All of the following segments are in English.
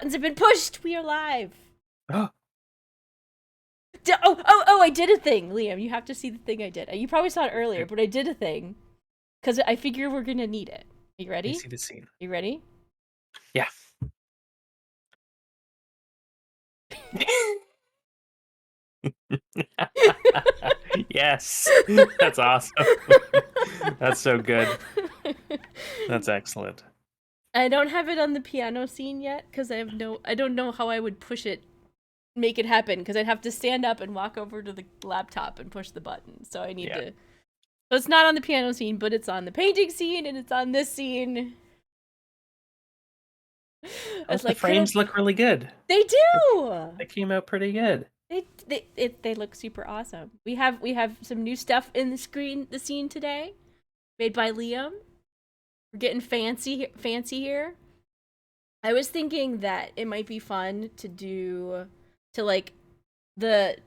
buttons have been pushed. We are live. Oh, Oh, I did a thing, Liam. You have to see the thing I did. You probably saw it earlier, okay. but I did a thing because I figure we're going to need it. Are you Let me ready? see the scene. You ready? Yeah. Yes. That's awesome. That's so good. That's excellent. I don't have it on the piano scene yet because I don't know how I would make it happen because I'd have to stand up and walk over to the laptop and push the button. So I need Yeah. to. So it's not on the piano scene, but it's on the painting scene and it's on this scene. Oh, It's the like frames look really good. they They, do. they came out pretty good. They look super awesome. We have some new stuff in the scene today, made by Liam. We're getting fancy here. I was thinking that it might be fun to do to like the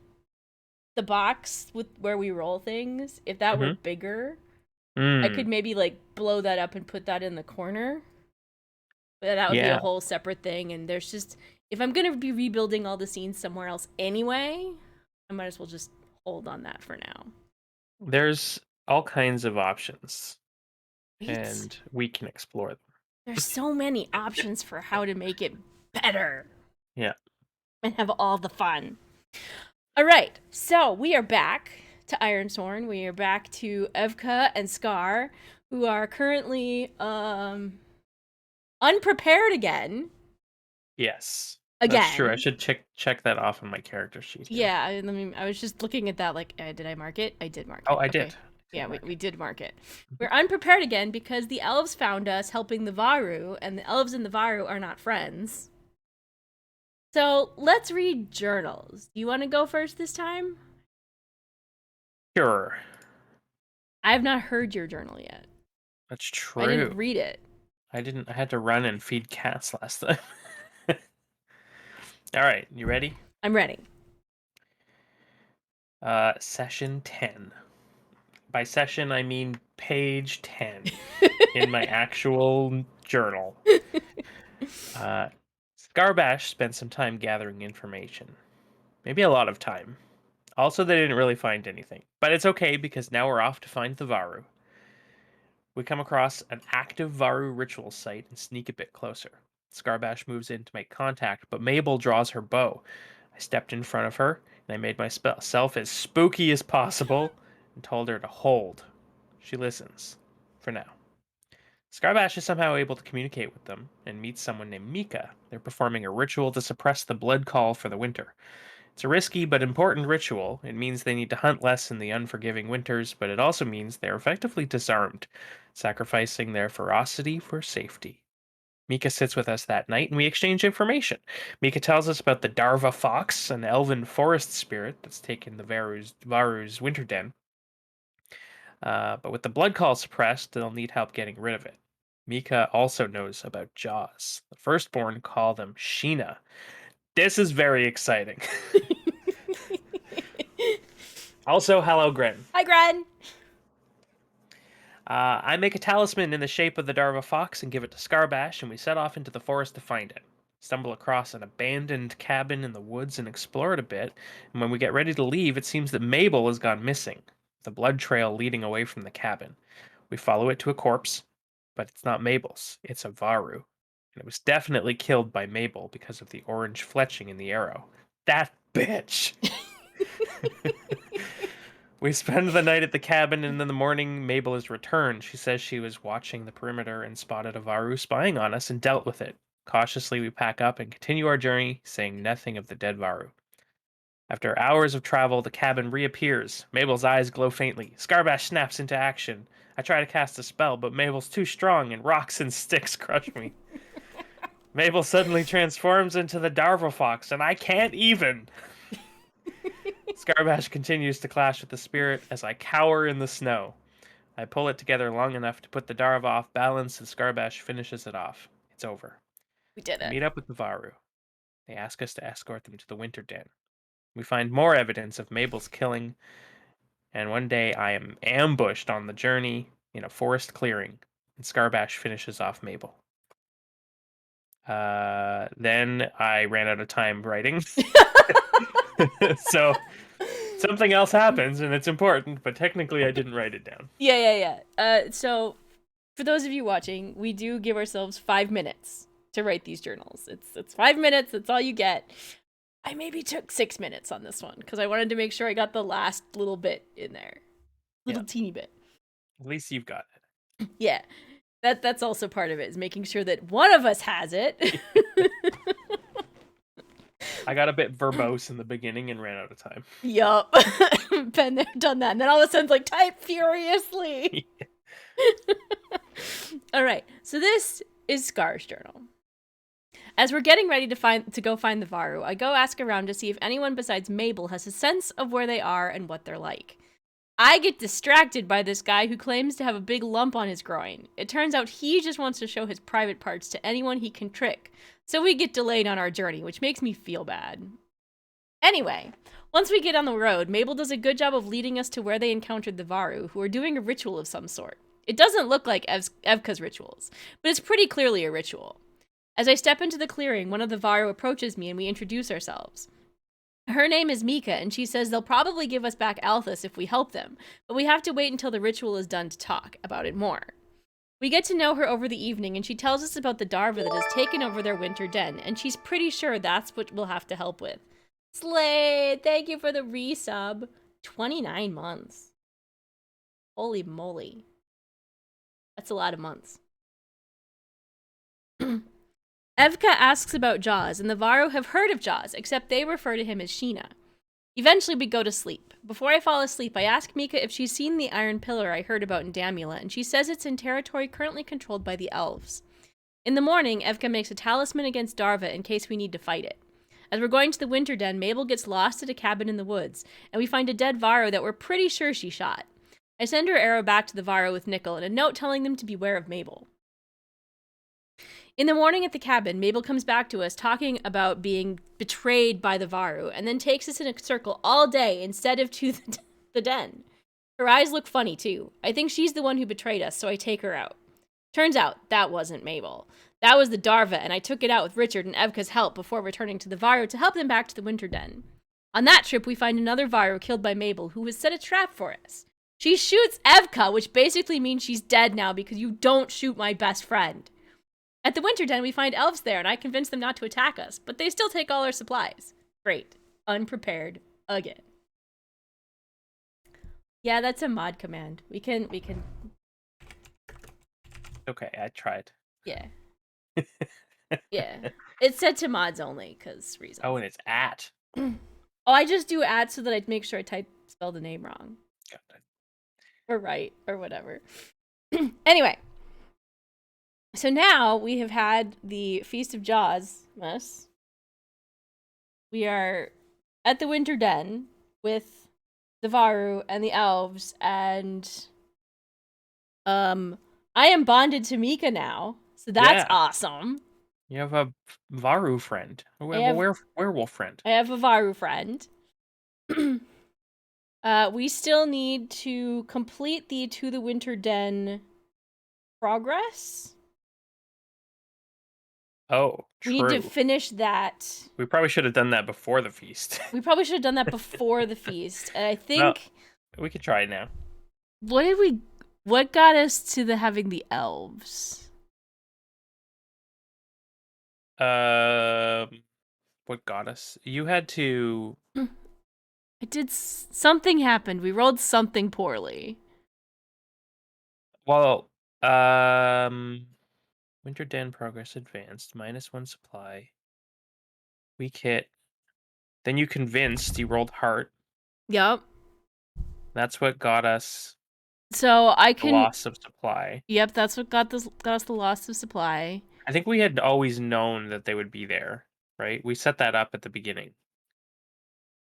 the box with where we roll things. If that were Mm-hmm. bigger, I could Mm. maybe like blow that up and put that in the corner. But that would be a Yeah. whole separate thing. And there's just if I'm gonna be rebuilding all the scenes somewhere else anyway, I might as well just hold on that for now. There's all kinds of options, Right? and we can explore them. There's so many options for how to make it better Yeah. and have all the fun. All right, so we are back to Ironsworn. We are back to Evka and Scar, who are currently unprepared again. Yes. That's true. I Again. should check that off on my character sheet here. Yeah, I was just looking at that like, did I mark it? I did mark Oh, it. I Okay. did. I Yeah, did we mark it. did mark it. Mhm. We're unprepared again because the elves found us helping the varou, and the elves and the varou are not friends. So let's read journals. You want to go first this time? Sure. I have not heard your journal yet. That's I didn't true. read it. I didn't. I had to run and feed cats last time. All right, you ready? I'm ready. Session 10. By session, I mean page 10 in my actual journal. Uh, Scarbash spent some time gathering information. Maybe a lot of time. Also, they didn't really find anything. But it's okay because now we're off to find the varou. We come across an active varou ritual site and sneak a bit closer. Scarbash moves in to make contact, but Mabel draws her bow. I stepped in front of her, and I made myself as spooky as possible and told her to hold. She listens. For now. Scarbash is somehow able to communicate with them and meets someone named Mika. They're performing a ritual to suppress the blood call for the winter. It's a risky but important ritual. It means they need to hunt less in the unforgiving winters, but it also means they're effectively disarmed, sacrificing their ferocity for safety. Mika sits with us that night and we exchange information. Mika tells us about the Darva fox, an elven forest spirit that's taken the Varu's winter den. But with the blood call suppressed, they'll need help getting rid of it. Mika also knows about Jaws. The firstborn call them Sheena. This is very exciting. Also, hello, Gren. Hi, Gren. I make a talisman in the shape of the Darva fox and give it to Scarbash, and we set off into the forest to find it. Stumble across an abandoned cabin in the woods and explore it a bit, and when we get ready to leave, it seems that Mabel has gone missing, the blood trail leading away from the cabin. We follow it to a corpse, but it's not Mabel's, it's a varou. And it was definitely killed by Mabel because of the orange fletching in the arrow. That bitch! We spend the night at the cabin, and in the morning, Mabel is returned. She says she was watching the perimeter and spotted a varou spying on us and dealt with it. Cautiously, we pack up and continue our journey, saying nothing of the dead varou. After hours of travel, the cabin reappears. Mabel's eyes glow faintly. Scarbash snaps into action. I try to cast a spell, but Mabel's too strong, and rocks and sticks crush me. Mabel suddenly transforms into the Darva Fox, and I can't even. Scarbash continues to clash with the spirit as I cower in the snow. I pull it together long enough to put the Darva off balance, and Scarbash finishes it off. It's over. We did We it. meet up with the Varou. They ask us to escort them to the Winter Den. We find more evidence of Mabel's killing, and one day I am ambushed on the journey in a forest clearing, and Scarbash finishes off Mabel. Then I ran out of time writing. So something else happens and it's important, but technically I didn't write it down. Yeah. So for those of you watching, we do give ourselves 5 minutes to write these journals. It's 5 minutes. That's all you get. I maybe took 6 minutes on this one because I wanted to make sure I got the last little bit in there, teeny bit. At least you've got it. Yeah, that's also part of it, is making sure that one of us has it. I got a bit verbose in the beginning and ran out of time. Yup. Been there, done that. And then all of a sudden, like, type furiously. All right, so this is Scar's journal. As we're getting ready to go find the varou, I go ask around to see if anyone besides Mabel has a sense of where they are and what they're like. I get distracted by this guy who claims to have a big lump on his groin. It turns out he just wants to show his private parts to anyone he can trick, so we get delayed on our journey, which makes me feel bad. Anyway, once we get on the road, Mabel does a good job of leading us to where they encountered the varou, who are doing a ritual of some sort. It doesn't look like Evka's rituals, but it's pretty clearly a ritual. As I step into the clearing, one of the varou approaches me and we introduce ourselves. Her name is Mika, and she says they'll probably give us back Althus if we help them, but we have to wait until the ritual is done to talk about it more. We get to know her over the evening, and she tells us about the Darva that has taken over their winter den, and she's pretty sure that's what we'll have to help with. Slay! Thank you for the resub. 29 months. Holy moly. That's a lot of months. Evka asks about Jaws, and the varou have heard of Jaws, except they refer to him as Sheena. Eventually, we go to sleep. Before I fall asleep, I ask Mika if she's seen the iron pillar I heard about in Damula, and she says it's in territory currently controlled by the elves. In the morning, Evka makes a talisman against Darva in case we need to fight it. As we're going to the winter den, Mabel gets lost at a cabin in the woods, and we find a dead varou that we're pretty sure she shot. I send her arrow back to the varou with Nickel and a note telling them to beware of Mabel. In the morning at the cabin, Mabel comes back to us talking about being betrayed by the varou, and then takes us in a circle all day instead of to the den. Her eyes look funny, too. I think she's the one who betrayed us, so I take her out. Turns out, that wasn't Mabel. That was the Darva, and I took it out with Richard and Evka's help before returning to the varou to help them back to the winter den. On that trip, we find another varou killed by Mabel, who has set a trap for us. She shoots Evka, which basically means she's dead now because you don't shoot my best friend. At the winter den, we find elves there, and I convince them not to attack us, but they still take all our supplies. Great. Unprepared. Again. Yeah, that's a mod command. We can... Okay, I tried. Yeah. Yeah. It's set to mods only, because reasons. Oh, and it's at. Oh, I just do at so that I make sure I spell the name wrong. Got it. Or right, or whatever. Anyway. So now we have had the Feast of Jaws mess. We are at the Winter Den with the varou and the elves, and I am bonded to Mika now, so that's awesome. You have a varou friend. A werewolf friend. I have a varou friend. We still need to complete the To the Winter Den progress. Oh, true. We need to finish that. We probably should have done that before the feast. We probably should have done that before the feast. And I think we could try it now. What got us to having the elves? What got us? You had to... Something happened. We rolled something poorly. Well, Winter Den progress advanced, -1 supply. Weak hit. Then you convinced, you rolled heart. Yep. That's what got us the loss of supply. Yep, that's what got us the loss of supply. I think we had always known that they would be there, right? We set that up at the beginning.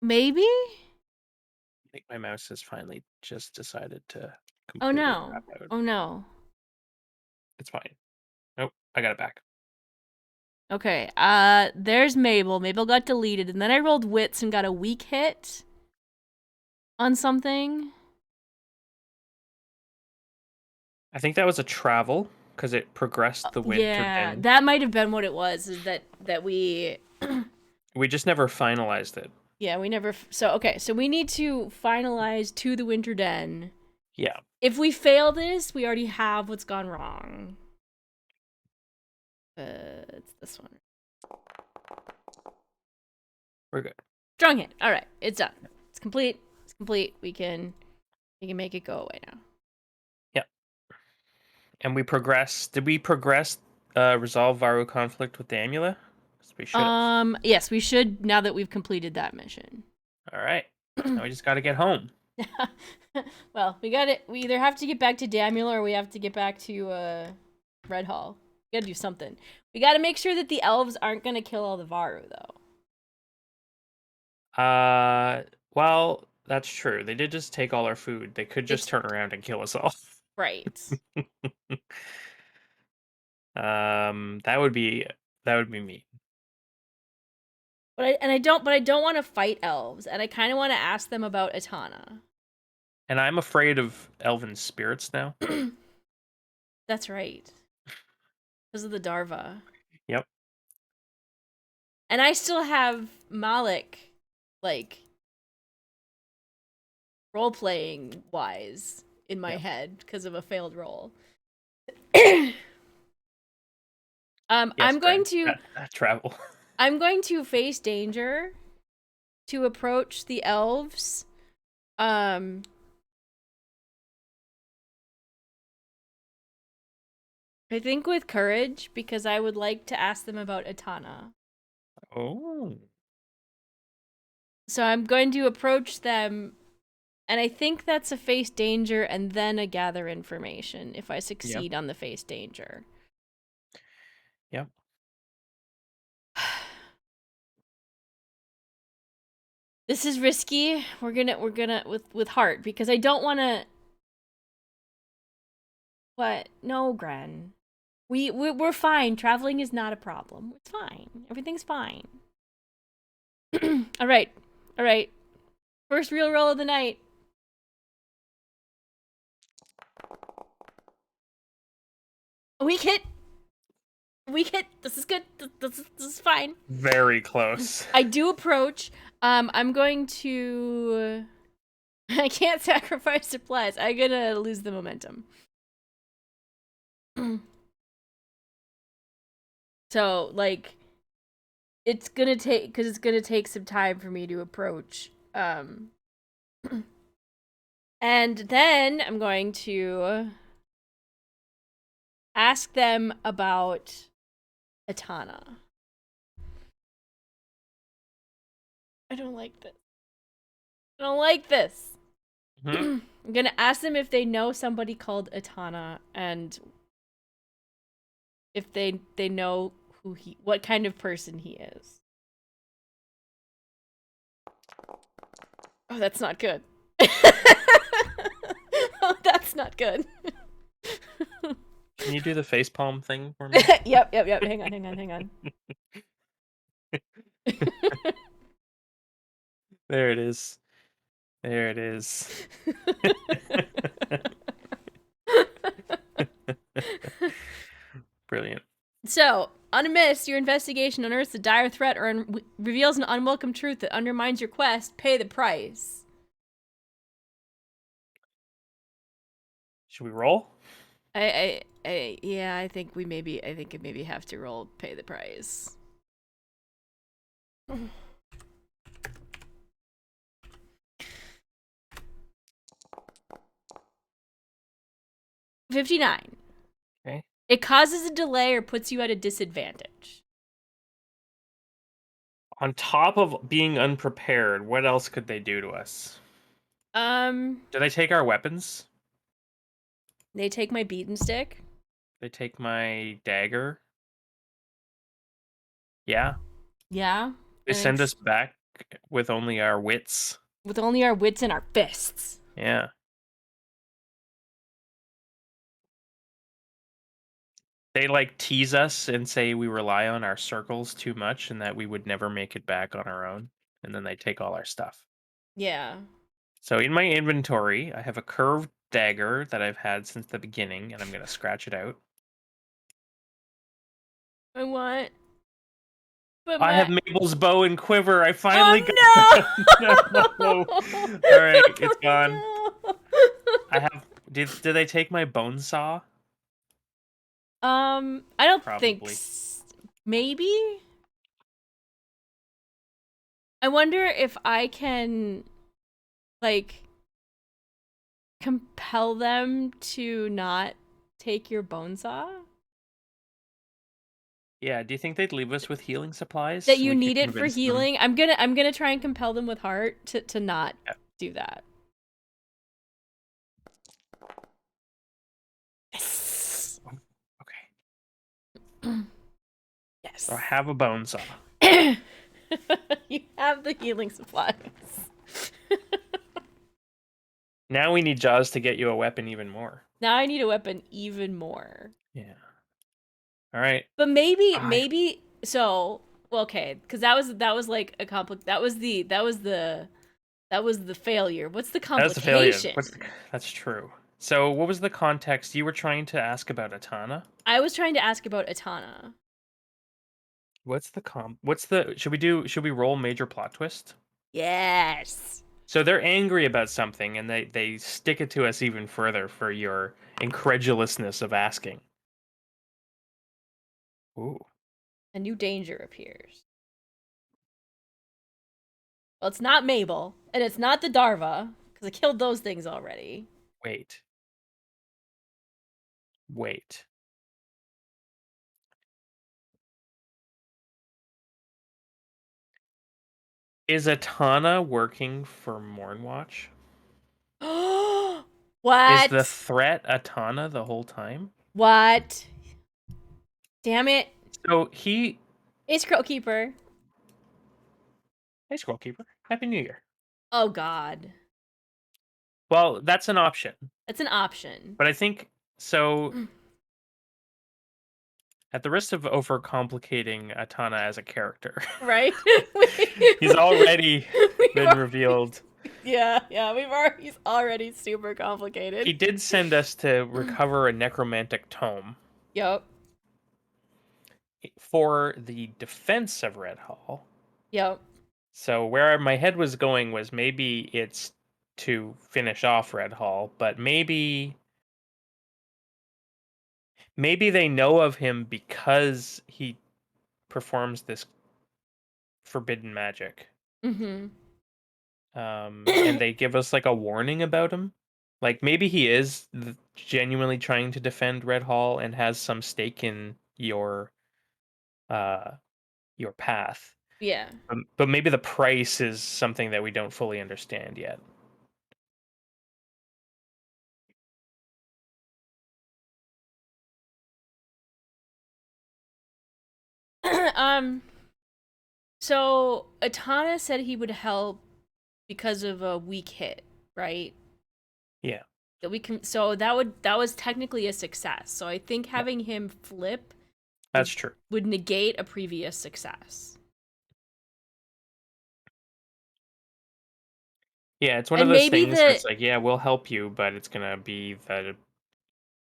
Maybe? I think my mouse has finally just decided to completely crap out. Oh no. It's fine. Nope, I got it back. Okay, there's Mabel. Mabel got deleted, and then I rolled wits and got a weak hit on something. I think that was a travel. because it progressed the winter Yeah, den. that might have been what it was. Is that we? We just never finalized it. Yeah, we never. So okay, so we need to finalize to the winter den. Yeah, If we fail this, we already have what's gone wrong. It's this one. we're good. Strong hit. All right, it's done. It's complete. It's complete. We can make it go away now. Yeah, and we progress. Did we progress? Resolve varou conflict with the amulet? We should have. Yes, we should now that we've completed that mission. All right. Now we just got to get home. Well, we got it. We either have to get back to Damula or we have to get back to Redhall. We gotta do something. We gotta make sure that the elves aren't gonna kill all the varou though. Well, that's true. They did just take all our food. They could just It's turn around and kill us all. right. That would be mean. But I don't want to fight elves, and I kind of want to ask them about Atana. And I'm afraid of elven spirits now. That's right. Because of the Darva. Yep. And I still have Malik, like, role playing wise in my head because of a failed roll. Yes, I'm going to travel. I'm going to face danger to approach the elves. I think with courage because I would like to ask them about Atana. Oh. So I'm going to approach them, and I think that's a face danger and then a gather information if I succeed on the face danger. Yep. This is risky. We're gonna with heart because I don't want to. What? No, Gren. We're fine. Traveling is not a problem. It's fine. Everything's fine. All right. All right. First real roll of the night. A weak hit. A weak hit. This is good. This is fine. Very close. I do approach. I'm going to. I can't sacrifice supplies. I'm gonna lose the momentum. So, like, it's gonna take some time for me to approach. And then I'm going to ask them about Atana. I don't like this. I don't like this. Mm-hmm. I'm gonna ask them if they know somebody called Atana and if they know what kind of person he is. Oh, that's not good. Oh, that's not good. Can you do the facepalm thing for me? Yep. Hang on. There it is. There it is. Brilliant. So, on a miss, your investigation unearths a dire threat or reveals an unwelcome truth that undermines your quest. Pay the price. Should we roll? Yeah, I think we maybe have to roll pay the price. 59. Okay. It causes a delay or puts you at a disadvantage. On top of being unprepared, what else could they do to us? Do they take our weapons? They take my beaten stick. They take my dagger? Yeah. Yeah. They send us back with only our wits. With only our wits and our fists. Yeah. They like tease us and say we rely on our circles too much and that we would never make it back on our own. And then they take all our stuff. Yeah. So in my inventory, I have a curved dagger that I've had since the beginning, and I'm going to scratch it out. I want. But I have my. Mabel's bow and quiver. I finally got Oh no. All right, it's gone. no! I have. Did they take my bone saw? I don't think. Probably. Maybe. I wonder if I can, like, compel them to not take your bone saw. Yeah. Do you think they'd leave us with healing supplies That so you we could need it for convince them? healing. I'm gonna try and compel them with heart to not Yeah. do that. Yes. Oh, okay. So I Yes. have a bone saw. You have the healing supplies. Now we need Jaws to get you a weapon even more. Now I need a weapon even more. Yeah. All right. But maybe I maybe so well, okay, because that was like a complex that was the failure. What's the That's a failure. complication? That's true. So what was the context? You were trying to ask about Atana? I was trying to ask about Atana. Should we roll major plot twist? Yes. So they're angry about something and they stick it to us even further for your incredulousness of asking. Ooh, A new danger appears. Well, it's not Mabel, and it's not the Darva, because I killed those things already. wait. Wait. Is Atana working for Mornwatch? Is the What? threat Atana the whole time? What? Damn it. So he Hey, Scroll Keeper. Hey Scrollkeeper. Happy New Year. Oh, God. Well, that's an option. That's an option. But I think so at the risk of overcomplicating Atana as a character. Right? He's already we've been already, revealed. he's already super complicated. He did send us to recover a necromantic tome Yep. for the defense of Redhall. Yep. So where my head was going was maybe it's to finish off Redhall, but maybe they know of him because he performs this forbidden magic. Mm-hmm. And they give us like a warning about him. Like maybe he is genuinely trying to defend Red Hall and has some stake in uh your path. Yeah. But maybe the price is something that we don't fully understand yet. um. So Atana said he would help because of a weak hit, right? Yeah. That we can. So that was technically a success. So I think Yep. having him flip That's would true. would negate a previous success. Yeah, it's one of And those maybe things where the it's like, yeah, we'll help you, but it's gonna be the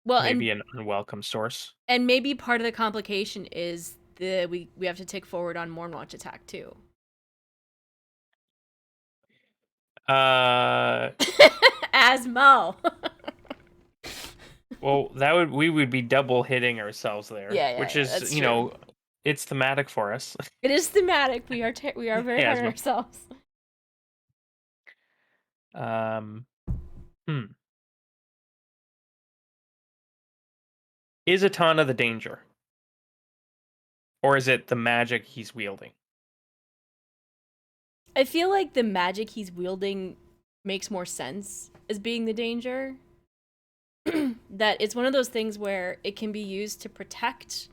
well, maybe an unwelcome source. and maybe part of the complication is we have to take forward on Mornwatch attack too. Uh As Mo. well, we would be double hitting ourselves there, which is, That's true. it's thematic for us. It is thematic. We are very Hey, hard on Asmo. ourselves. Um, hmm. Is Atana the danger? Or is it the magic he's wielding? I feel like the magic he's wielding makes more sense as being the danger. That it's one of those things where it can be used to protect,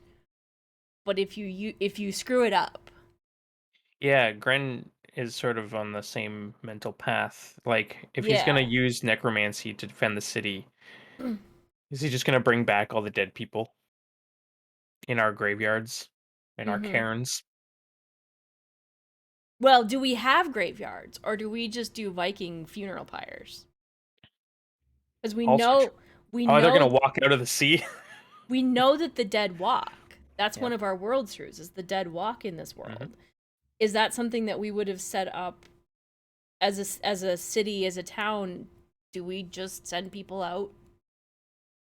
but if you screw it up. Yeah, Gren is sort of on the same mental path. Like, if he's gonna Yeah. use necromancy to defend the city, is he just gonna bring back all the dead people in our graveyards, in our Mhm. cairns? Well, do we have graveyards or do we just do Viking funeral pyres? Because we Also true. know we Oh, they're gonna know walk out of the sea? we know that the dead walk. That's Yeah. one of our world truths, is the dead walk in this world. Mm-hmm. Is that something that we would have set up as a city, as a town? Do we just send people out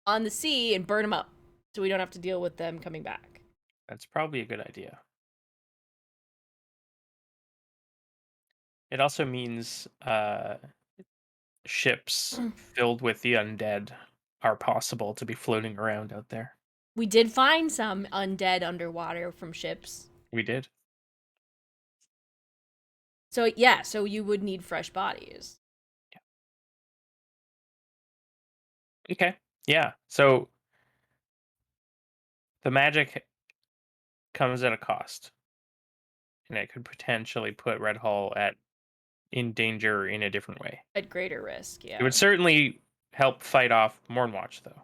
on the sea and burn them up so we don't have to deal with them coming back? That's probably a good idea. It also means ships filled with the undead are possible to be floating around out there. We did find some undead underwater from ships. We did. So yeah, so you would need fresh bodies. Okay. Yeah. So the magic comes at a cost, and it could potentially put Redhall in danger in a different way. At greater risk, It yeah. would certainly help fight off Mornwatch, though.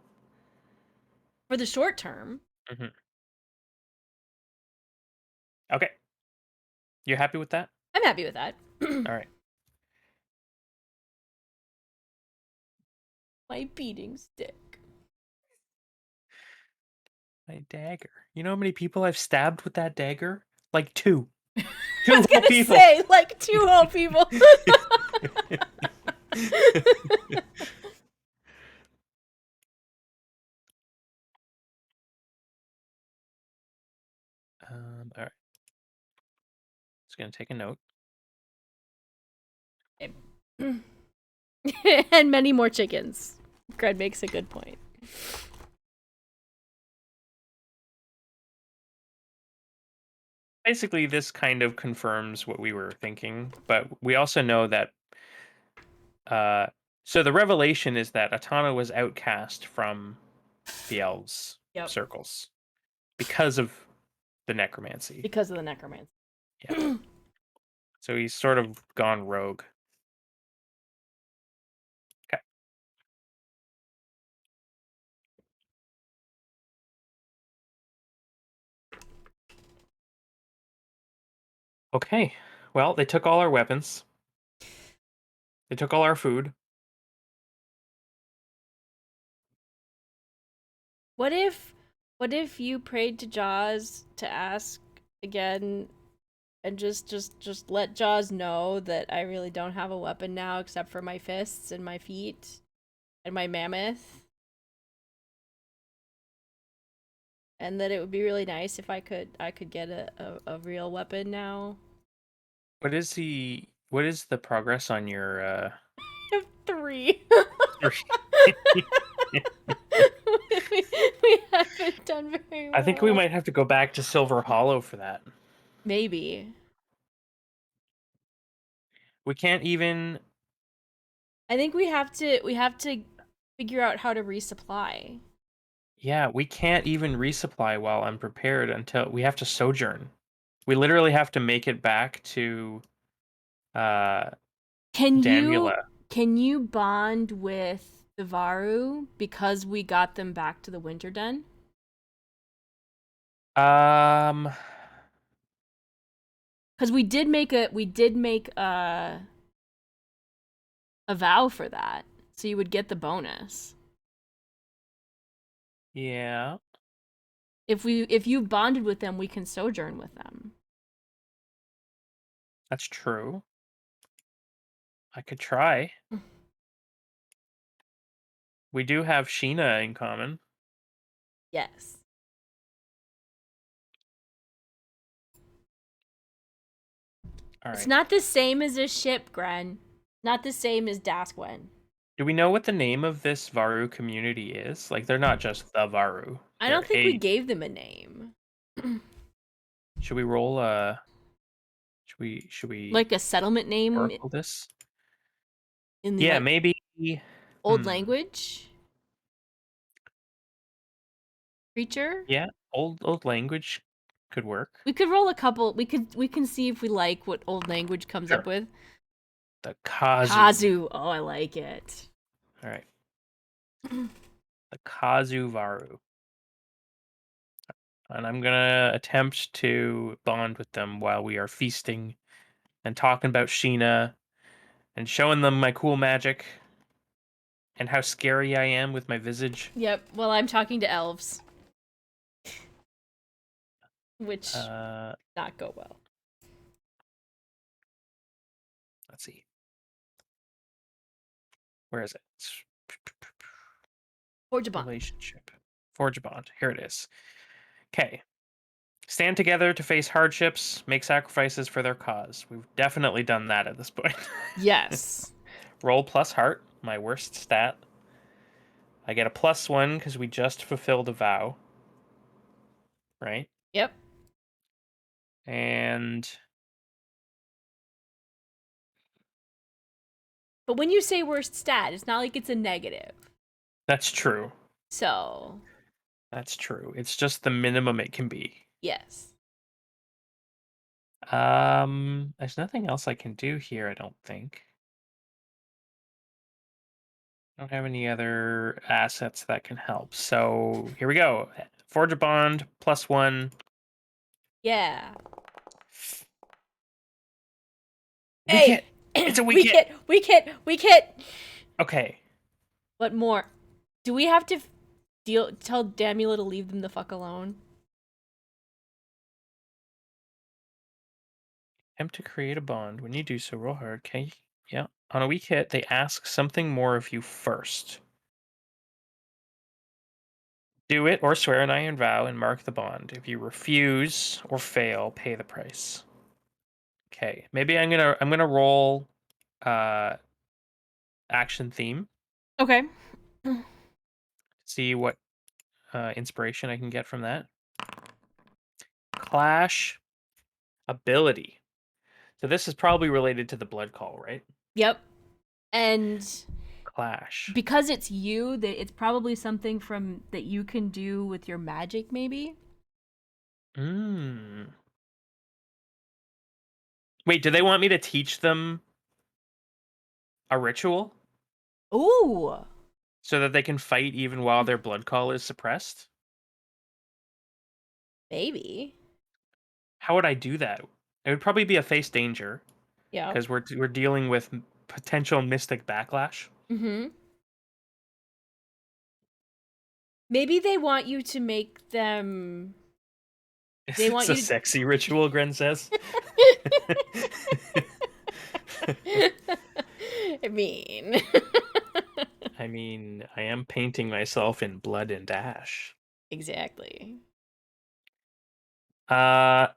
For the short term, Hmm. Okay. You happy with that? I'm happy with that. All right. My beating stick. My dagger. You know how many people I've stabbed with that dagger? Like two. I Two was whole gonna people. say, like, two whole people. All right. Just gonna take a note. And many more chickens. Gred makes a good point. Basically, this kind of confirms what we were thinking, but we also know that. So the revelation is that Atana was outcast from the elves' Yep. circles because of the necromancy. Because of the necromancy. Yeah. So he's sort of gone rogue. Okay. Okay. Well, they took all our weapons. They took all our food. What if you prayed to Jaws to ask again and just let Jaws know that I really don't have a weapon now except for my fists and my feet and my mammoth? And that it would be really nice if I could get a real weapon now. What is the progress on your I have 3. we haven't done very well. I think we might have to go back to Silver Hollow for that. Maybe. We can't even. I think we have to figure out how to resupply. Yeah, we can't even resupply while unprepared until we have to sojourn. We literally have to make it back to uh Can you Damula. can you bond with the varou because we got them back to the winter den? Um Because we did make a vow for that, so you would get the bonus. yeah, If you bonded with them, we can sojourn with them. that's true. I could try. We do have Sheena in common. Yes. All It's right. not the same as a ship, Gren. Not the same as Dasquen. Do we know what the name of this Varou community is? Like they're not just the Varou. I They're don't think we a. gave them a name. Should we roll should we Like a settlement name oracle this? in the Yeah, like maybe. old language creature. Yeah, old language could work. We could roll a couple. We can see if we like what old language comes up Sure. with. The Kazu. Kazu. Oh, I like it. All right. The Kazu Varu. And I'm gonna attempt to bond with them while we are feasting and talking about Sheena and showing them my cool magic and how scary I am with my visage. Yep. Well, I'm talking to elves. which Uh, not go well. let's see. Where is it? Forge a bond. Relationship. Forge a bond. Here it is. Okay. Stand together to face hardships, make sacrifices for their cause. We've definitely done that at this point. Yes. Roll plus heart, my worst stat. I get a +1 because we just fulfilled a vow. Right? Yep. And But when you say worst stat, it's not like it's a negative. that's true. So, That's true. It's just the minimum it can be. yes. There's nothing else I can do here, I don't think. I don't have any other assets that can help. So here we go. Forge a bond, +1. Yeah. Weak Hey! hit. It's a weak Weak hit. hit! Weak hit! Weak hit! Okay. What more? Do we have to tell Damula to leave them the fuck alone? Attempt to create a bond. When you do so, roll hard. Okay. Yeah. On a weak hit, they ask something more of you first. Do it or swear an iron vow and mark the bond. If you refuse or fail, pay the price. Okay. Maybe I'm gonna roll uh action theme. Okay. See what inspiration I can get from that. Clash ability. So this is probably related to the blood call, right? Yep. And Clash. because it's you, that it's probably something from that you can do with your magic, maybe. Mm. Wait, do they want me to teach them a ritual Ooh, so that they can fight even while their blood call is suppressed? maybe. How would I do that? It would probably be a face danger Yep. because we're dealing with potential mystic backlash. Mm-hmm. Maybe they want you to make them. Is They this want a you sexy ritual, Gren says? to. I mean. I mean, I am painting myself in blood and ash. Exactly. Uh,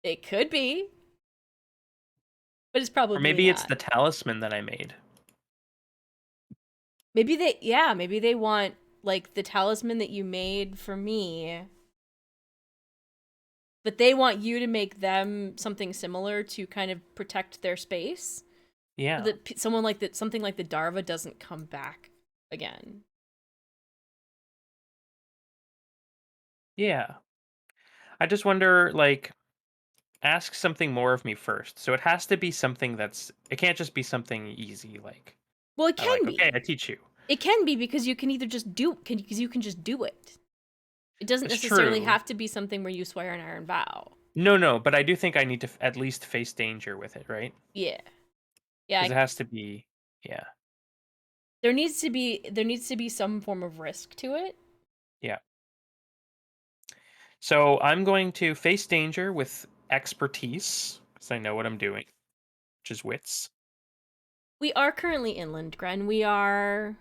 It could be, but it's or probably maybe it's not. the talisman that I made. Maybe they want like the talisman that you made for me, but they want you to make them something similar to kind of protect their space, so Yeah. that someone like that, something like the Darva, doesn't come back again. Yeah. I just wonder, like, ask something more of me first. So it has to be something it can't just be something easy, like, Well, it I can like, okay, be. I teach you. It can be because you can either just because you can just do it. It doesn't It's necessarily true. have to be something where you swear an iron vow. No, but I do think I need to at least face danger with it, right? Yeah. Yeah, Because it has to be, yeah, there needs to be some form of risk to it. yeah. So I'm going to face danger with expertise, because I know what I'm doing, which is wits. We are currently inland, Gren. We are.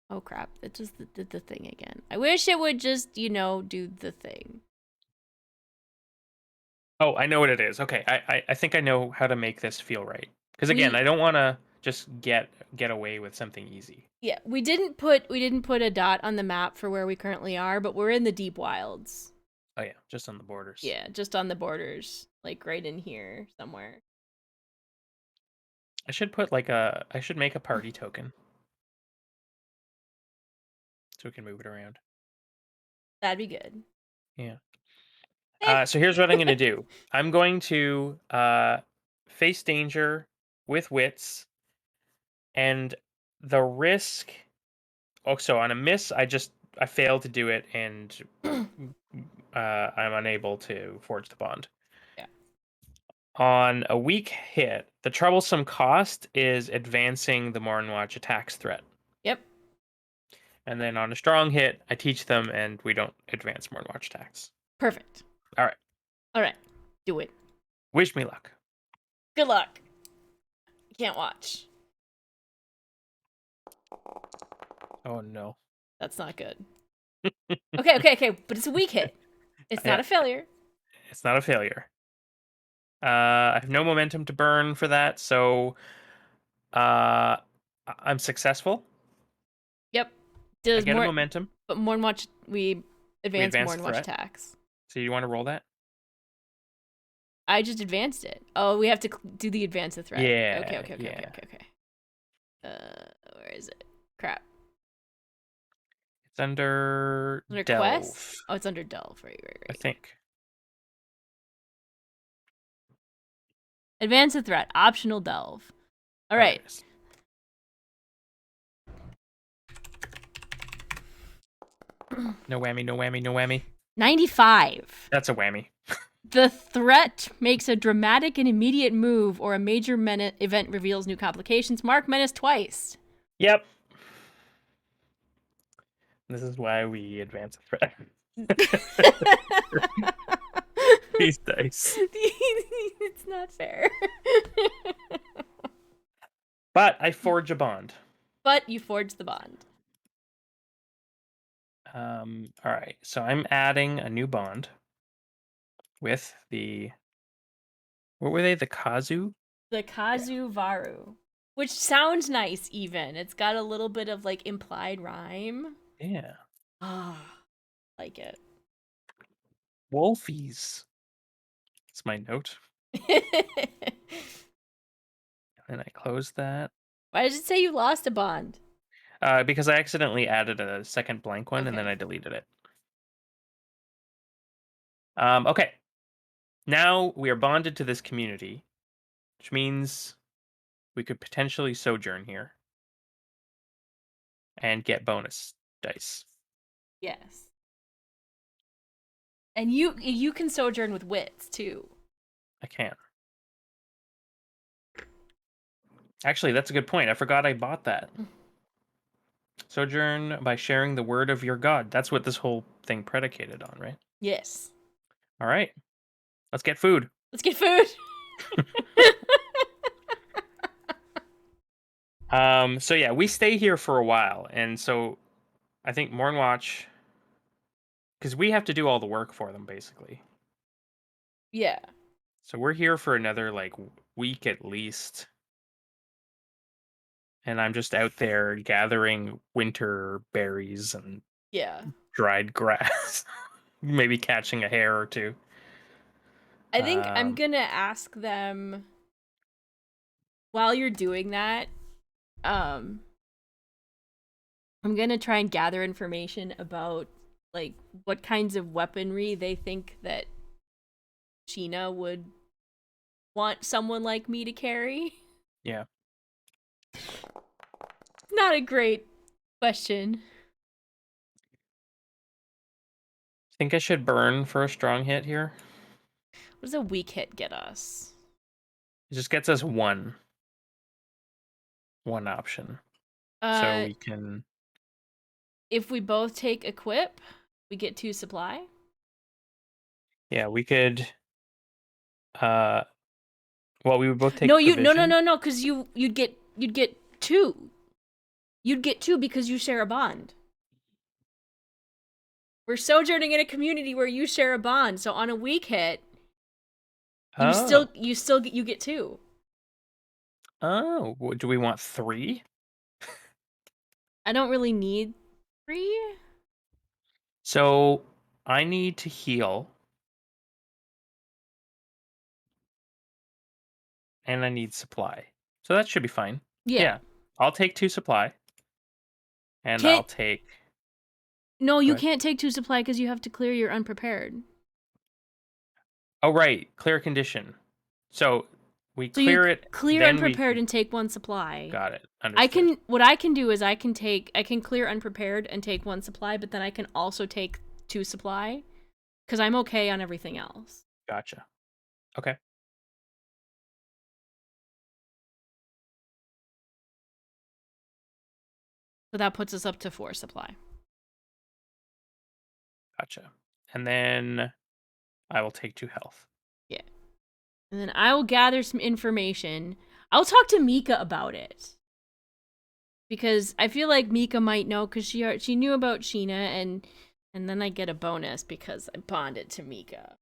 Oh crap! It just did the thing again. I wish it would just, do the thing. Oh, I know what it is. Okay, I think I know how to make this feel right. Because again, I We don't want to just get away with something easy. Yeah, we didn't put a dot on the map for where we currently are, but we're in the deep wilds. Oh yeah, just on the borders. Yeah, just on the borders, like right in here somewhere. I should make a party token so we can move it around. That'd be good. Yeah. Eh. So here's what I'm going to do. I'm going to face danger with wits, and the risk. Oh, so on a miss, I fail to do it, and I'm unable to forge the bond. Yeah. On a weak hit, the troublesome cost is advancing the Mornwatch attacks threat. Yep. And then on a strong hit, I teach them, and we don't advance more watch attacks. Perfect. All right. All right. Do it. Wish me luck. Good luck. Can't watch. Oh no. That's not good. Okay. But it's a weak hit. It's not Yeah, a failure. it's not a failure. I have no momentum to burn for that, so I'm successful. Yep. I Does get a more, momentum. but more and watch. We We advance advance more the and watch threat. attacks. So you want to roll that? I just advanced it. Oh, we have to do the advance the threat. Yeah. Okay. Where is it? Crap. It's under Under delve, quest? Oh, it's under delve. Right. I think. Advance the threat. Optional delve. All Oh, there right. it is. No whammy, no whammy, no whammy. 95. That's a whammy. The threat makes a dramatic and immediate move, or a major event reveals new complications. Mark menace twice. Yep. This is why we advance a threat. These dice. It's not fair. But I forge a bond. But you forged the bond. All right. So I'm adding a new bond with the, what were they? The Kazu? The Kazu Varou. Which sounds nice, even. It's got a little bit of, like, implied rhyme. Yeah. Ah, like it. Wolfies. It's my note. And I close that. Why does it say you lost a bond? Because I accidentally added a second blank one and then Okay. I deleted it. Okay. Now we are bonded to this community, which means we could potentially sojourn here and get bonus dice. Yes. And you can sojourn with wits, too. I can. Actually, that's a good point. I forgot I bought that. Sojourn by sharing the word of your God. That's what this whole thing predicated on, right? Yes. All right. Let's get food. Let's get food. So yeah, we stay here for a while, and so I think Morn Watch, because we have to do all the work for them, basically. Yeah. So we're here for another like week at least, and I'm just out there gathering winter berries and Yeah. dried grass, maybe catching a hare or two. I think I'm Um, gonna ask them while you're doing that. Um, I'm gonna try and gather information about like what kinds of weaponry they think that Sheena would want someone like me to carry. yeah. Not a great question. Think I should burn for a strong hit here? What does a weak hit get us? It just gets us one option. So Uh, we can, if we both take equip, we get 2 supply. yeah, we could uh well, we would both take No, provision. no, because you'd get 2. You'd get 2 because you share a bond. We're sojourning in a community where you share a bond, so on a weak hit, Oh. you get 2. Oh, do we want 3? I don't really need 3. So I need to heal and I need supply. So that should be fine. Yeah. Yeah. I'll take 2 supply and I'll Can't take No, Go you ahead. can't take 2 supply because you have to clear your unprepared. Oh, right. Clear condition. So we So you clear it, clear then we unprepared can. and take 1 supply. Got it. Understood. What I can do is I can clear unprepared and take 1 supply, but then I can also take 2 supply because I'm okay on everything else. Gotcha. Okay. So that puts us up to 4 supply. Gotcha. And then I will take 2 health. Yeah. And then I will gather some information. I'll talk to Mika about it. Because I feel like Mika might know because she knew about Sheena, and then I get a bonus because I bonded to Mika.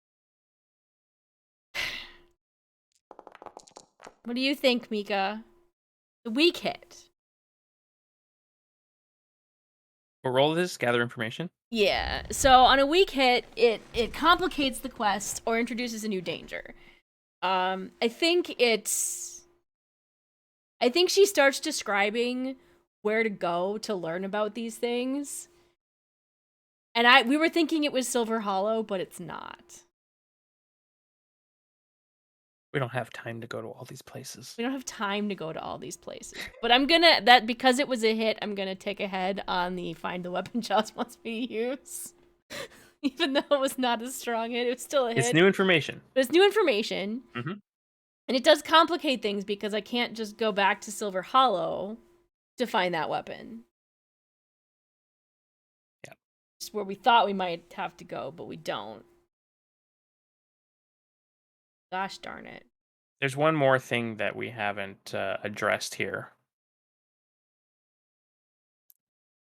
What do you think, Mika? The weak hit. What role is this? Gather information? Yeah. So on a weak hit, it complicates the quest or introduces a new danger. I think she starts describing where to go to learn about these things. And we were thinking it was Silver Hollow, but it's not. We don't have time to go to all these places. We don't have time to go to all these places. But because it was a hit, I'm gonna take a head on the find the weapon Joss wants me to use. Even though it was not a strong hit, it was still a hit. It's new information. But it's new information. Mm-hmm. And it does complicate things because I can't just go back to Silver Hollow to find that weapon. Yeah. It's where we thought we might have to go, but we don't. Gosh darn it. There's one more thing that we haven't addressed here.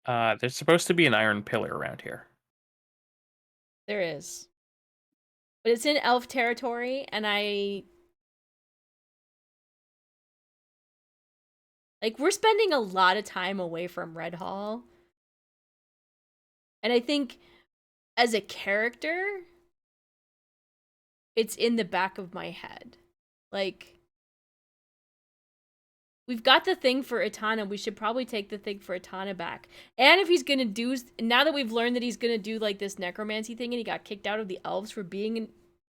There's supposed to be an iron pillar around here. There is. But it's in elf territory, and we're spending a lot of time away from Redhall. And I think as a character, it's in the back of my head. We've got the thing for Itana. We should probably take the thing for Itana back. And if he's gonna do, now that we've learned that he's gonna do this necromancy thing, and he got kicked out of the elves for being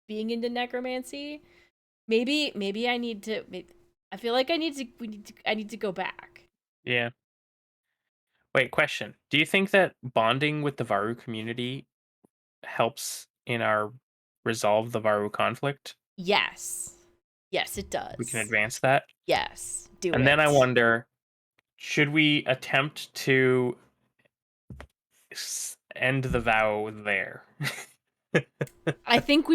into necromancy, maybe I need to. I feel like I need to go back. Yeah. Wait, question. Do you think that bonding with the Varou community helps in our resolve the Varou conflict? Yes. Yes, it does. We can advance that? Yes. Do it. And then I wonder, should we attempt to end the vow there? I think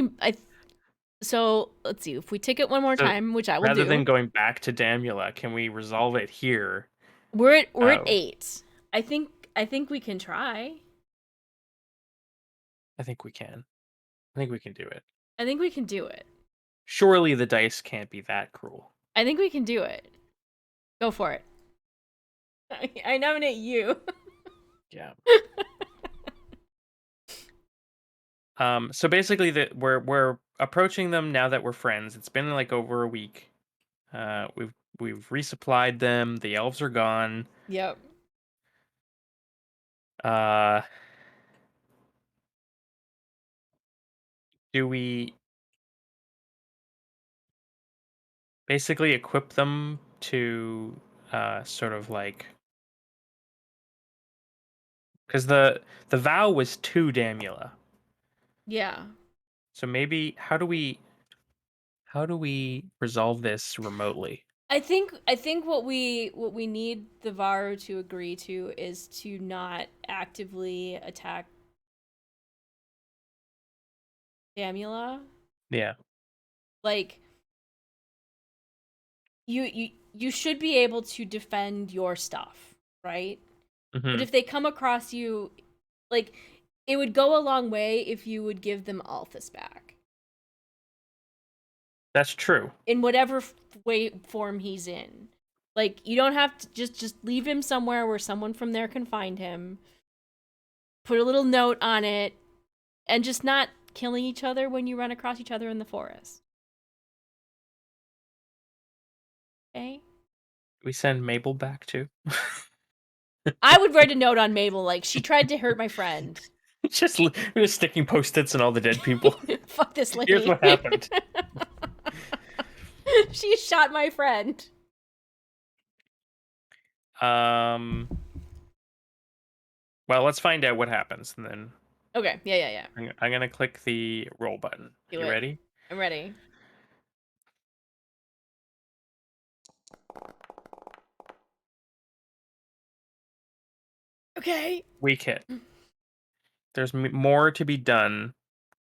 so let's see. If we take it one more time, which I will do. Rather than going back to Damula, can we resolve it here? We're at 8. I think we can try. I think we can. I think we can do it. I think we can do it. Surely the dice can't be that cruel. I think we can do it. Go for it. I nominate you. Yeah. So basically, we're approaching them now that we're friends. It's been over a week. We've resupplied them. The elves are gone. Yep. Do we basically equip them to sort of because the vow was to Damula. Yeah. So maybe how do we resolve this remotely? I think what we need the varou to agree to is to not actively attack Damula. Yeah. You should be able to defend your stuff, right? Mm-hmm. But if they come across you, it would go a long way if you would give them Althus back. That's true. In whatever form he's in. You don't have to just leave him somewhere where someone from there can find him. Put a little note on it, and just not killing each other when you run across each other in the forest. Okay? We send Mabel back too. I would write a note on Mabel, she tried to hurt my friend. We're just sticking post-its on all the dead people. Fuck this lady. Here's what happened. She shot my friend. Well, let's find out what happens, and then. Okay. Yeah. I'm gonna click the roll button. Do you it. Ready? I'm ready. Okay. Weak hit. There's more to be done,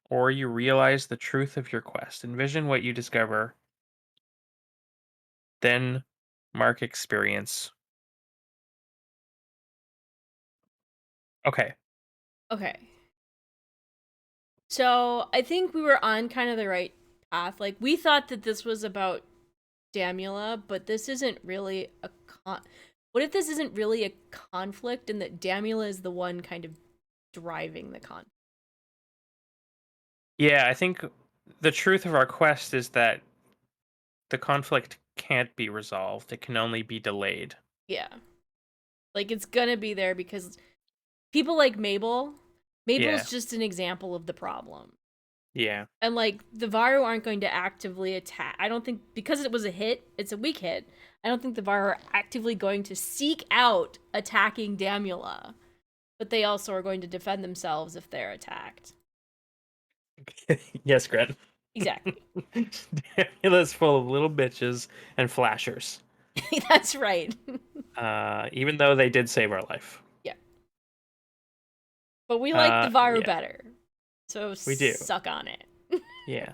or you realize the truth of your quest. Envision what you discover, then mark experience. Okay. Okay. So I think we were on kind of the right path. Like we thought that this was about Damula, but this isn't really a what if this isn't really a conflict and that Damula is the one kind of driving the conflict? Yeah, I think the truth of our quest is that the conflict can't be resolved. It can only be delayed. Yeah. Like it's gonna be there because people like Mabel's Yeah. just an example of the problem. Yeah. And like the Varou aren't going to actively attack. I don't think because it was a hit, it's a weak hit. I don't think the Varou are actively going to seek out attacking Damula. But they also are going to defend themselves if they're attacked. Yes, Gret. Exactly. Damula's full of little bitches and flashers. That's right. Even though they did save our life. Yeah. But we like the Varou Yeah, better. So we do. suck on it. Yeah.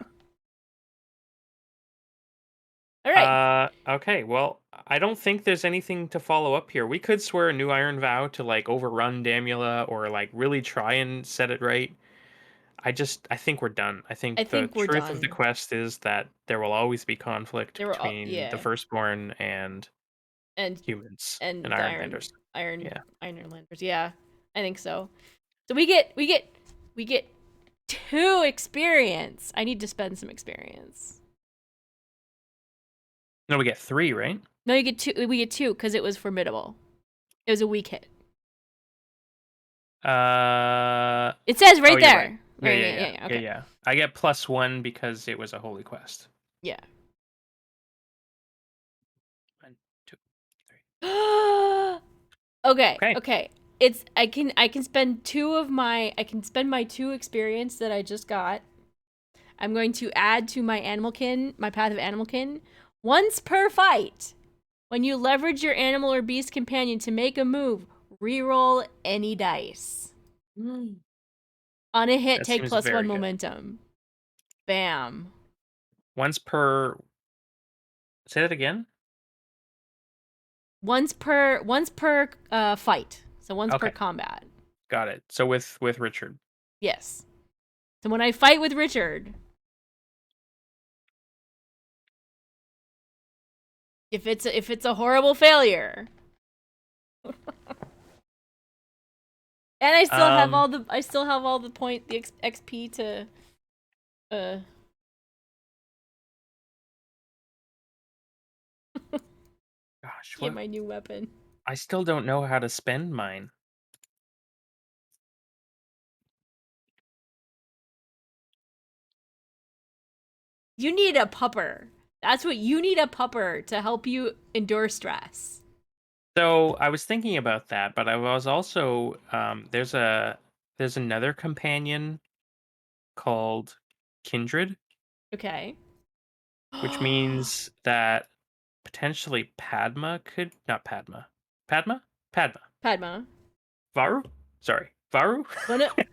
All right. Okay, well, I don't think there's anything to follow up here. We could swear a new iron vow to like overrun Damula or like really try and set it right. I think we're done. I I think the think we're truth of the done. quest is that there will always be conflict They were all between the yeah. Firstborn and And humans and and the Ironlanders. Yeah. Ironlanders. Yeah. I think so. So we get 2 experience. I need to spend some experience. No, we get 3, right? No, you get 2 we get 2 cuz it was formidable. It was a weak hit. It says Oh, right you're right. there. Yeah, Right, yeah, yeah, yeah. yeah. Yeah, Okay. yeah. I get +1 because it was a holy quest. Yeah. 1, 2, 3. Okay, Okay. okay. It's I can spend 2 of my I can spend my 2 experience that I just got. I'm going to add to my animalkin, my path of animalkin, once per fight. When you leverage your animal or beast companion to make a move, reroll any dice. Mm. On a hit, That take seems +1 very good. momentum. Bam. Once per. Say that again. Once per fight. So once per Okay, combat. got it. So with Richard. Yes. So when I fight with Richard, if it's a horrible failure, and Um, I still have all the point the XP to uh gosh, get what? my new weapon. I still don't know how to spend mine. You need a pupper. That's what you need, a pupper to help you endure stress. So I was thinking about that, but I was also there's another companion called Kindred, Okay. which means that potentially Padma could not Padma. Padma? Padma. Padma. Varu? Sorry. Varu?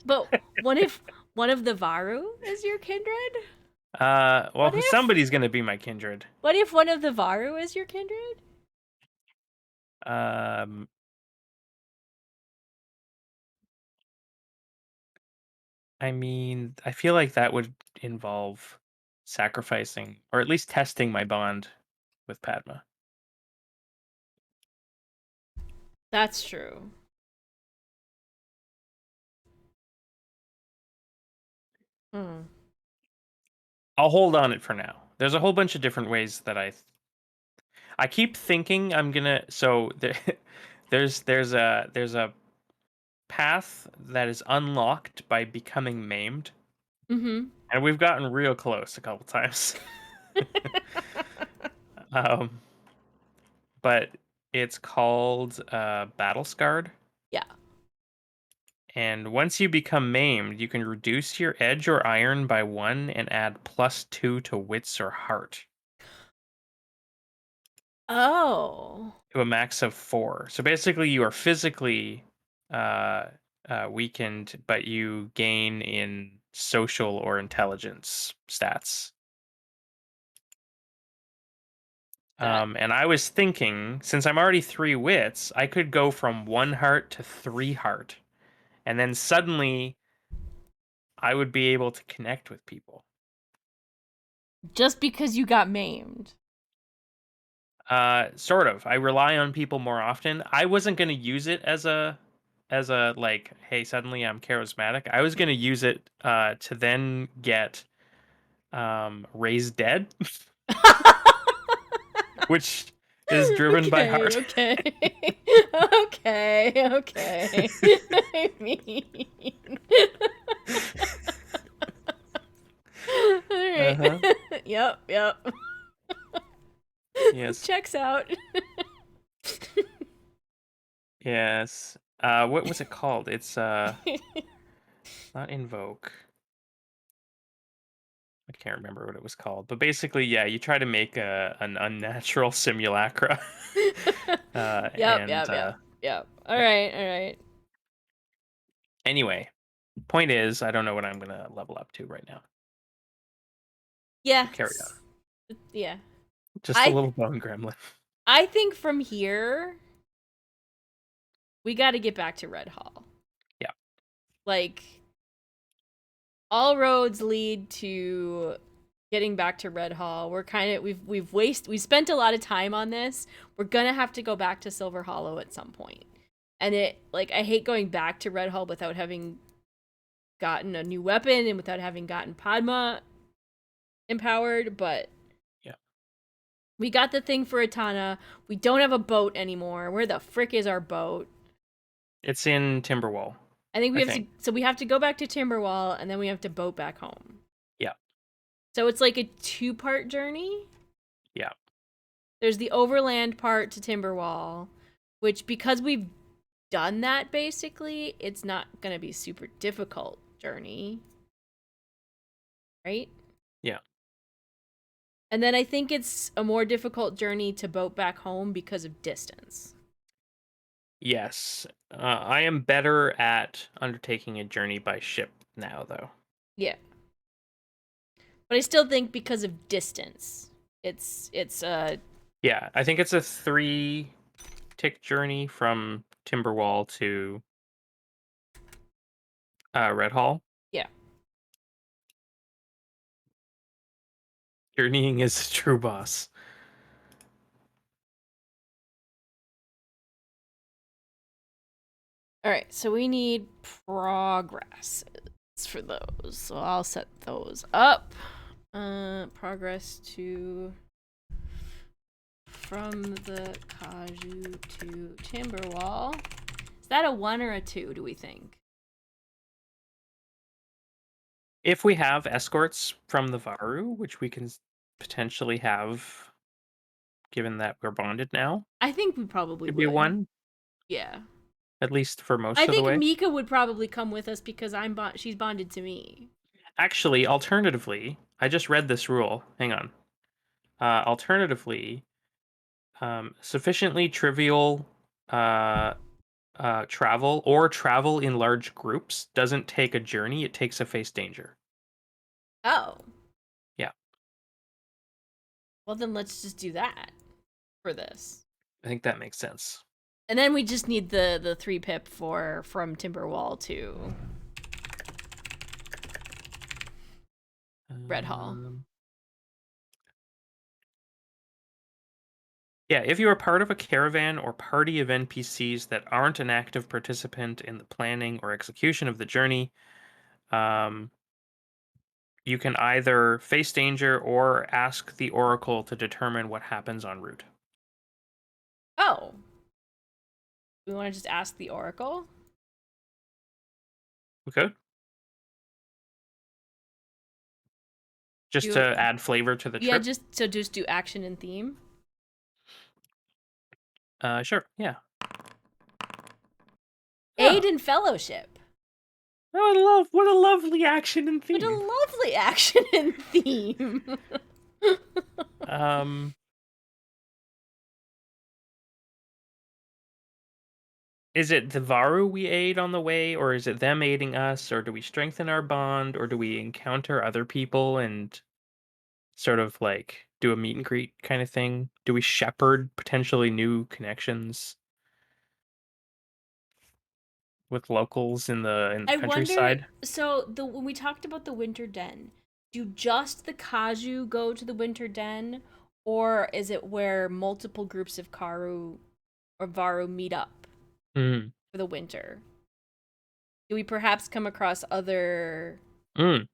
But what if one of the Varou is your kindred? What Well, if somebody's gonna be my kindred. what if one of the Varou is your kindred? Um, I mean, I feel like that would involve sacrificing or at least testing my bond with Padma. That's true. Hmm. I'll hold on it for now. There's a whole bunch of different ways that I keep thinking I'm gonna. So there, there's a path that is unlocked by becoming maimed, Mm-hmm. and we've gotten real close a couple times. um, but it's called battle scarred. Yeah. And once you become maimed, you can reduce your edge or iron by 1 and add +2 to wits or heart Oh. to a max of 4. So basically, you are physically weakened, but you gain in social or intelligence stats. That And I was thinking, since I'm already 3 wits, I could go from 1 heart to 3 heart, and then suddenly I would be able to connect with people. just because you got maimed. Sort of. I rely on people more often. I wasn't gonna use it as a like, hey, suddenly I'm charismatic. I was gonna use it to then get raised dead, which is driven by Okay, heart. okay. Okay, okay. I mean. Alright. Uh-huh. Yep, yep. Yes. Checks out. Yes. What was it called? It's not invoke. I can't remember what it was called. But basically, yeah, you try to make an unnatural simulacra. Yep, And yep, yep, yep. yeah. Alright, alright. Anyway, point is, I don't know what I'm gonna level up to right now. Yeah, So carry on. yeah. Just a I little bone gremlin. I think from here we got to get back to Redhall. Yeah. Like all roads lead to getting back to Redhall. We're kind of we spent a lot of time on this. We're gonna have to go back to Silver Hollow at some point. And it like I hate going back to Redhall without having gotten a new weapon and without having gotten Padma empowered, but Yeah. we got the thing for Atana. We don't have a boat anymore. Where the frick is our boat? It's in Timberwall, I think we I have think. to so we have to go back to Timberwall and then we have to boat back home. Yeah. So it's like a two-part journey. Yeah. There's the overland part to Timberwall, which because we've done that basically, it's not going to be super difficult journey. Right? Yeah. And then I think it's a more difficult journey to boat back home because of distance. Yes. I am better at undertaking a journey by ship now, though. Yeah. But I still think because of distance, it's Yeah, I think it's a 3 tick journey from Timberwall to Redhall. yeah. Journeying is a true boss. All right, so we need progress for those. So I'll set those up. Progress to from the Kaju to Timberwall. Is that a 1 or a 2, do we think? If we have escorts from the Varou, which we can potentially have, given that we're bonded now, I think we probably could be a would. 1, Yeah. at least for most I of the think way. Mika would probably come with us because she's bonded to me. Actually, alternatively, I just read this rule. Hang on. Alternatively, sufficiently trivial uh, travel or travel in large groups doesn't take a journey, it takes a face danger. Oh. Yeah, Well, then let's just do that for this. I think that makes sense. And then we just need the 3 pip for from Timberwall to Redhall. Um, yeah, if you are part of a caravan or party of NPCs that aren't an active participant in the planning or execution of the journey, um, you can either face danger or ask the Oracle to determine what happens en route. Oh. We want to just ask the Oracle? Okay? Just to Do add flavor to the Yeah, trip. just do action and theme. Sure, yeah. Aid Oh, and fellowship. what a lovely action and What a theme. lovely action and theme. Um, Is it the Varou we aid on the way, or is it them aiding us, or do we strengthen our bond, or do we encounter other people and sort of like do a meet and greet kind of thing? Do we shepherd potentially new connections with locals in the I wonder. countryside? So when we talked about the winter den, do just the Kaju go to the winter den, or is it where multiple groups of Karu or Varu meet up Mm. for the winter? Do we perhaps come across Mm.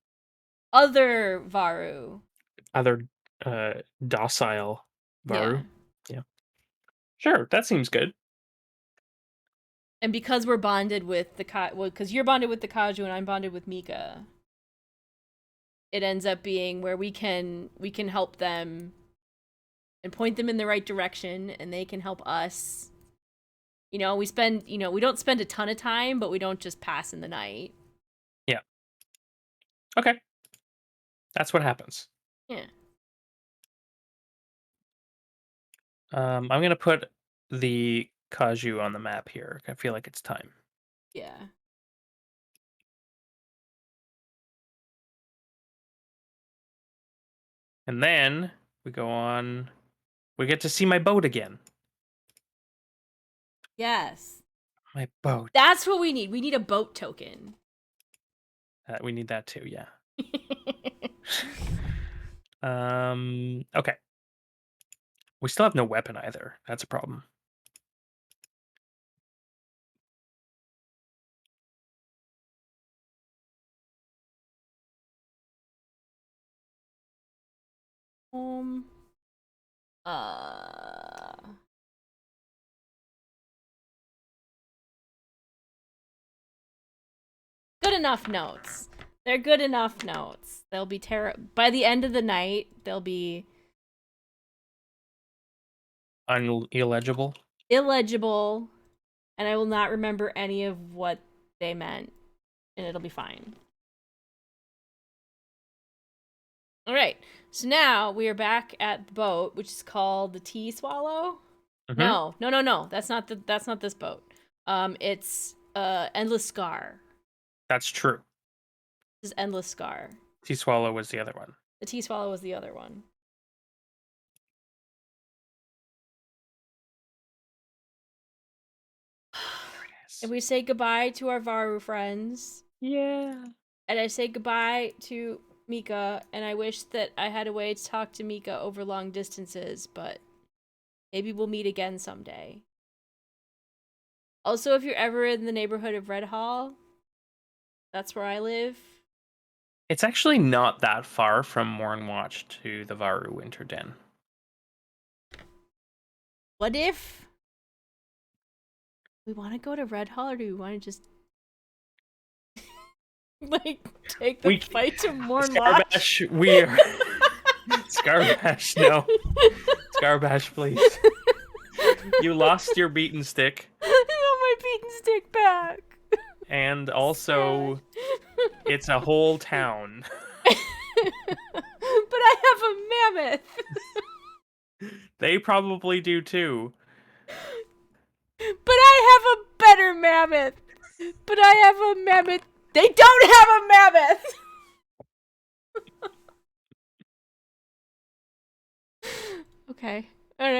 other Varu? Other docile Yeah. Varou. Yeah. Sure, that seems good. And because we're bonded with the well, because you're bonded with the Kaju and I'm bonded with Mika, it ends up being where we can help them and point them in the right direction, and they can help us. We don't spend a ton of time, but we don't just pass in the night. Yeah. Okay. That's what happens. Yeah. I'm gonna put the Kaju on the map here. I feel like it's time. Yeah. And then we go on. We get to see my boat again. Yes. My boat. That's what we need. We need a boat token. We need that too. Yeah. Okay. We still have no weapon either. That's a problem. um. Uh. Good enough notes. They're good enough notes. They'll be by the end of the night. They'll be Illegible. illegible, and I will not remember any of what they meant, and it'll be fine. All right. So now we are back at the boat, which is called the Tea Swallow. Mm-hmm. No, no, no, no. That's not this boat. It's Endless Scar. That's true. This is Endless Scar. Sea Swallow was the other one. The Tea Swallow was the other one. There it is. And we say goodbye to our Varou friends. Yeah. And I say goodbye to Mika, and I wish that I had a way to talk to Mika over long distances, but maybe we'll meet again someday. Also, if you're ever in the neighborhood of Redhall, that's where I live. It's actually not that far from Mornwatch to the Varou Winter Den. What if we want to go to Redhall, or do we want to just like take the fight to Mornwatch? Scarbash, we are Scarbash, no. Scarbash, please. You lost your beaten stick. I want my beaten stick back. And also, it's a whole town. But I have a mammoth. They probably do too. But I have a better mammoth. But I have a mammoth. They don't have a mammoth. Okay. All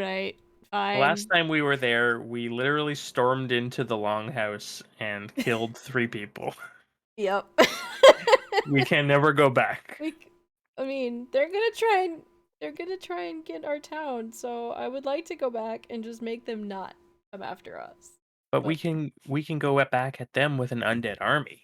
right. Fine. Last time we were there, we literally stormed into the longhouse and killed 3 people. Yep. We can never go back. I mean, they're gonna try and get our town, so I would like to go back and just make them not come after us. But we can go back at them with an undead army.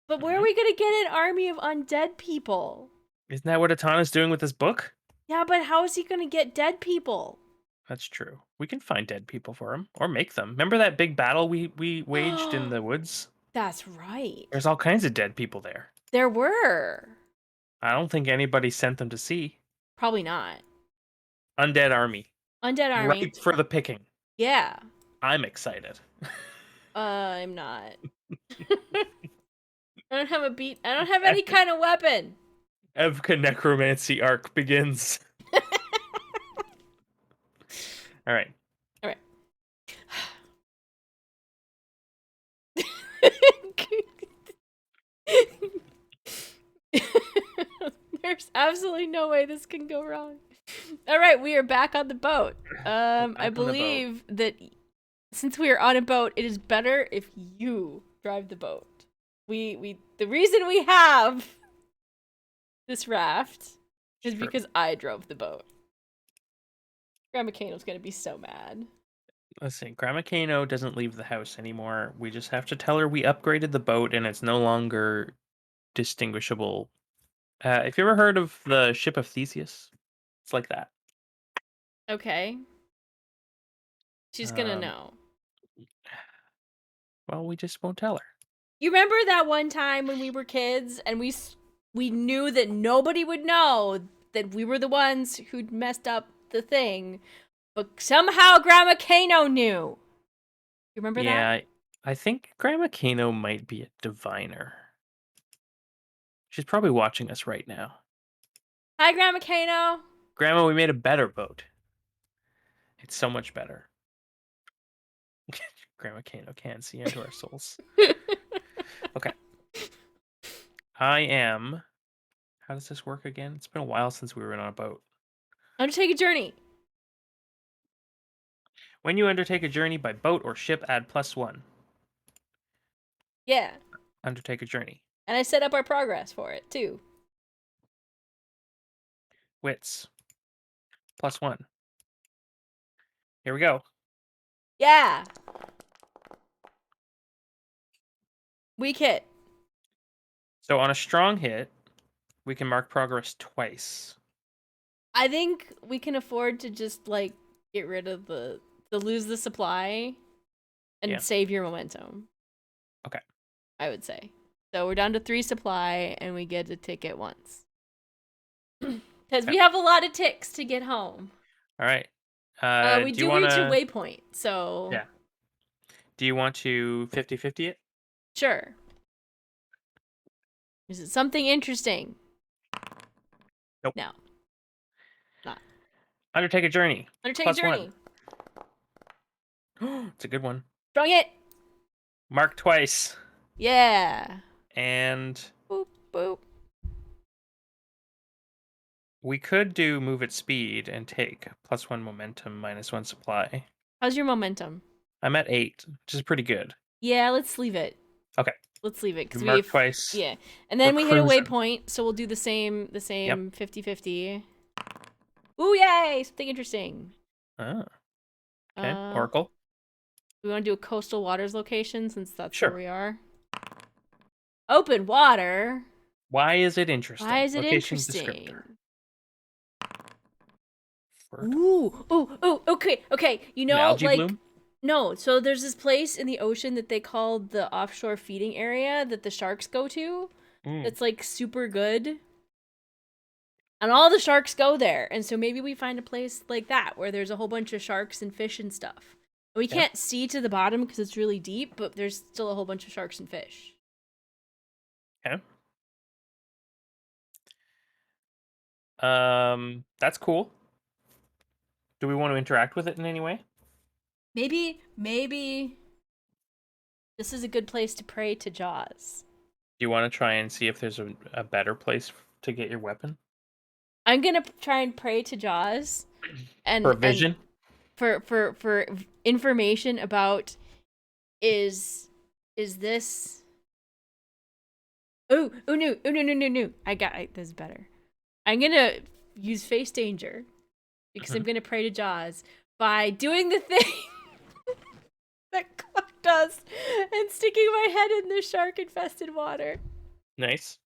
But where are we gonna get an army of undead people? Isn't that what Atana's doing with this book? Yeah, but how is he gonna get dead people? That's true. We can find dead people for him or make them. Remember that big battle we waged in the woods? That's right. There's all kinds of dead people there. There were. I don't think anybody sent them to sea. Probably not. Undead army. Undead army. Ripe for the picking. Yeah. I'm excited. I'm not. I don't have any kind of weapon. Evka necromancy arc begins. All right. absolutely no way this can go wrong. All right, we are back on the boat. We're I back on the boat. believe that since we are on a boat, it is better if you drive the boat. The reason we have this raft is Sure. because I drove the boat. Grandma Kano's gonna be so mad. Listen, Grandma Kano doesn't leave the house anymore. We just have to tell her we upgraded the boat and it's no longer distinguishable. Have you ever heard of the ship of Theseus? It's like that. Okay. She's gonna Um, know. well, we just won't tell her. You remember that one time when we were kids and we knew that nobody would know that we were the ones who'd messed up the thing, but somehow Grandma Kano knew. You remember that? Yeah, I think Grandma Kano might be a diviner. She's probably watching us right now. Hi, Grandma Kano. Grandma, we made a better boat. It's so much better. Grandma Kano can't see into our souls. Okay. I am. How does this work again? It's been a while since we were on a boat. Undertake a journey. When you undertake a journey by boat or ship, add +1. Yeah. Undertake a journey. And I set up our progress for it, too. Wits. +1. Here we go. Yeah. Weak hit. So on a strong hit, we can mark progress twice. I think we can afford to just, like, get rid of to lose the supply and save your momentum. Okay. I would say. So we're down to 3 supply and we get a ticket once. Because we have a lot of ticks to get home. All right. We do reach a waypoint, so... Yeah. Do you want to 50-50 it? Sure. Is it something interesting? Nope. No. Not. Undertake a journey. Undertake a journey. It's a good one. Strong hit. Mark twice. Yeah. And... Boop, boop. We could do move at speed and take +1 momentum, -1 supply. How's your momentum? I'm at 8, which is pretty good. Yeah, let's leave it. Okay. Let's leave it. We mark twice. Yeah. And then We're we hit a cruising. waypoint, so we'll do the same 50-50. Ooh, yay! Something interesting. Oh. Okay. Oracle. We want to do a coastal waters location since that's Sure. where we are. Open water. Why is it interesting? Why is it Location interesting? descriptor. Ooh, okay. You know, algae like, bloom? no, so there's this place in the ocean that they call the offshore feeding area that the sharks go to. It's like super good. And all the sharks go there. And so maybe we find a place like that where there's a whole bunch of sharks and fish and stuff. And we can't see to the bottom because it's really deep, but there's still a whole bunch of sharks and fish. Okay. That's cool. Do we want to interact with it in any way? Maybe this is a good place to pray to Jaws. Do you want to try and see if there's a better place to get your weapon? I'm gonna try and pray to Jaws, and For vision? for information about is this? Oh no! This is better. I'm gonna use face danger because I'm gonna pray to Jaws by doing the thing that Clark does and sticking my head in the shark-infested water. Nice.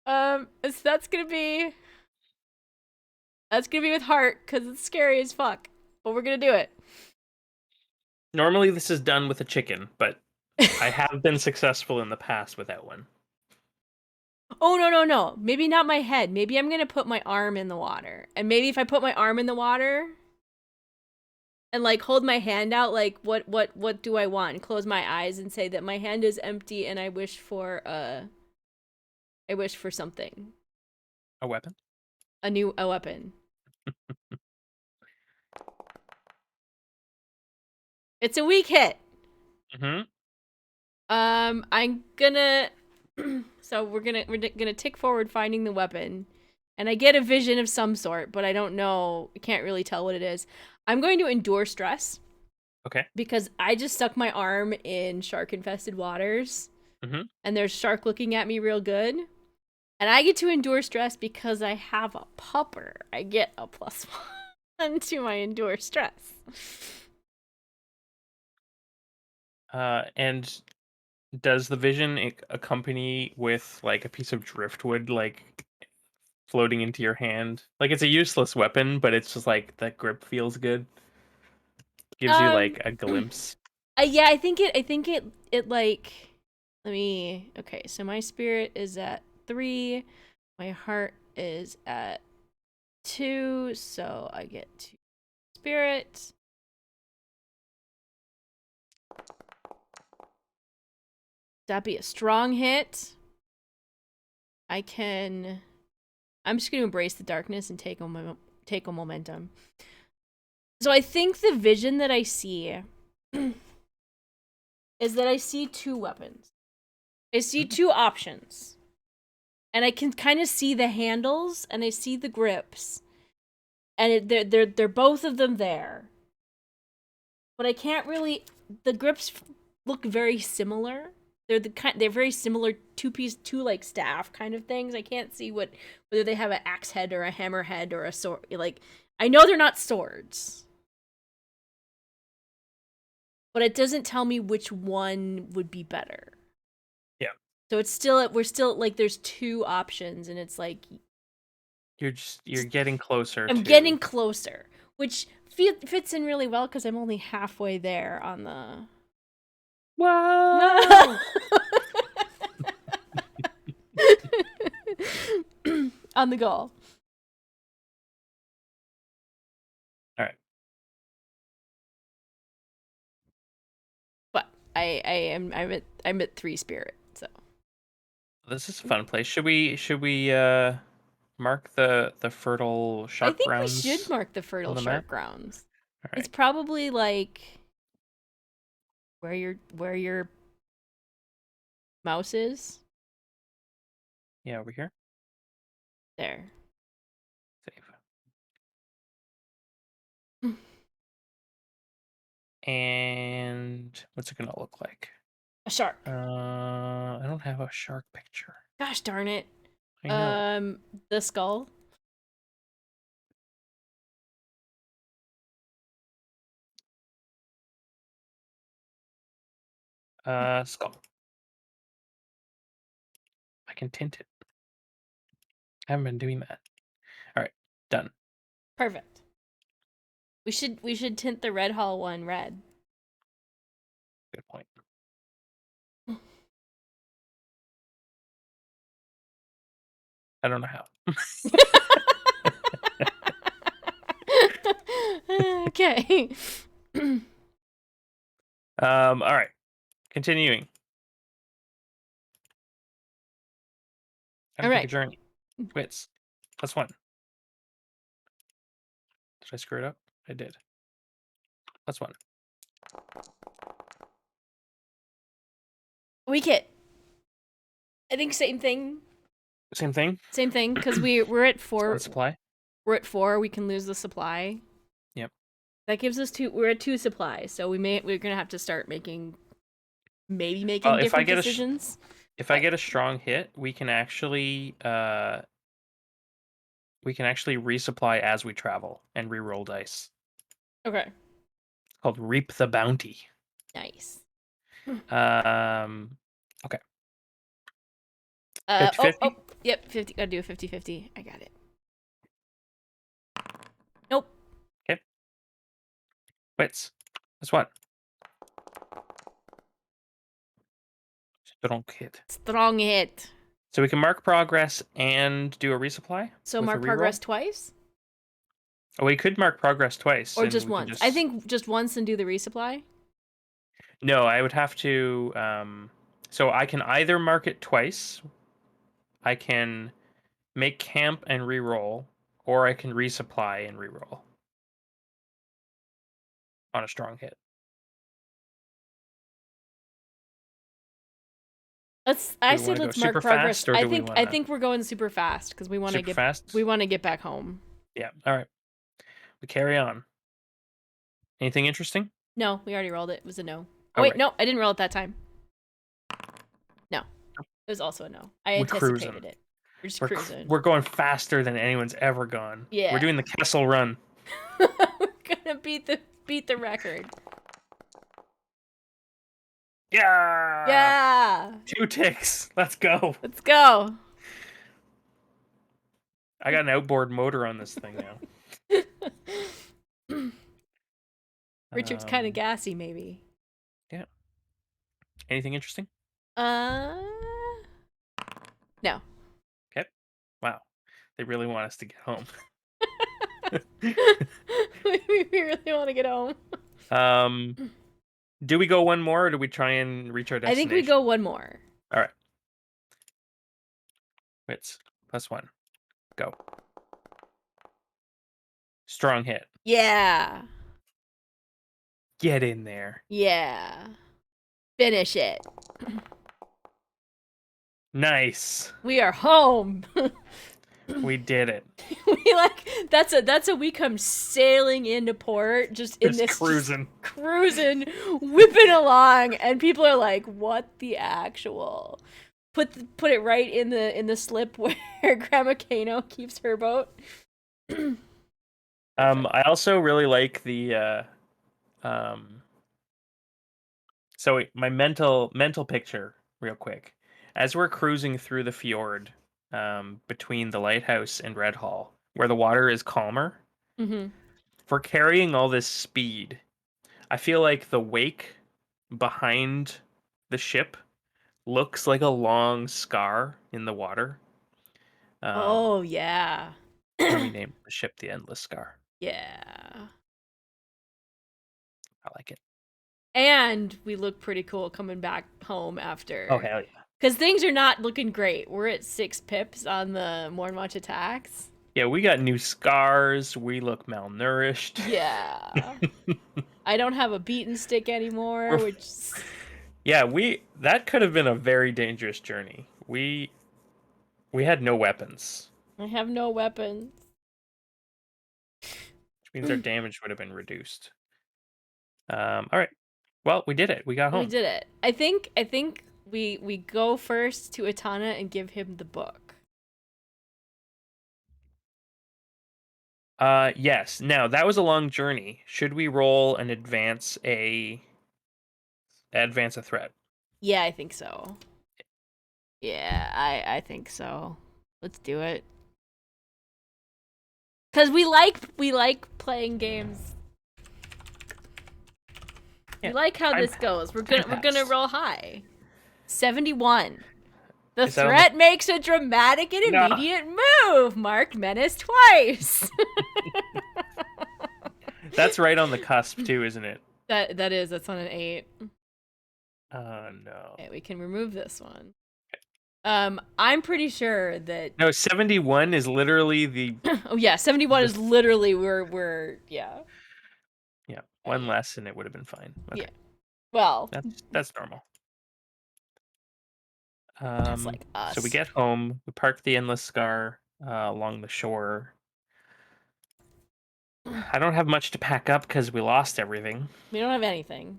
So that's gonna be with heart because it's scary as fuck, but we're gonna do it. Normally this is done with a chicken, but I have been successful in the past with that one. Oh, no. Maybe not my head. Maybe I'm gonna put my arm in the water. And maybe if I put my arm in the water and like hold my hand out, like what do I want? And close my eyes and say that my hand is empty and I wish for something. A weapon? A weapon. It's a weak hit. Mm-hmm. I'm gonna so we're gonna tick forward finding the weapon, and I get a vision of some sort, but I don't know. I can't really tell what it is. I'm going to endure stress Okay. because I just stuck my arm in shark-infested waters, Mm-hmm. and there's shark looking at me real good. And I get to endure stress because I have a pupper. I get a +1 to my endure stress. And does the vision accompany with like a piece of driftwood like floating into your hand? Like it's a useless weapon, but it's just like the grip feels good. Gives you Um, like a glimpse. yeah, I think it like. Let me. Okay, so my spirit is at 3. My heart is at 2, so I get 2 spirit. That'd be a strong hit. I can. I'm just gonna embrace the darkness and take a momentum. So I think the vision that I see is that I see 2 weapons. I see 2 options. And I can kind of see the handles and I see the grips. And they're both of them there. But I can't really the grips look very similar. They're very similar two like staff kind of things. I can't see whether they have an axe head or a hammer head or a sword. Like I know they're not swords. But it doesn't tell me which one would be better. Yeah. So we're still like there's 2 options and it's like You're getting closer I'm to. getting closer, which fits in really well because I'm only halfway there on the Whoa! on the goal. All right. But I'm at 3 spirit, so This is a fun place. Should we mark the fertile I shark think we should grounds mark the on fertile the map? shark grounds. All It's right. probably like where your mouse is. Yeah, over here. There. Save. And what's it gonna look like? A shark. I don't have a shark picture. Gosh darn it. I know. The skull. Skull. I can tint it. I haven't been doing that. All right, done. Perfect. We should tint the Redhall one red. Good point. I don't know how. Okay. All right. Continuing. All Gotta take a right. journey. Wits. +1. Did I screw it up? I did. +1. We get. I think same thing. Same thing. Same thing because we're at Start 4. supply. We're at 4. We can lose the supply. Yep. That gives us 2. We're at 2 supplies, so we're gonna have to start maybe Well, making different decisions. if I get a strong hit, we can actually resupply as we travel and re-roll dice. Okay. It's called Reap the Bounty. Nice. Um okay. Oh, 50-50? yep, 50. Gotta do a 50-50. I got it. Nope. Okay. Wits. +1. Strong hit. Strong hit. So we can mark progress and do a resupply So with a mark progress reroll. twice Oh, we could mark progress twice or and just we can once. I just. think just once and do the resupply. No, I would have to. So I can either mark it twice, I can make camp and reroll, or I can resupply and reroll on a strong hit. I Do we say want to go let's mark super progress. fast, or do we want I to think we're going super fast because super fast? we want to get back home. Yeah. All right. We carry on. Anything interesting? No, we already rolled it. It was a no. Oh Oh, wait, right. no, I didn't roll it that time. No, it was also a no. I We're anticipated cruising. it. We're just cruising. We're going faster than anyone's ever gone. We're Yeah. doing the Kessel Run. We're gonna beat the record. Yeah. Yeah. 2 ticks. Let's go. Let's go. I got an outboard motor on this thing now. Richard's kind of gassy, maybe. Yeah. Anything interesting? Uh, no. Okay. Wow. They really want us to get home. We really want to get home. um, do we go one more, or do we try and reach our I destination? think we go one more. All right. Wits. +1. Go. Strong hit. Yeah. Get in there. Yeah. Finish it. Nice. We are home. We did it. We that's a we come sailing into port just in this cruising. Cruising, whipping along, and people are like, "What the actual?" Put it right in the slip where Grandma Kano keeps her boat. I also really like the so my mental picture real quick. As we're cruising through the fjord between the lighthouse and Redhall, where the water is calmer, for carrying all this speed, I feel like the wake behind the ship looks like a long scar in the water. Oh yeah. And we named the ship the Endless Scar. Yeah. I like it. And we look pretty cool coming back home after. Oh hell yeah! Because things are not looking great. We're at 6 pips on the Mornwatch attacks. Yeah, we got new scars. We look malnourished. Yeah. I don't have a beaten stick anymore, which... Yeah, that could have been a very dangerous journey. We had no weapons. I have no weapons. Which means our damage would have been reduced. All right. Well, we did it. We got home. We did it. I think we go first to Atana and give him the book. Yes. Now, that was a long journey. Should we roll and advance a threat? Yeah, I think so. Yeah, I think so. Let's do it. Cuz we like playing games. Yeah, we like how this goes. We're gonna roll high. 71. The threat makes a dramatic and immediate move. Marked menace twice. That's right on the cusp too, isn't it? That is. That's on an 8. No. Okay, we can remove this one. I'm pretty sure that... No, 71 is literally the... Oh yeah, 71 is literally we're yeah. Yeah, one less and it would have been fine. Okay. Yeah. Well... That's normal. Just like us. So we get home, we park the Endless Scar along the shore. I don't have much to pack up because we lost everything. We don't have anything.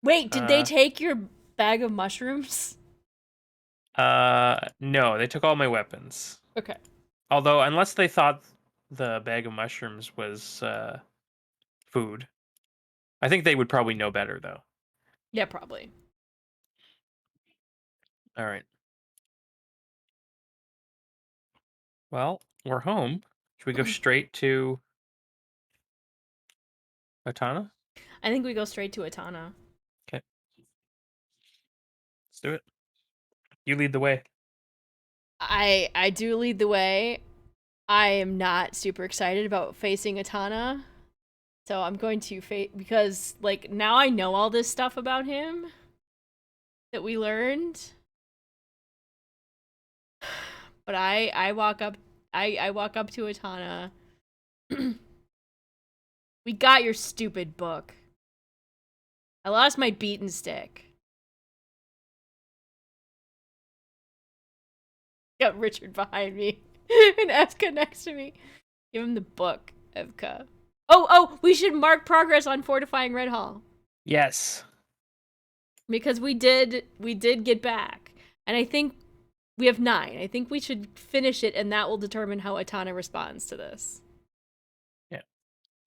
Wait, did they take your bag of mushrooms? No, they took all my weapons. Okay. Although, unless they thought the bag of mushrooms was food. I think they would probably know better, though. Yeah, probably. All right. Well, we're home. Should we go straight to Atana? I think we go straight to Atana. Okay. Let's do it. You lead the way. I do lead the way. I am not super excited about facing Atana. So I'm going to because like now I know all this stuff about him that we learned. But I walk up to Atana. We got your stupid book. I lost my beaten stick. Got Richard behind me and Evka next to me. Give him the book, Evka. Oh, we should mark progress on fortifying Redhall. Yes. Because we did get back. And I think we have 9. I think we should finish it, and that will determine how Atana responds to this. Yeah.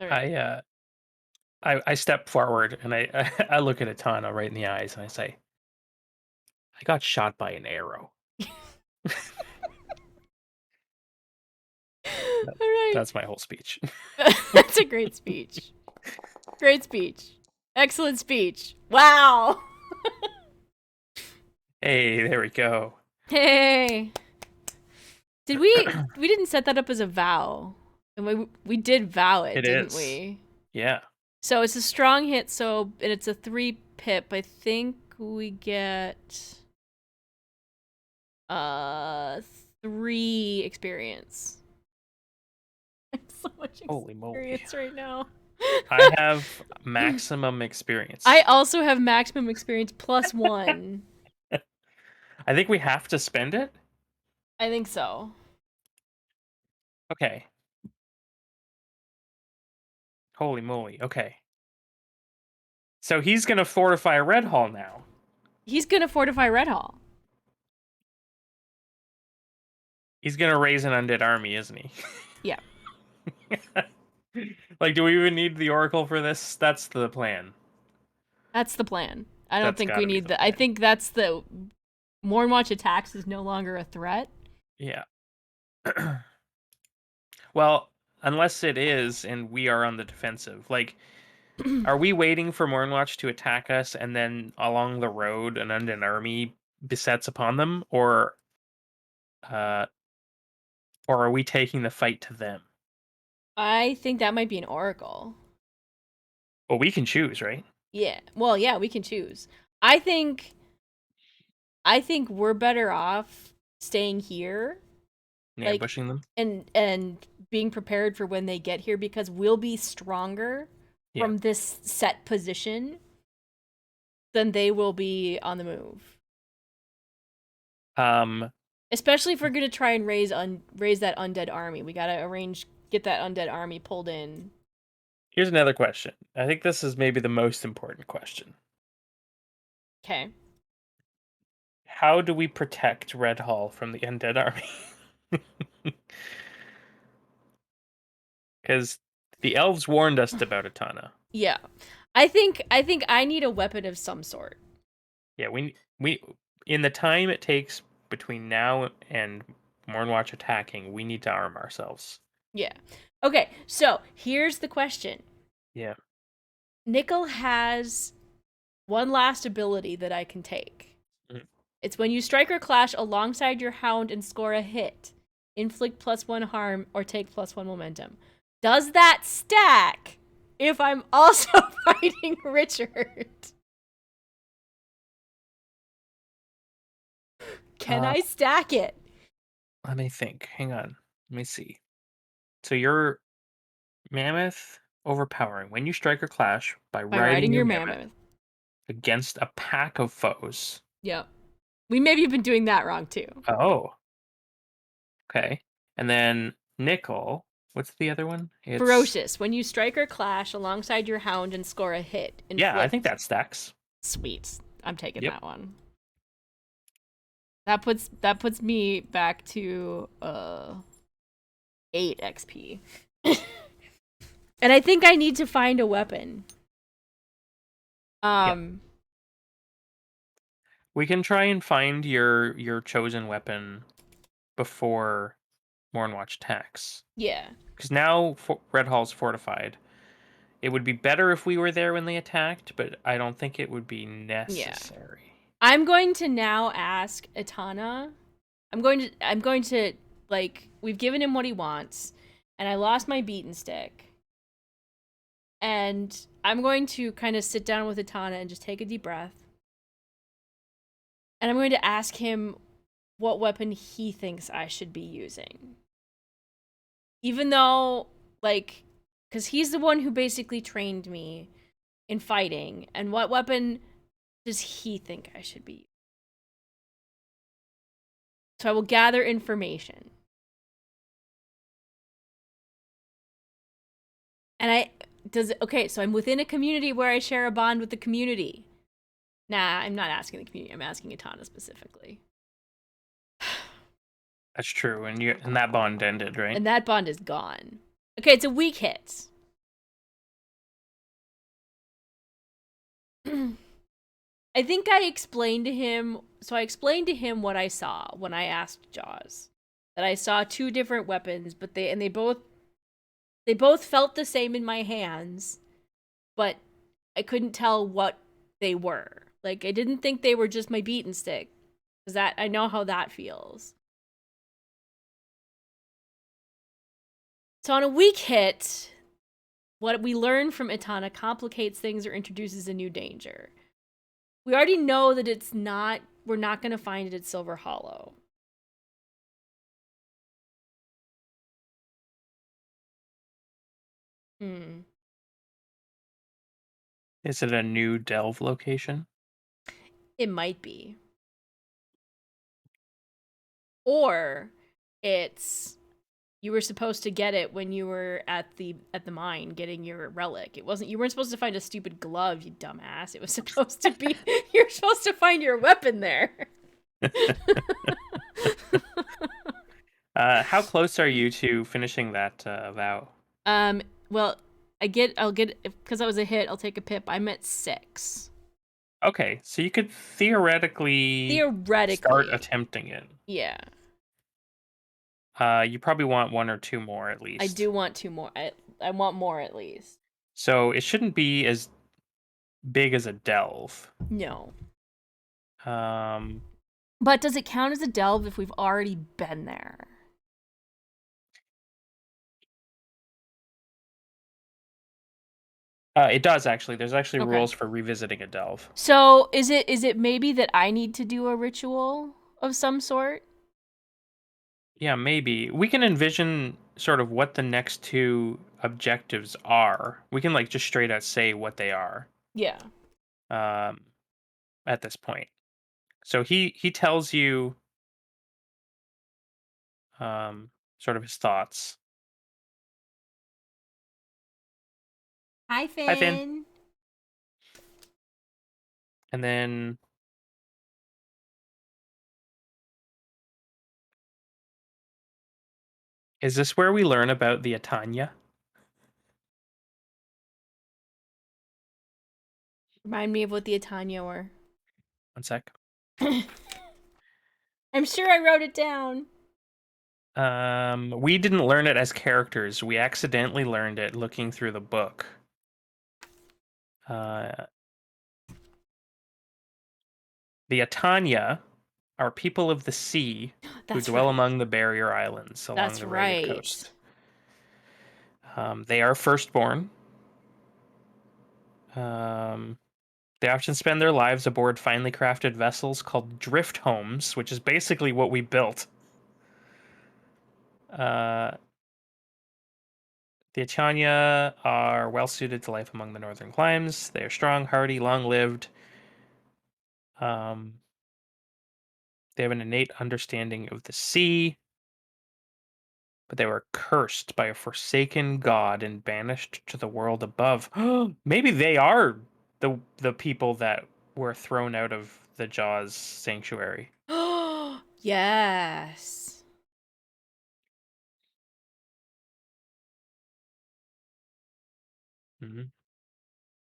All right. I step forward and I look at Atana right in the eyes and I say, I got shot by an arrow. All right. That's my whole speech. That's a great speech. Great speech. Excellent speech. Wow. Hey, there we go. Hey. We didn't set that up as a vow. And we did vow it, It didn't is. we? Yeah. So it's a strong hit, and it's a 3 pip. I think we get 3 experience. I have so much Holy moly. experience right now. I have maximum experience. I also have maximum experience plus 1. I think we have to spend it. I think so. Okay. Holy moly. Okay. So he's going to fortify Redhall now. He's gonna fortify Redhall. He's going to raise an undead army, isn't he? Yeah. Like, do we even need the Oracle for this? That's the plan. That's the plan. I don't That's think we gotta be need the I plan. think that's the Mornwatch attacks is no longer a threat. Yeah. Well, unless it is and we are on the defensive. Like, are we waiting for Mornwatch to attack us and then along the road an undead army besets upon them? Uh, or are we taking the fight to them? I think that might be an oracle. Well, we can choose, right? Yeah. Well, yeah, we can choose. I think we're better off staying here, And like, ambushing them? and being prepared for when they get here, because we'll be stronger Yeah. from this set position than they will be on the move. Especially if we're gonna try and raise that undead army. We gotta get that undead army pulled in. Here's another question. I think this is maybe the most important question. Okay. How do we protect Redhall from the undead army? Because the elves warned us about Atana. Yeah. I think I need a weapon of some sort. Yeah, we in the time it takes between now and Mornwatch attacking, we need to arm ourselves. Yeah. Okay, so here's the question. Yeah. Nickel has one last ability that I can take. Mhm. It's when you strike or clash alongside your hound and score a hit, inflict +1 harm, or take +1 momentum. Does that stack if I'm also fighting Richard? Can I stack it? Let me think. Hang on. Let me see. So you're Mammoth overpowering. When you strike or clash by By riding your your mammoth against a pack of foes. Yep. We maybe have been doing that wrong too. Oh. Okay. And then Nickel. What's the other one? It's Ferocious. When you strike or clash alongside your hound and score a hit. Yeah, I think that stacks. Sweet. I'm taking Yep. that one. That puts me back to 8 XP. And I think I need to find a weapon. We can try and find your chosen weapon before Mornwatch attacks. Yeah. Because now Redhall's fortified. It would be better if we were there when they attacked, but I don't think it would be necessary. Yeah. I'm going to now ask Atana. I'm going to like, we've given him what he wants, and I lost my beaten stick. And I'm going to kind of sit down with Atana and just take a deep breath. And I'm going to ask him what weapon he thinks I should be using. Even though, like, because he's the one who basically trained me in fighting. And what weapon does he think I should be using? So I will gather information. And so I'm within a community where I share a bond with the community. Nah, I'm not asking the community. I'm asking Itana specifically. That's true, and that bond ended, right? And that bond is gone. Okay, it's a weak hit. I think I explained to him. So I explained to him what I saw when I asked Jaws. That I saw two different weapons, but they both felt the same in my hands, but I couldn't tell what they were. Like, I didn't think they were just my beaten stick, because that I know how that feels. So on a weak hit, what we learn from Itana complicates things or introduces a new danger. We already know that we're not going to find it at Silver Hollow. Is it a new delve location? It might be. Or it's you were supposed to get it when you were at the mine getting your relic. You weren't supposed to find a stupid glove, you dumbass. It was supposed to be you're supposed to find your weapon there. How close are you to finishing that vow? Well, I'll get because that was a hit, I'll take a pip. I'm at 6. Okay, so you could theoretically start attempting it. Yeah. You probably want 1 or 2 more at least. I do want 2 more. I want more at least. So it shouldn't be as big as a delve. No. Um, But does it count as a delve if we've already been there? it does actually. There's actually Okay. rules for revisiting a delve. So is it maybe that I need to do a ritual of some sort? Yeah, maybe. We can envision sort of what the next 2 objectives are. We can like just straight out say what they are. Yeah. Um, at this point. So he tells you sort of his thoughts. Hi, Hi, Finn. Finn. And then is this where we learn about the Atanya? Remind me of what the Itanya were. 1 sec. I'm sure I wrote it down. We didn't learn it as characters. We accidentally learned it looking through the book. The Atanya are people of the sea who dwell among the barrier islands along the rugged coast. They are firstborn. They often spend their lives aboard finely crafted vessels called drift homes, which is basically what we built. The Achanya are well suited to life among the northern climes. They are strong, hardy, long-lived. They have an innate understanding of the sea, but they were cursed by a forsaken god and banished to the world above. Maybe they are the people that were thrown out of the Jaws sanctuary. Yes. Mm-hmm.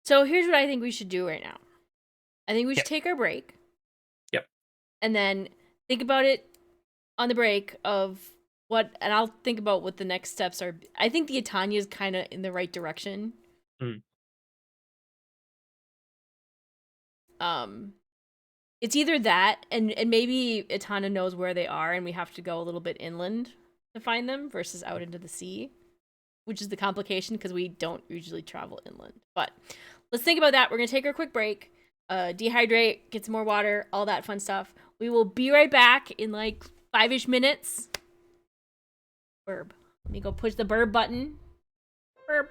So here's what I think we should do right now. I think we should take our break. Yep. And then think about it on the break of and I'll think about what the next steps are. I think the Itanya is kind of in the right direction. Mm. It's either that and maybe Itana knows where they are and we have to go a little bit inland to find them versus out into the sea, which is the complication because we don't usually travel inland. But let's think about that. We're going to take our quick break, dehydrate, get some more water, all that fun stuff. We will be right back in like 5-ish minutes. Burb. Let me go push the burb button. Burb.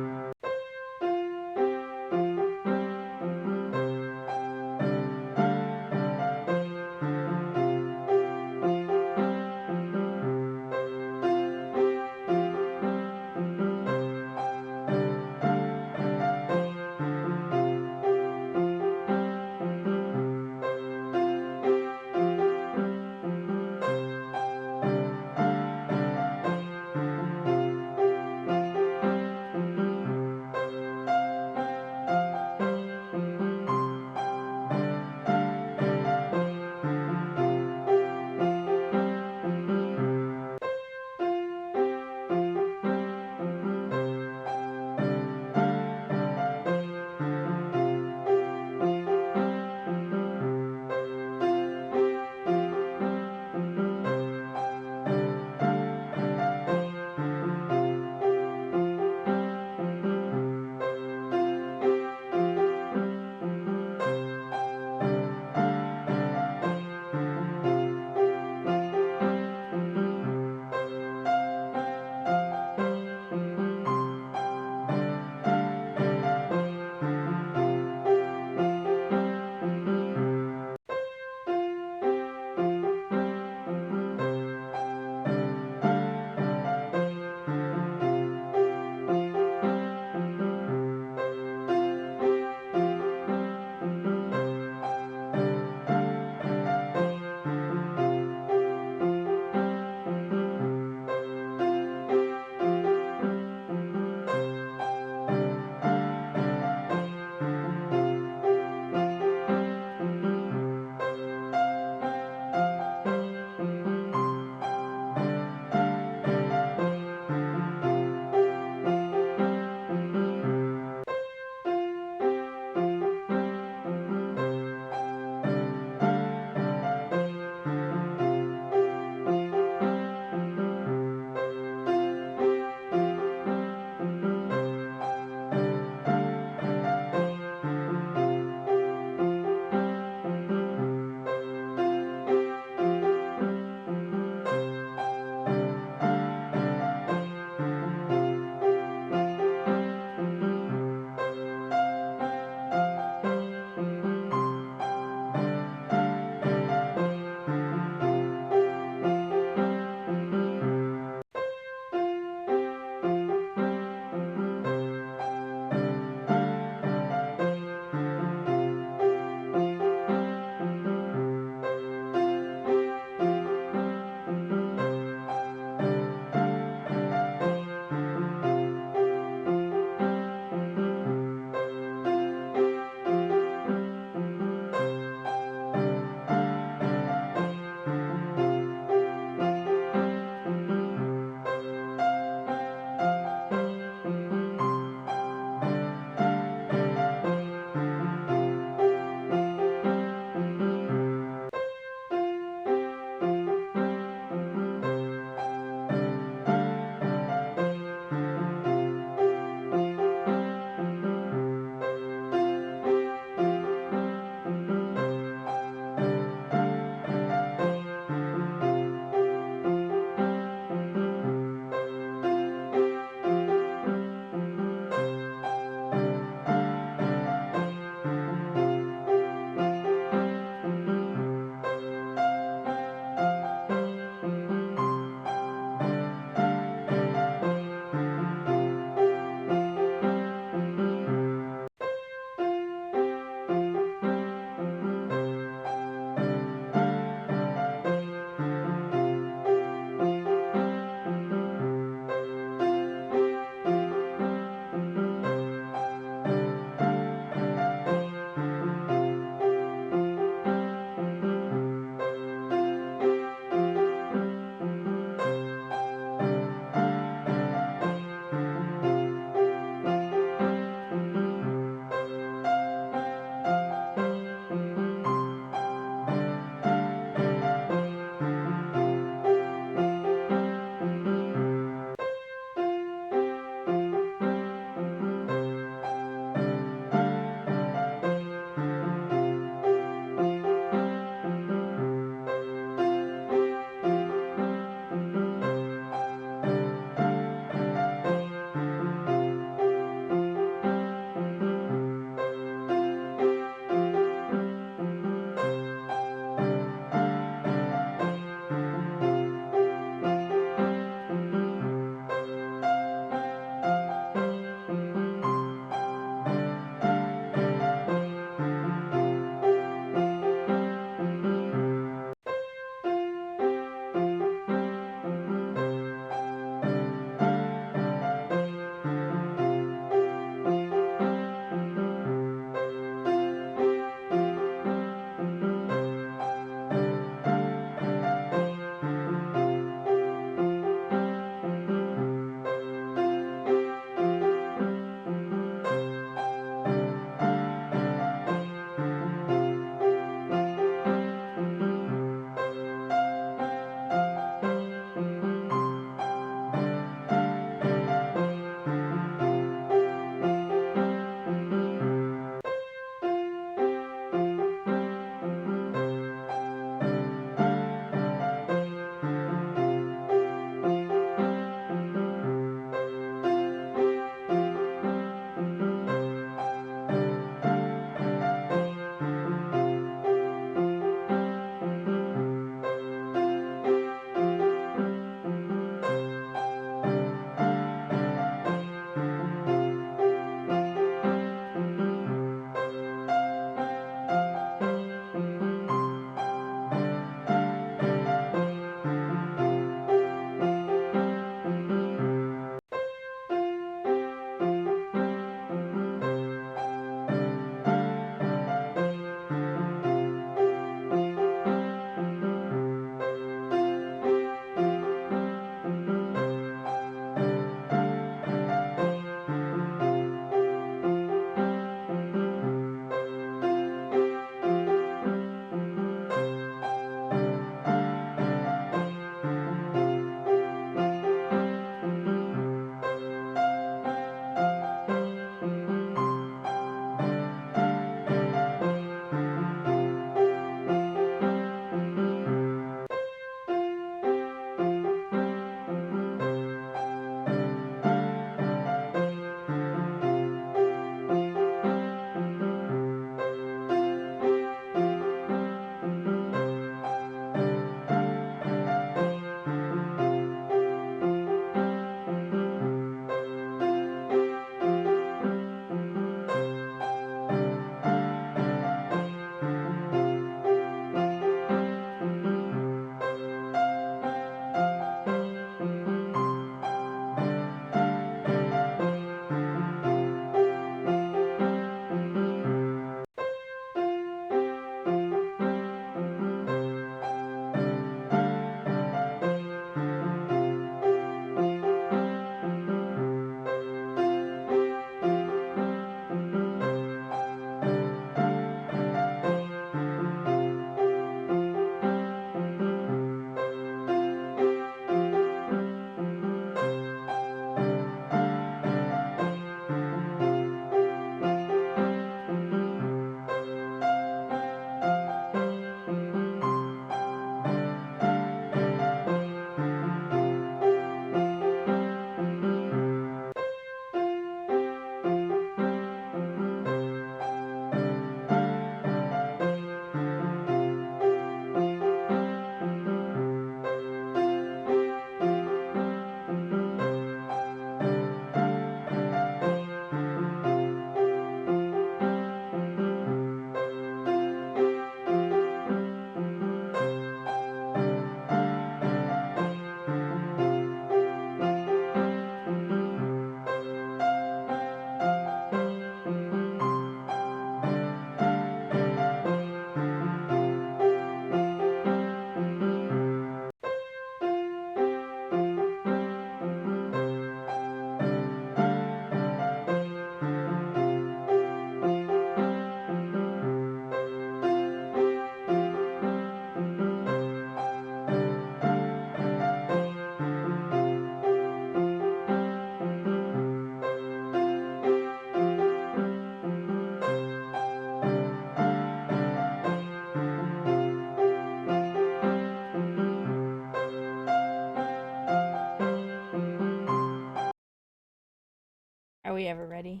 Are we ever ready?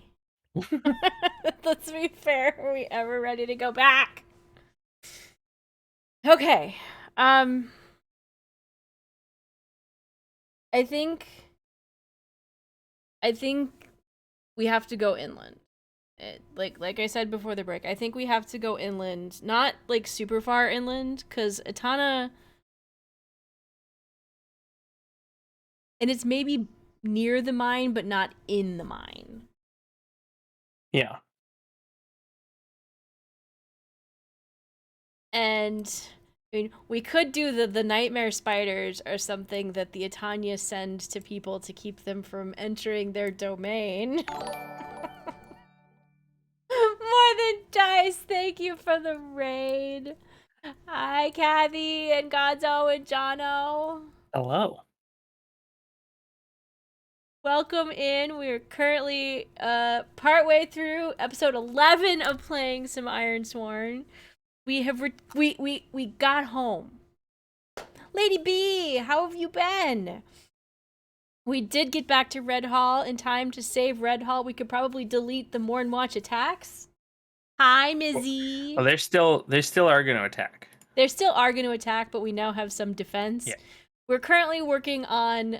Let's be fair. Are we ever ready to go back? Okay. I think we have to go inland. Like I said before the break, I think we have to go inland, not like super far inland, because Etana, and it's maybe near the mine, but not in the mine. Yeah. And I mean, we could do the nightmare spiders or something that the Etanya send to people to keep them from entering their domain. More than dice, thank you for the raid. Hi, Kathy and Godzo and Jono. Hello. Welcome in. We're currently partway through episode 11 of playing some Ironsworn. We got home. Lady B, how have you been? We did get back to Redhall in time to save Redhall. We could probably delete the Mornwatch attacks. Hi, Mizzy. Well, they still are going to attack. They still are going to attack, but we now have some defense. Yeah. We're currently working on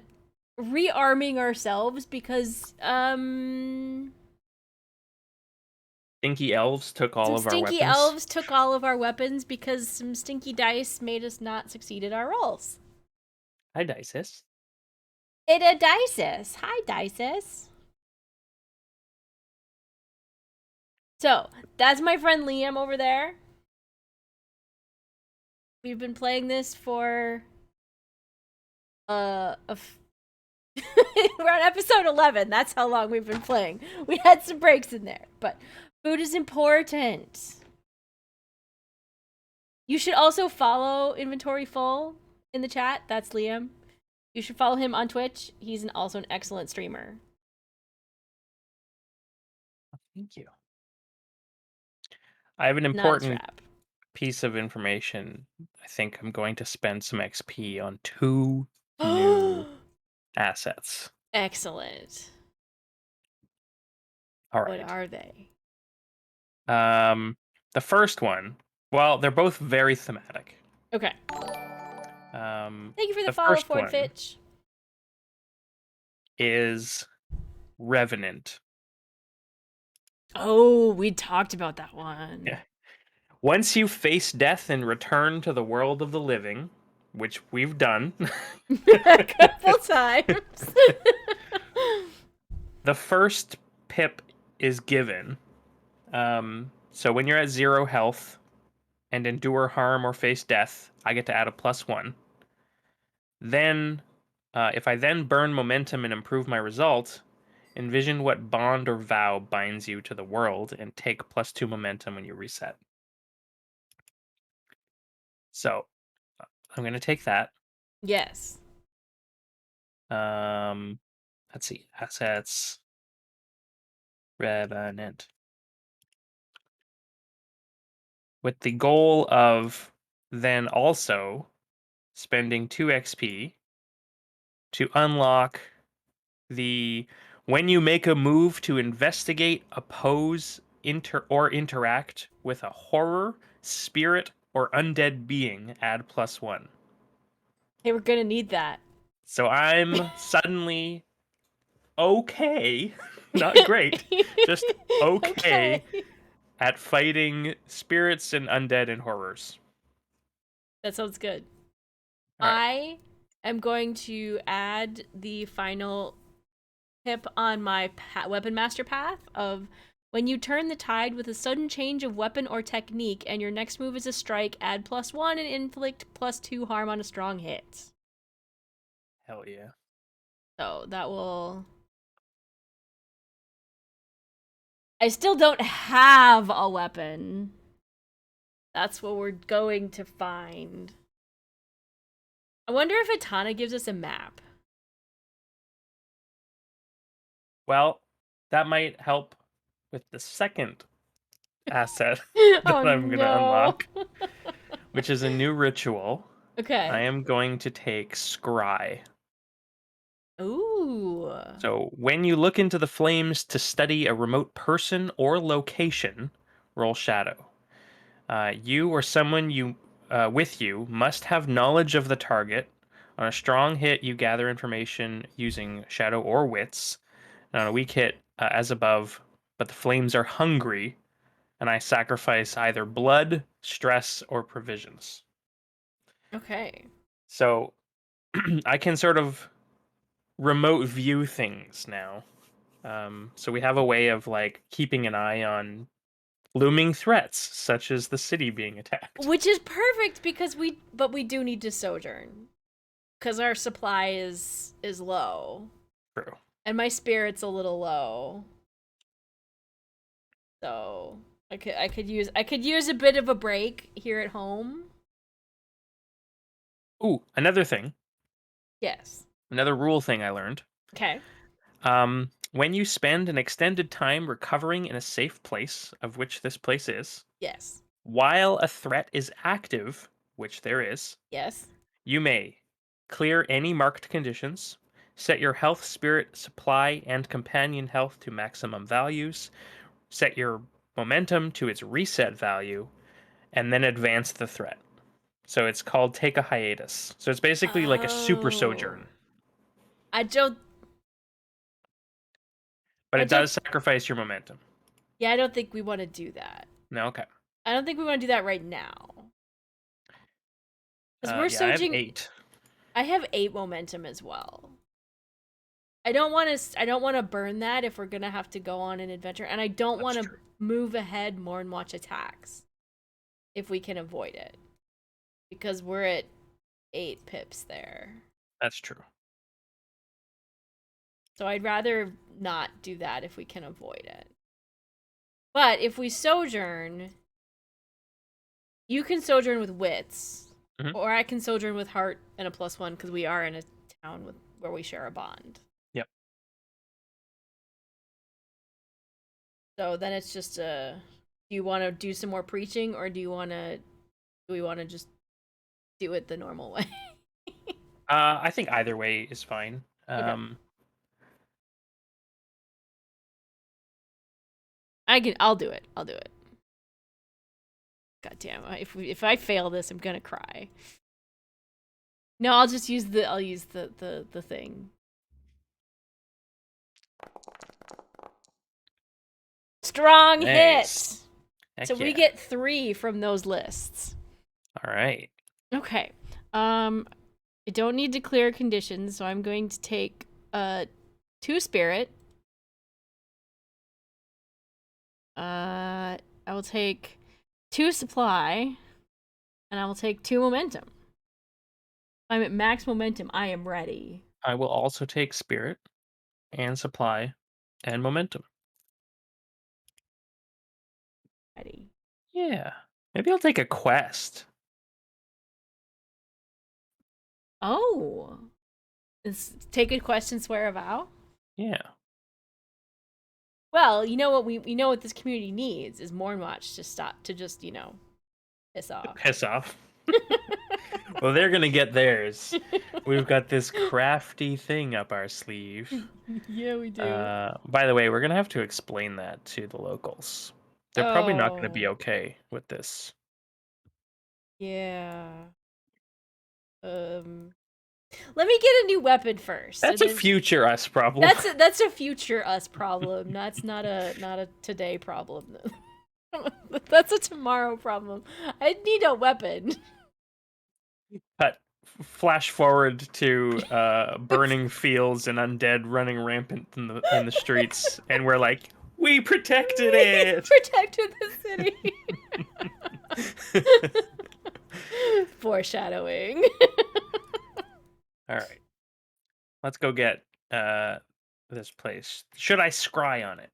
rearming ourselves because Stinky elves took all of our weapons. Stinky elves took all of our weapons because some stinky dice made us not succeed at our rolls. Hi, Dices. It a Dices. Hi, Dices. So, that's my friend Liam over there. We've been playing this for we're on episode 11. That's how long we've been playing. We had some breaks in there, but food is important. You should also follow Inventory Full in the chat. That's Liam. You should follow him on Twitch. He's also an excellent streamer. Thank you. I have an important piece of information. I think I'm going to spend some XP on 2 new assets. Excellent. All right. What are they? The first one, well, they're both very thematic. Okay. Thank you for the follow, Ford Fitch. Is Revenant. Oh, we talked about that one. Yeah. Once you face death and return to the world of the living, which we've done a couple times, the first pip is given. So when you're at 0 health and endure harm or face death, I get to add a +1. Then, if I then burn momentum and improve my result, envision what bond or vow binds you to the world and take +2 momentum when you reset. So, I'm going to take that. Yes. Let's see. Assets. Revenant. With the goal of then also spending 2 XP to unlock the when you make a move to investigate, oppose, interact with a horror, spirit, or undead being, add +1. Hey, we're gonna need that. So I'm suddenly okay, not great, just okay at fighting spirits and undead and horrors. That sounds good. Right. I am going to add the final tip on my weapon master path of when you turn the tide with a sudden change of weapon or technique and your next move is a strike, add +1 and inflict +2 harm on a strong hit. Hell yeah. So that will... I still don't have a weapon. That's what we're going to find. I wonder if Etana gives us a map. Well, that might help with the second asset that I'm going to unlock, which is a new ritual. Okay. I am going to take Scry. Ooh. Ooh. So, when you look into the flames to study a remote person or location, roll shadow. You or someone you with you must have knowledge of the target. On a strong hit, you gather information using shadow or wits. And on a weak hit, as above, but the flames are hungry, and I sacrifice either blood, stress, or provisions. Okay. So I can sort of remote view things now. So we have a way of like keeping an eye on looming threats, such as the city being attacked. Which is perfect because we do need to sojourn because our supply is low True. and my spirit's a little low. So I could use a bit of a break here at home. Ooh, another thing, Yes. another rule thing I learned. Okay. When you spend an extended time recovering in a safe place, of which this place is, Yes. while a threat is active, which there is, Yes. you may clear any marked conditions, set your health, spirit, supply, and companion health to maximum values, set your momentum to its reset value, and then advance the threat. So it's called take a hiatus. So it's basically like a super Oh. sojourn, I don't but I it don't does sacrifice your momentum. Yeah, I don't think we want to do that. No, okay. I don't think we want to do that right now. Cuz we're Yeah, I have sojing 8. I have 8 momentum as well. I don't want to burn that if we're going to have to go on an adventure and I don't That's want to true. move ahead more and watch attacks if we can avoid it because we're at 8 pips there. That's true. So I'd rather not do that if we can avoid it. But if we sojourn, you can sojourn with wits, Hmm. or I can sojourn with heart and a +1 because we are in a town where we share a bond. Yep. So then it's just do you want to do some more preaching, or do we want to just do it the normal way? I think either way is fine. Okay, I'll do it. I'll do it. God damn! If I fail this, I'm gonna cry. No, I'll use the thing. Strong Nice. hit. So Heck we yeah. get 3 from those lists. All right. Okay. I don't need to clear conditions, so I'm going to take 2 spirit. I will take 2 supply, and I will take 2 momentum. I'm at max momentum. I am ready. I will also take spirit and supply and momentum. Ready. Yeah. Maybe I'll take a quest. Oh, take a question, swear a vow. Yeah. Well, you know what we know what this community needs is Mornwatch to stop to just piss off. Piss off. Well, they're gonna get theirs. We've got this crafty thing up our sleeve. Yeah, we do. By the way, we're gonna have to explain that to the locals. They're probably not gonna be Oh, okay with this. yeah. Let me get a new weapon first, That's and a then future us problem. that's a future us problem. That's not a today problem. That's a tomorrow problem. I need a weapon. But flash forward to burning fields and undead running rampant in the streets, and we're like, we protected We it. protected the city. Foreshadowing. All right, let's go get this place. Should I scry on it?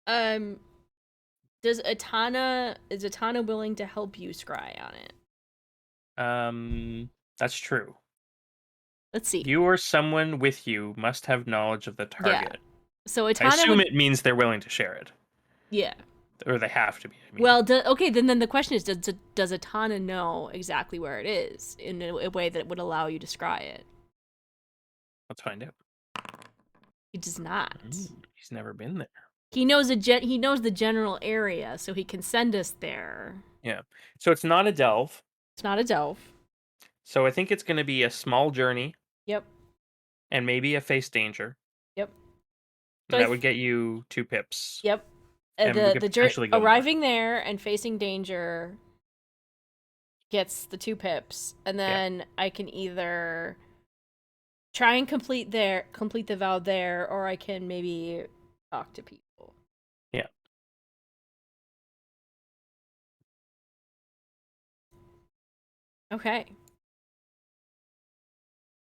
Um, is Atana willing to help you scry on it? That's true. Let's see. You or someone with you must have knowledge of the Yeah. target. So I Atana assume would. it means they're willing to share it, Yeah. or they have to be. I mean, Well, okay. Then the question is, does Atana know exactly where it is in a way that would allow you to scry it? let's find out. He does not. He's never been there. He knows the general area, so he can send us there. Yeah. So it's not a delve. It's not a delve. So I think it's going to be a small journey. Yep. And maybe a face danger. Yep. So And that would get you 2 pips. Yep. And we could potentially go arriving there and facing danger gets the 2 pips, and then I can either try and complete the vow there, or I can maybe talk to people. Yeah. Okay.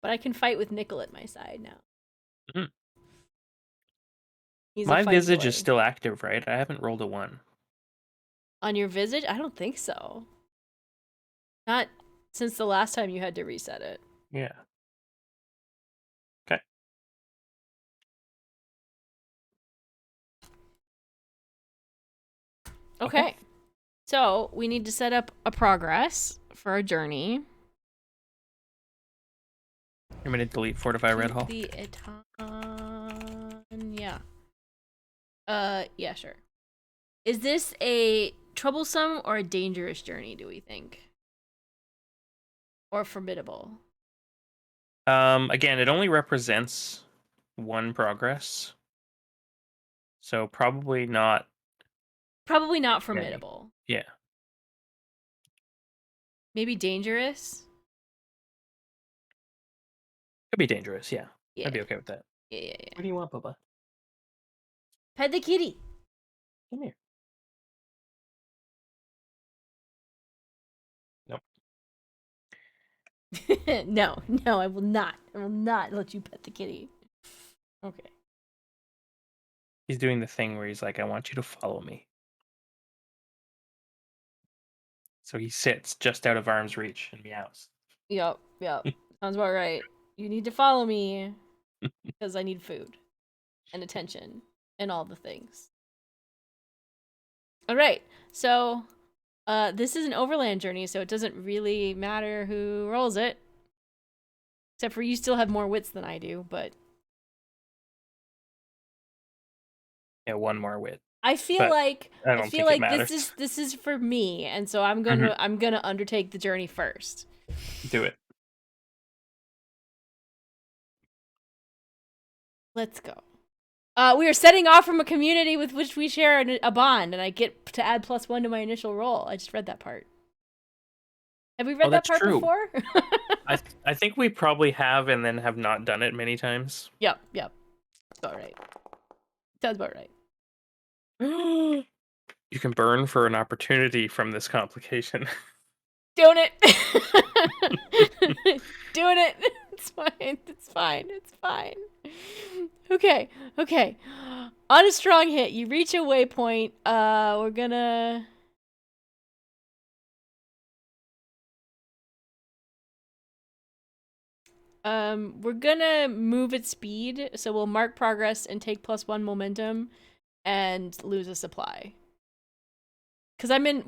But I can fight with Nickel at my side now. Mm-hmm. He's my a fight visage boy. is still active, right? I haven't rolled a 1. On your visage? I don't think so. Not since the last time you had to reset it. Yeah. Okay. Okay. So we need to set up a progress for our journey. I'm gonna delete Fortify Redhall. The Eton, yeah. Yeah, sure. Is this a troublesome or a dangerous journey, do we think? Or formidable? Again, it only represents 1 progress. So probably not. Probably not formidable. Yeah. Maybe dangerous? Could be dangerous, yeah. Yeah. I'd be okay with that. Yeah. What do you want, Bubba? Pet the kitty. Come here. Nope. No, I will not. I will not let you pet the kitty. Okay. He's doing the thing where he's like, I want you to follow me. So he sits just out of arm's reach and meows. Yep. Sounds about right. You need to follow me because I need food and attention and all the things. All right. So, this is an overland journey, so it doesn't really matter who rolls it. Except for you still have more wits than I do, but Yeah, 1 more wit. I feel like matters. this is for me, and so I'm gonna undertake the journey first. Do it. Let's go. We are setting off from a community with which we share a bond, and I get to add +1 to my initial roll. I just read that part. Have we read that part before? I think we probably have, and then have not done it many times. Yep. That's about right. Sounds about right. You can burn for an opportunity from this complication. Doing it. Doing it. It's fine. Okay. On a strong hit, you reach a waypoint. We're gonna... we're gonna move at speed, so we'll mark progress and take +1 momentum and lose a supply. Cause I'm in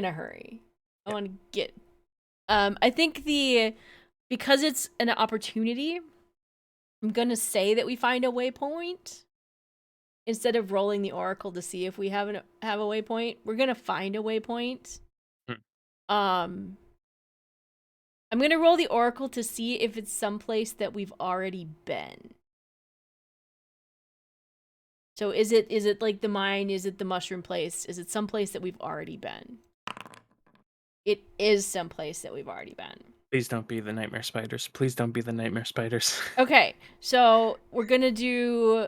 a hurry. I want to get... I think because it's an opportunity, I'm gonna say that we find a waypoint instead of rolling the oracle to see if we have a waypoint. We're gonna find a waypoint. I'm gonna roll the oracle to see if it's someplace that we've already been. So is it like the mine? Is it the mushroom place? Is it someplace that we've already been? It is someplace that we've already been. Please don't be the nightmare spiders. Please don't be the nightmare spiders. Okay, so we're gonna do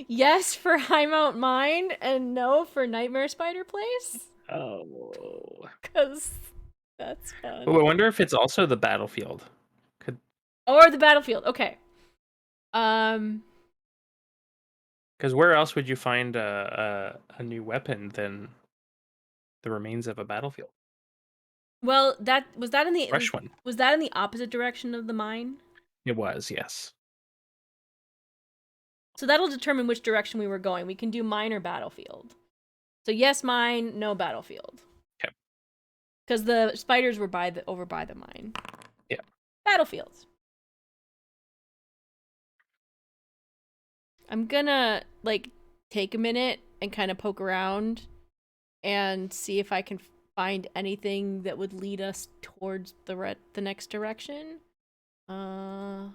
yes for Highmount Mine and no for Nightmare Spider Place. Oh. Because that's fun. Oh, I wonder if it's also the battlefield. Or the battlefield. Okay. Because where else would you find a new weapon than the remains of a battlefield? Well, was that in the fresh one. Was that in the opposite direction of the mine? It was, yes. So that'll determine which direction we were going. We can do mine or battlefield. So yes, mine, no battlefield. Okay. Because the spiders were over by the mine. Yeah. Battlefield. I'm gonna like take a minute and kind of poke around and see if I can find anything that would lead us towards the next direction. I'm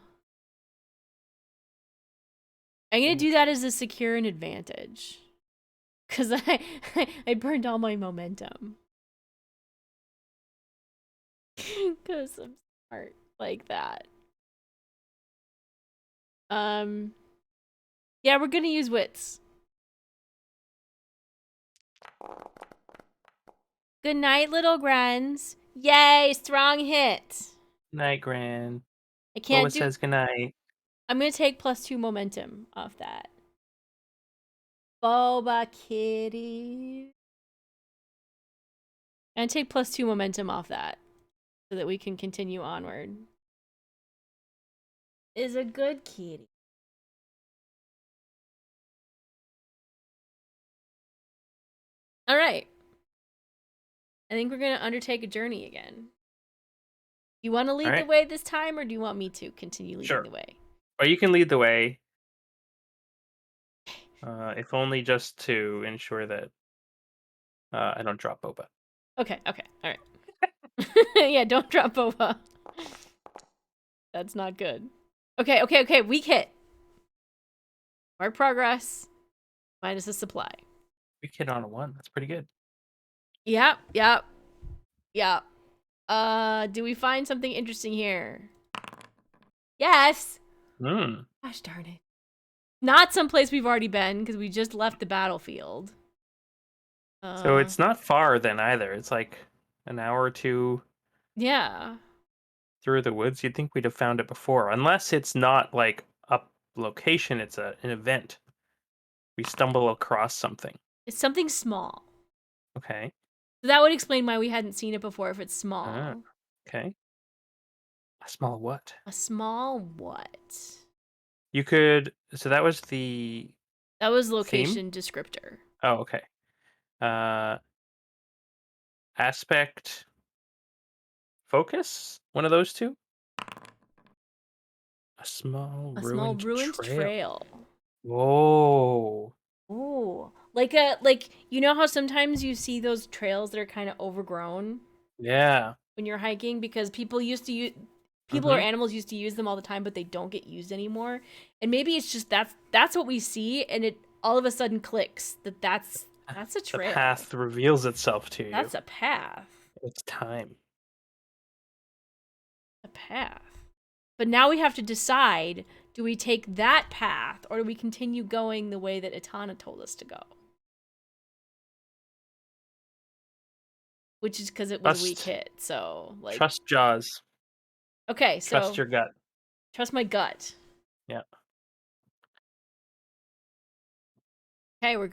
gonna do that as a secure an advantage. Cause I burned all my momentum. Cause I'm smart like that. Yeah, we're gonna use wits. Good night, little Grens. Yay, strong hit. Night, Gran. I can't Boba do. says goodnight. I'm gonna take +2 momentum off that. Boba kitty. And take +2 momentum off that so that we can continue onward. Is a good kitty. All right. I think we're gonna undertake a journey again. You want to lead the way this time, or do you want me to continue leading the way? Or you can lead the way. If only just to ensure that I don't drop Boba. Okay, all right. Yeah, don't drop Boba. That's not good. Okay, weak hit. Mark progress. Minus a supply. Weak hit on a 1. That's pretty good. Yep. Do we find something interesting here? Yes! Gosh darn it. Not someplace we've already been, because we just left the battlefield. So it's not far then either. It's like an hour or 2 through the woods. You'd think we'd have found it before. Unless it's not like a location, it's an event. We stumble across something. It's something small. Okay. So that would explain why we hadn't seen it before if it's small. Okay. A small what? A small what? You could... So that was the... That was location descriptor. Oh, okay. Aspect... Focus? One of those two? A small ruined trail. Whoa. Ooh. Like you know how sometimes you see those trails that are kind of overgrown? Yeah. When you're hiking, because people used to use or animals used to use them all the time, but they don't get used anymore. And maybe it's just that's what we see, and it all of a sudden clicks that's a trail. The path reveals itself to you. That's a path. It's time. A path. But now we have to decide, do we take that path, or do we continue going the way that Itana told us to go? Which is because it was a weak hit, so like... Trust Jaws. Okay, so... Trust your gut. Trust my gut. Yeah. Okay, we're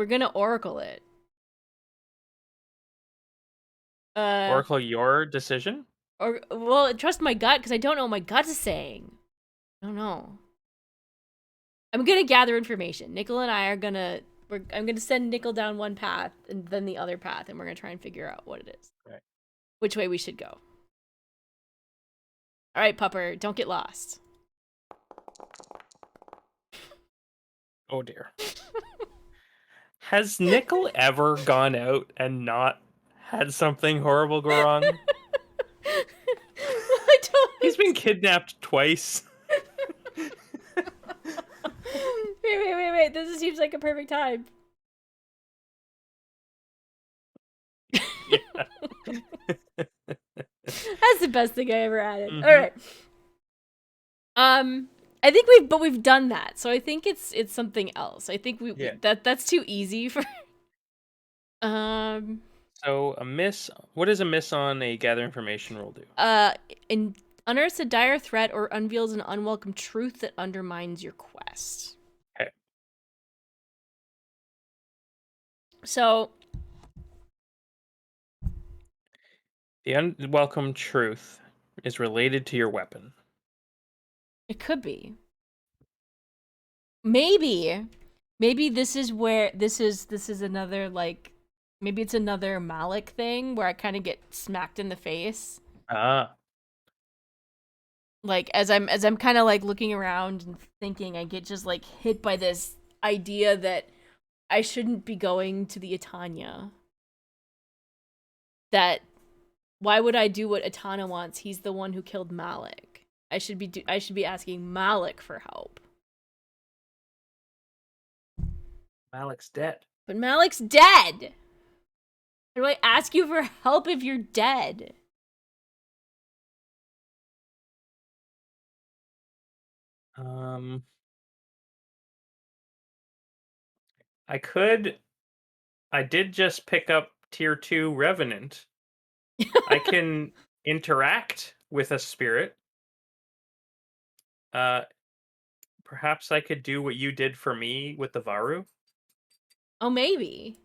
gonna oracle it. Oracle your decision? Or well, trust my gut because I don't know what my gut is saying. I don't know. I'm gonna gather information. Nickel and I are gonna. I'm gonna send Nickel down one path and then the other path, and we're gonna try and figure out what it is. Right. Which way we should go. All right, Pupper, don't get lost. Oh dear. Has Nickel ever gone out and not had something horrible go wrong? I don't. He's been kidnapped twice. Wait. This seems like a perfect time. Yeah. That's the best thing I ever added. All right. I think we've done that, so I think it's something else. I think that's too easy for. So a miss. What does a miss on a gather information roll do? Unearths a dire threat or unveils an unwelcome truth that undermines your quest. Okay. So. The unwelcome truth is related to your weapon. It could be. Maybe this is where this is another like maybe it's another Malik thing where I kind of get smacked in the face. Ah. Like as I'm kind of like looking around and thinking, I get just like hit by this idea that I shouldn't be going to the Atanya. That why would I do what Atana wants? He's the one who killed Malik. I should be asking Malik for help. Malik's dead. But Malik's dead. How do I ask you for help if you're dead? Um, I could. I did just pick up tier 2 Revenant. I can interact with a spirit. Uh, Perhaps I could do what you did for me with the varou Oh, maybe.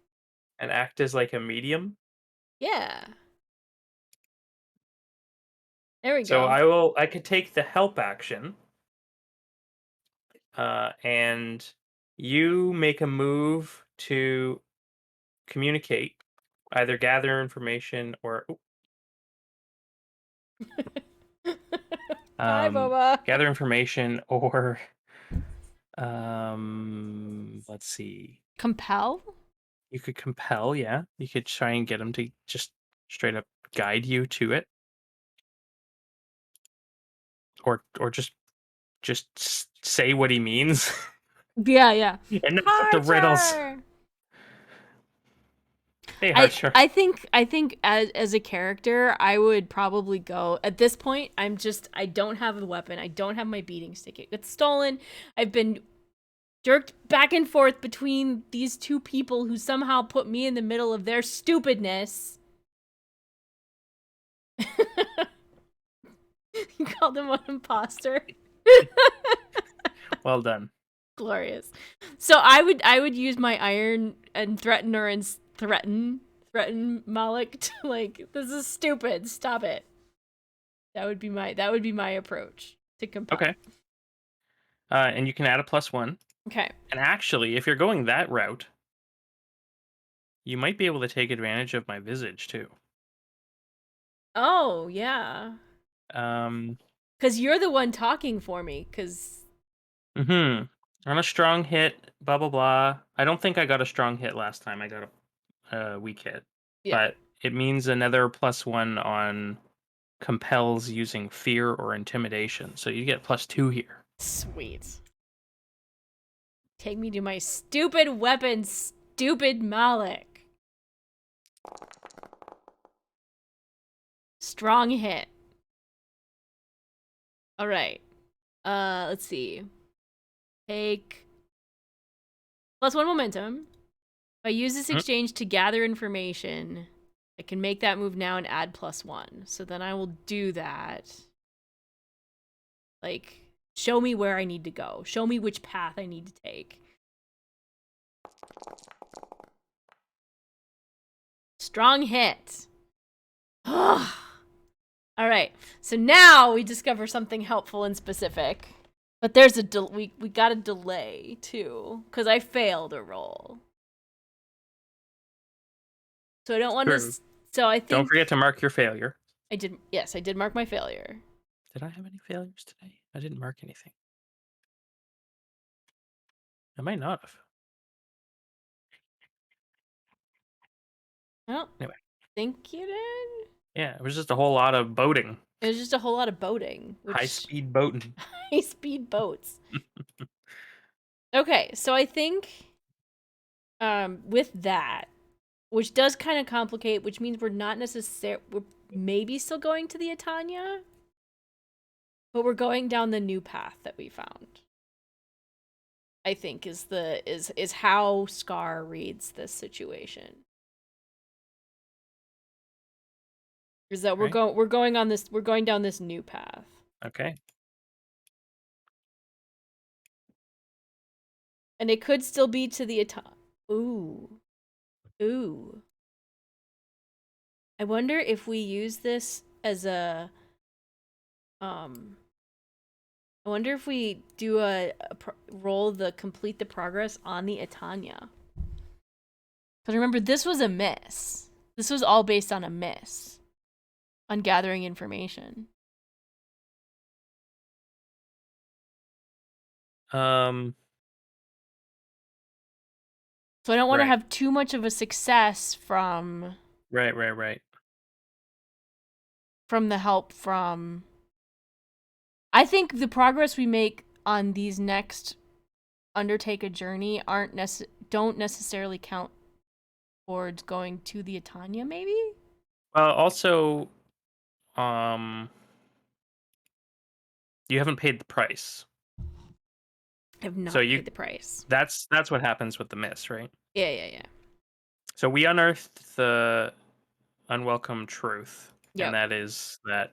and act as like a medium. Yeah. There we So go. I could take the help action, and you make a move to communicate, either gather information or Bye, um, Boba. gather information or let's see. Compel? You could compel, yeah. You could try and get him to just straight up guide you to it, or just say what he means Yeah, yeah. and not the riddles. Harcher! Hey, I Harsher. I think as a character, I would probably go at this point. I don't have a weapon. I don't have my beating stick. It got stolen. I've been jerked back and forth between these two people who somehow put me in the middle of their stupidness. You called him an imposter. Well done. Glorious. So I would use my iron and threatener and threaten Malik to like, this is stupid. Stop it. That would be my approach to compel. Okay. And you can add a +1. Okay. And actually, if you're going that route, you might be able to take advantage of my visage too. Oh, yeah. Um, Cuz you're the one talking for me cuz On a strong hit, blah blah blah. I don't think I got a strong hit last time. I got a weak hit, yeah. but it means another +1 on compels using fear or intimidation. So you get +2 here. Sweet. Take me to my stupid weapon, stupid Malik. Strong hit. All right. Let's see. Take +1 momentum. If I use this Mhm. exchange to gather information, I can make that move now and add +1. So then I will do that. Like, show me where I need to go. Show me which path I need to take. Strong hit. All right. So now we discover something helpful and specific. But there's we got a delay too, because I failed a roll. So I don't want True. to. So I think Don't forget to mark your failure. I did. Yes, I did mark my failure. Did I have any failures today? I didn't mark anything. I might not have. I don't Anyway, think you did. yeah, it was just a whole lot of boating. It was just a whole lot of boating, High speed boating. high speed boats. Okay, so I think with that, which does kind of complicate, which means we're not necessarily, we're maybe still going to the Atanya, but we're going down the new path that we found. I think is how Scar reads this situation. Is that we're going down this new path. Okay. And it could still be to the Atanya. Ooh. I wonder if we use this as a I wonder if we do roll the complete the progress on the Atanya. Because remember, this was a miss. This was all based on a miss. On gathering information. Um, So I don't want to right, have too much of a success from right. the help from. I think the progress we make on these next undertake a journey don't necessarily count towards going to the Atanya, maybe? Also, um, you haven't paid the price, I have so not paid the price. that's what happens with the miss, right? Yeah. So we unearthed the unwelcome truth, and Yep. that is that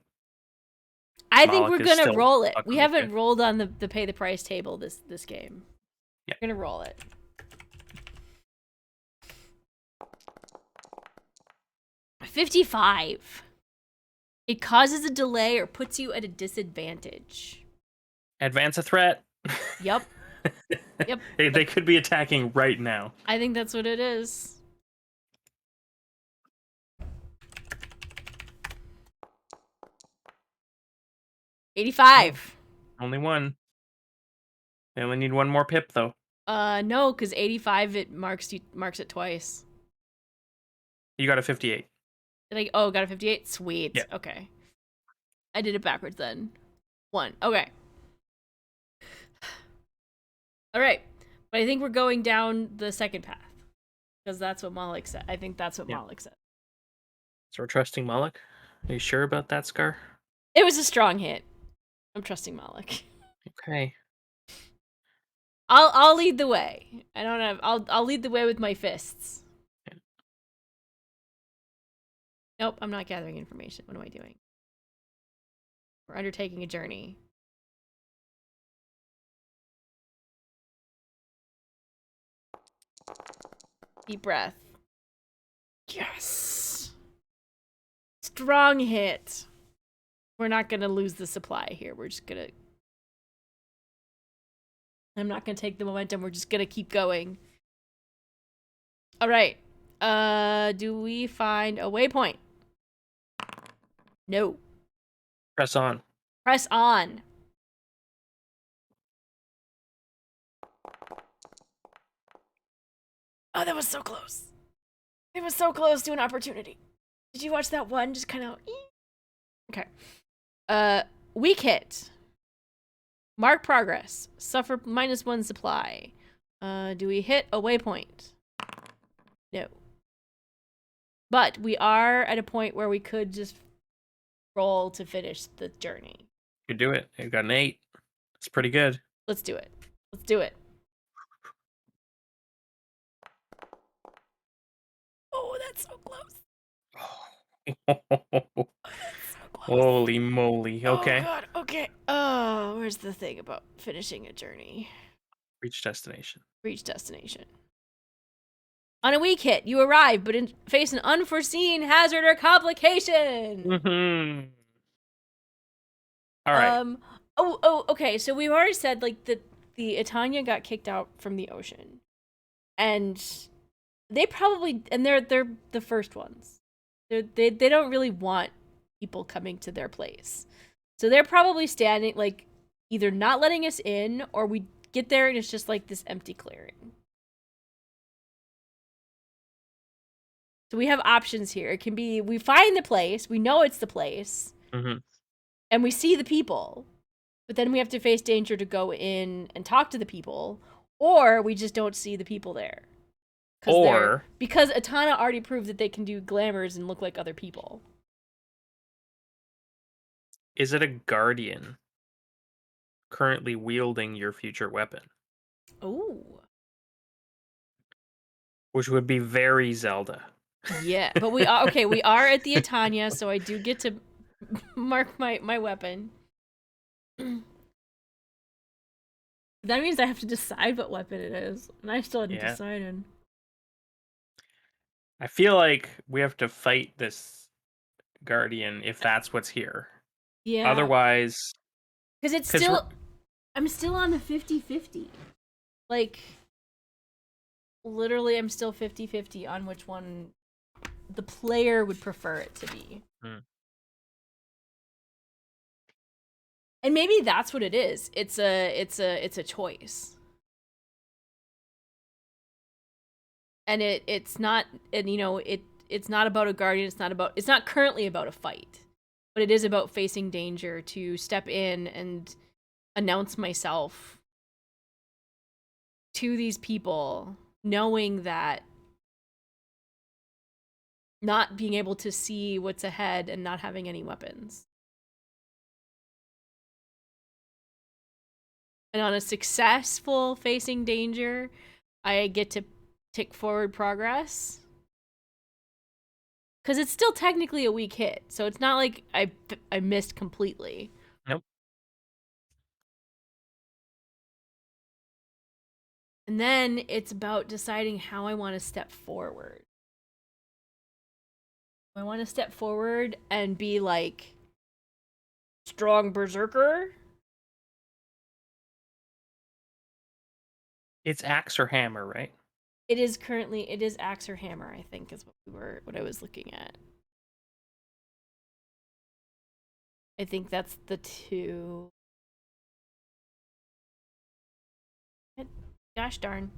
I think Moloch we're is gonna still roll it. We fucking with you. haven't rolled on the pay the price table this game. Yeah. We're gonna roll it. 55. It causes a delay or puts you at a disadvantage. Advance a threat. Yep. Yep. Hey, they could be attacking right now. I think that's what it is. Oh, 85. only one. They only need one more pip, though. No, because 85 it marks it twice. You got a 58. Got a 58? Sweet. Yeah. Okay. I did it backwards then. 1. Okay. Alright. But I think we're going down the second path. Because that's what Malik said. I think that's what Malik said. So we're trusting Moloch? Are you sure about that, Scar? It was a strong hit. I'm trusting Malik. Okay. I'll lead the way. I'll lead the way with my fists. Yeah. Nope, I'm not gathering information. What am I doing? We're undertaking a journey. Deep breath. Yes! Strong hit. We're not gonna lose the supply here. We're just gonna... I'm not gonna take the momentum. We're just gonna keep going. Alright. Do we find a waypoint? No. Press on. Press on. Oh, that was so close. It was so close to an opportunity. Did you watch that one? Just kind of... Okay. Weak hit. Mark progress. Suffer -1 supply. Do we hit a waypoint? No. But we are at a point where we could just roll to finish the journey. You do it. You got an 8. It's pretty good. Let's do it. Let's do it. Oh, that's so close. That's so close. Holy moly. Okay. Oh, God. Okay. Oh, where's the thing about finishing a journey? Reach destination. Reach destination. On a weak hit, you arrive, but face an unforeseen hazard or complication. Mm-hmm. All right. Okay. So we've already said like the Itanya got kicked out from the ocean, and they're the first ones. They don't really want people coming to their place, so they're probably standing like either not letting us in, or we get there and it's just like this empty clearing. So we have options here. It can be we find the place, we know it's the place, and we see the people, but then we have to face danger to go in and talk to the people, or we just don't see the people there. Because Atana already proved that they can do glamours and look like other people. Is it a guardian currently wielding your future weapon? Oh. Which would be very Zelda. Yeah, but we are at the Atanya, so I do get to mark my weapon. That means I have to decide what weapon it is, and I still haven't decided. I feel like we have to fight this guardian if that's what's here. Yeah. Otherwise... Because I'm still on the 50-50. Like, literally, I'm still 50-50 on which one the player would prefer it to be. And maybe that's what it is. It's a choice. And it's not, and it's not about a guardian, it's not currently about a fight. But it is about facing danger, to step in and announce myself to these people, knowing that not being able to see what's ahead and not having any weapons. And on a successful facing danger, I get to tick forward progress. Because it's still technically a weak hit, so it's not like I missed completely. Nope. And then it's about deciding how I want to step forward. I want to step forward and be like strong berserker. It's axe or hammer, right? It is axe or hammer, I think, is what I was looking at. I think that's the two. Gosh darn.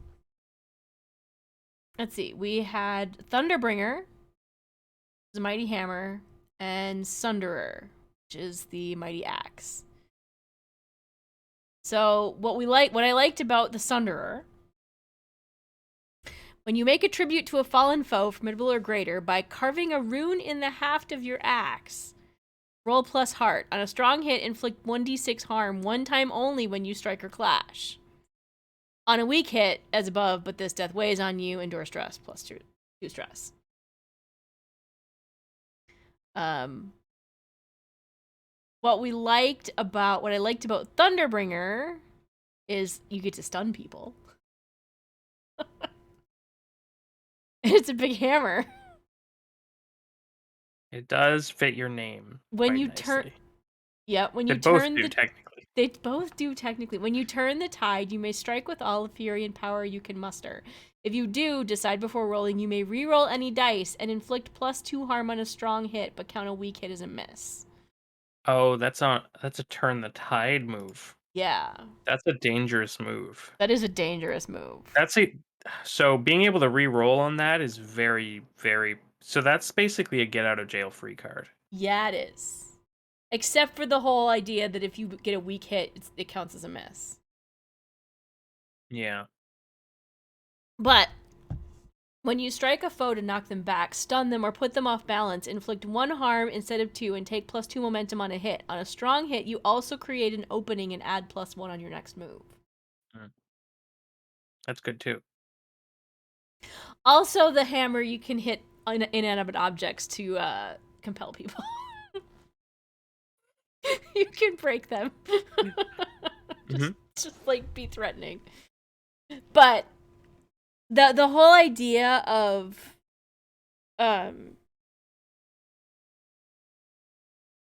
Let's see. We had Thunderbringer, the mighty hammer, and Sunderer, which is the mighty axe. So what I liked about the Sunderer, when you make a tribute to a fallen foe, formidable or greater, by carving a rune in the haft of your axe, roll plus heart. On a strong hit, inflict 1d6 harm one time only when you strike or clash. On a weak hit, as above, but this death weighs on you, endure stress plus 2 stress. What I liked about Thunderbringer is you get to stun people. It's a big hammer. It does fit your name. When you turn, yeah, when you turn the technically. They both do technically. When you turn the tide, you may strike with all the fury and power you can muster. If you do, decide before rolling, you may re-roll any dice and inflict plus 2 harm on a strong hit, but count a weak hit as a miss. Oh, that's a turn the tide move. Yeah. That's a dangerous move. That is a dangerous move. So being able to re-roll on that is very, very, so that's basically a get out of jail free card. Yeah, it is. Except for the whole idea that if you get a weak hit, it counts as a miss. Yeah. But when you strike a foe to knock them back, stun them, or put them off balance, inflict 1 harm instead of 2 and take plus 2 momentum on a hit. On a strong hit, you also create an opening and add plus 1 on your next move. That's good too. Also, the hammer, you can hit inanimate objects to compel people. You can break them. just like be threatening. But the whole idea of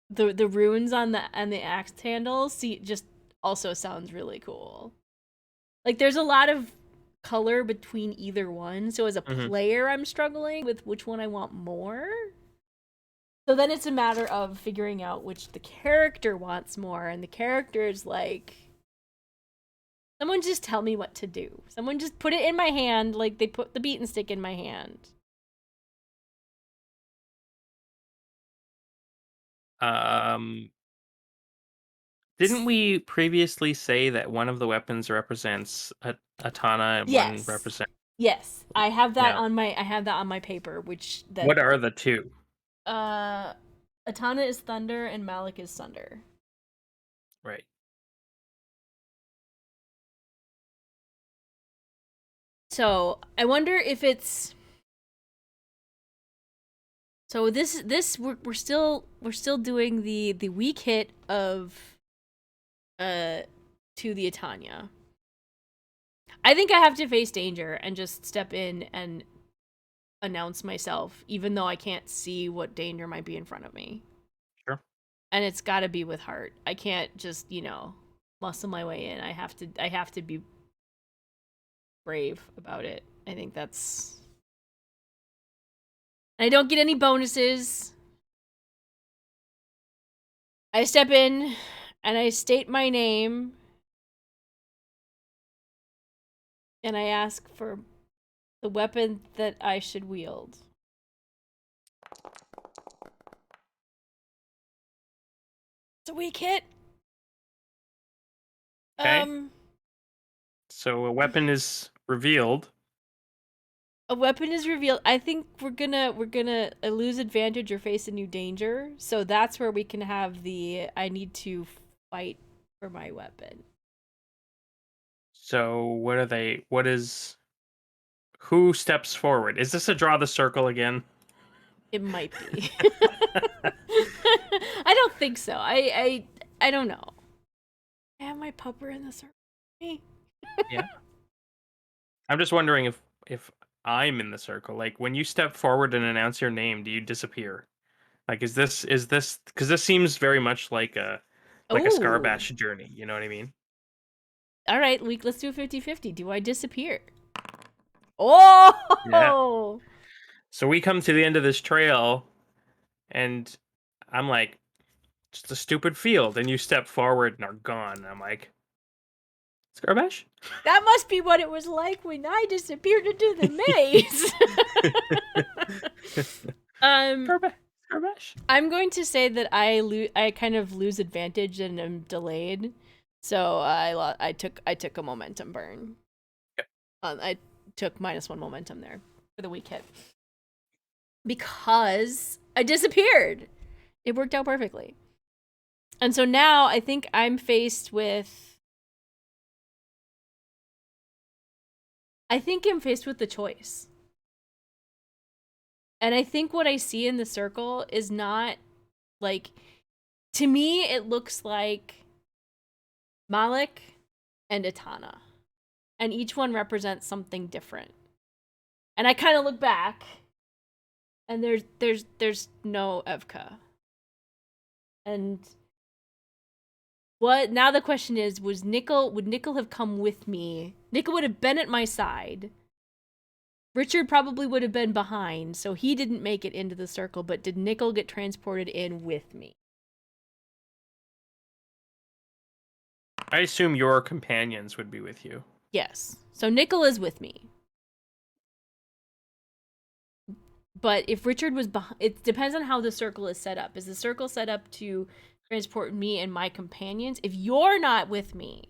the runes on the axe handles just also sounds really cool. Like there's a lot of color between either one, so as a player I'm struggling with which one I want more. So then it's a matter of figuring out which the character wants more, and the character is like, someone just tell me what to do. Someone just put it in my hand like they put the beaten stick in my hand. Didn't we previously say that one of the weapons represents a Atana and one represents? Yes, I have that on my paper. What are the two? Atana is thunder and Malik is thunder. Right. So I wonder if it's. So we're still doing the weak hit of to the Atanya. I think I have to face danger and just step in and announce myself, even though I can't see what danger might be in front of me. Sure. And it's got to be with heart. I can't just, muscle my way in. I have to be brave about it. I think that's. I don't get any bonuses. I step in And I state my name. And I ask for the weapon that I should wield. It's a weak hit. Okay. So a weapon is revealed. A weapon is revealed. I think we're gonna lose advantage or face a new danger. So that's where we can have the I need to fight for my weapon. So what are they? What is? Who steps forward? Is this a draw the circle again? It might be. I don't think so. I don't know. I have my pupper in the circle. Me. Yeah. I'm just wondering if I'm in the circle. Like when you step forward and announce your name, do you disappear? Like is this because this seems very much like a Oh. Scarbash journey, you know what I mean? All right, let's do a 50-50. Do I disappear? Yeah. Oh! So we come to the end of this trail and I'm like, just a stupid field, and you step forward and are gone. I'm like, Scarbash? That must be what it was like when I disappeared into the maze. um, Scarbash? I'm going to say that I kind of lose advantage and am delayed. So I took a momentum burn. Yep. I took -1 momentum there for the weak hit. Because I disappeared. It worked out perfectly. And so now I think I'm faced with the choice. And I think what I see in the circle is not like, to me, it looks like Malik and Itana. And each one represents something different. And I kind of look back and there's no Evka. And what now the question is, would Nickel have come with me? Nickel would have been at my side. Richard probably would have been behind, so he didn't make it into the circle, but did Nickel get transported in with me? I assume your companions would be with you. Yes. So Nickel is with me. But if Richard was behind, it depends on how the circle is set up. Is the circle set up to transport me and my companions? If you're not with me,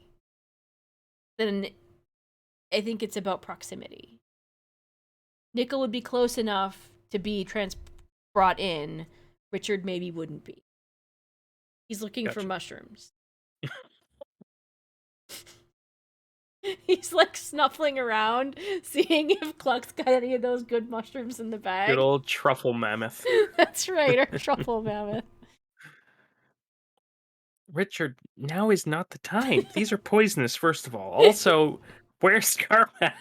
then I think it's about proximity. Nickel would be close enough to be brought in. Richard maybe wouldn't be. He's looking for Gotcha. mushrooms. He's like snuffling around, seeing if Cluck's got any of those good mushrooms in the bag. Good old truffle mammoth. That's right, our truffle mammoth. Richard, now is not the time. These are poisonous, first of all. Also, where's Scarbash?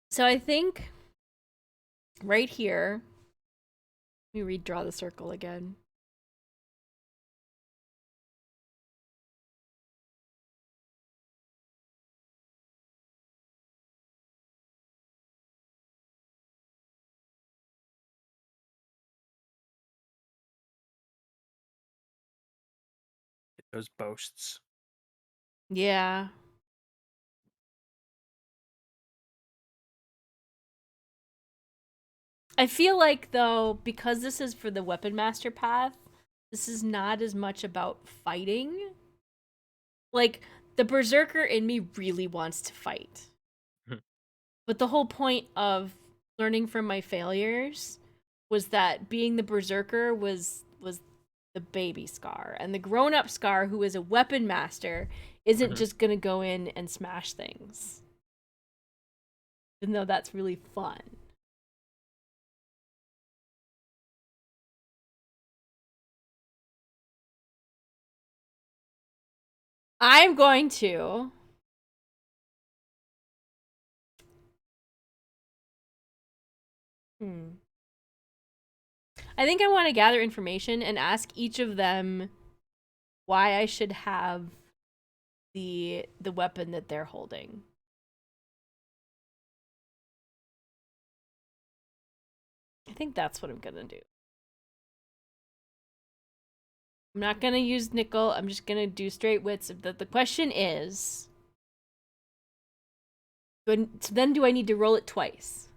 So I think right here, let me redraw the circle again. Those boasts. Yeah. I feel like, though, because this is for the Weapon Master path, this is not as much about fighting. Like, the Berserker in me really wants to fight. But the whole point of learning from my failures was that being the Berserker was the baby Scar. And the grown-up Scar, who is a Weapon Master, isn't just gonna go in and smash things. Even though that's really fun. I'm going to I think I want to gather information and ask each of them why I should have the weapon that they're holding. I think that's what I'm gonna do. I'm not gonna use nickel. I'm just gonna do straight wits. The question is, so then do I need to roll it twice?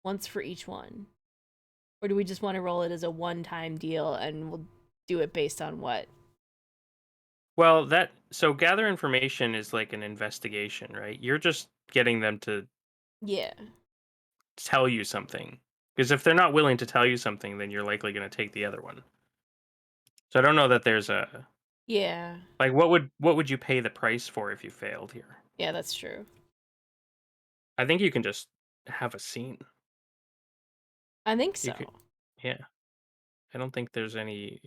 Once for each one? Or do we just want to roll it as a one-time deal and we'll do it based on what? Well, so gather information is like an investigation, right? You're just getting them to Yeah. tell you something. Because if they're not willing to tell you something, then you're likely going to take the other one. So I don't know that there's a Yeah. like what would you pay the price for if you failed here? Yeah, that's true. I think you can just have a scene. I think You so. could, yeah. I don't think there's any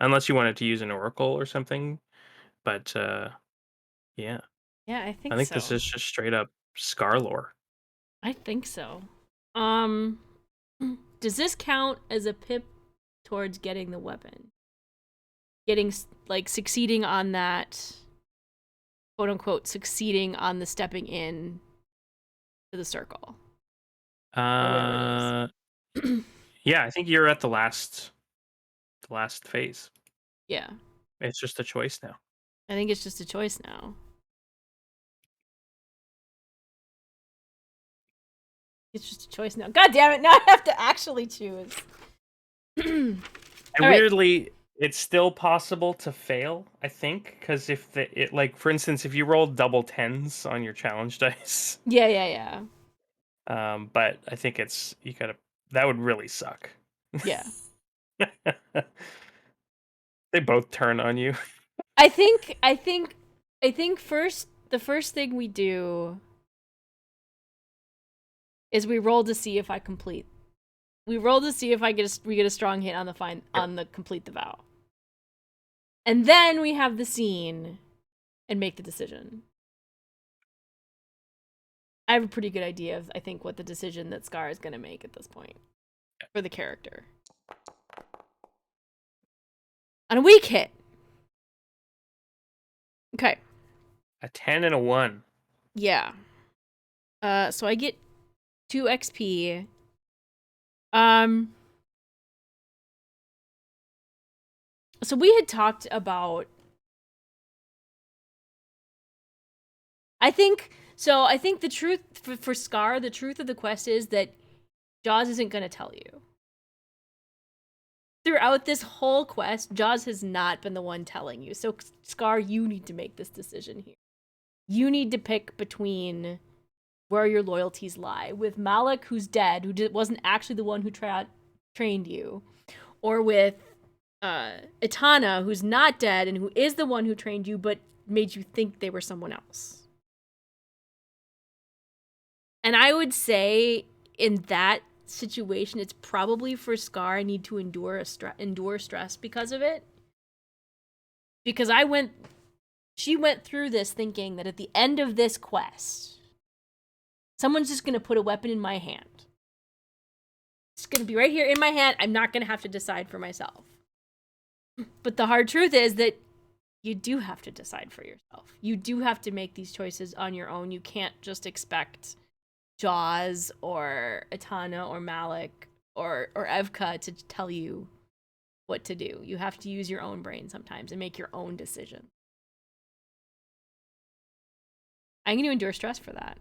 unless you wanted to use an oracle or something, but yeah. Yeah, I I think think this so. is just straight up Scar lore. I think so. Um, does this count as a pip towards getting the weapon? Getting, like, succeeding on that, quote unquote, succeeding on the stepping in to the circle. Or whatever Uh it is. yeah, I think you're at the last phase. Yeah. It's just a choice now. I think it's just a choice now. It's just a choice now. God damn it, now I have to actually choose. And All right. weirdly, it's still possible to fail, I think, because if it like for instance, if you roll double tens on your challenge dice, Yeah, yeah, yeah. but I think you gotta that would really suck. Yeah. They both turn on you. I think first the first thing we do is we roll to see if I complete. We roll to see if we get a strong hit on Sure. the complete the vow. And then we have the scene and make the decision. I have a pretty good idea of I think what the decision that Scar is going to make at this point for the character. On a weak hit. Okay. A 10 and a 1. Yeah. So I get 2 XP. Um so we had talked about I think the truth for Scar, the truth of the quest is that Jaws isn't going to tell you. Throughout this whole quest, Jaws has not been the one telling you. So Scar, you need to make this decision here. You need to pick between where your loyalties lie with Malik, who's dead, who wasn't actually the one who trained you, or with Itana, who's not dead and who is the one who trained you, but made you think they were someone else. And I would say in that situation, it's probably for Scar. I need to endure stress because of it. Because she went through this thinking that at the end of this quest, someone's just gonna put a weapon in my hand. It's gonna be right here in my hand. I'm not gonna have to decide for myself. But the hard truth is that you do have to decide for yourself. You do have to make these choices on your own. You can't just expect Jaws or Itana or Malik or Evka to tell you what to do. You have to use your own brain sometimes and make your own decision. I'm going to endure stress for that.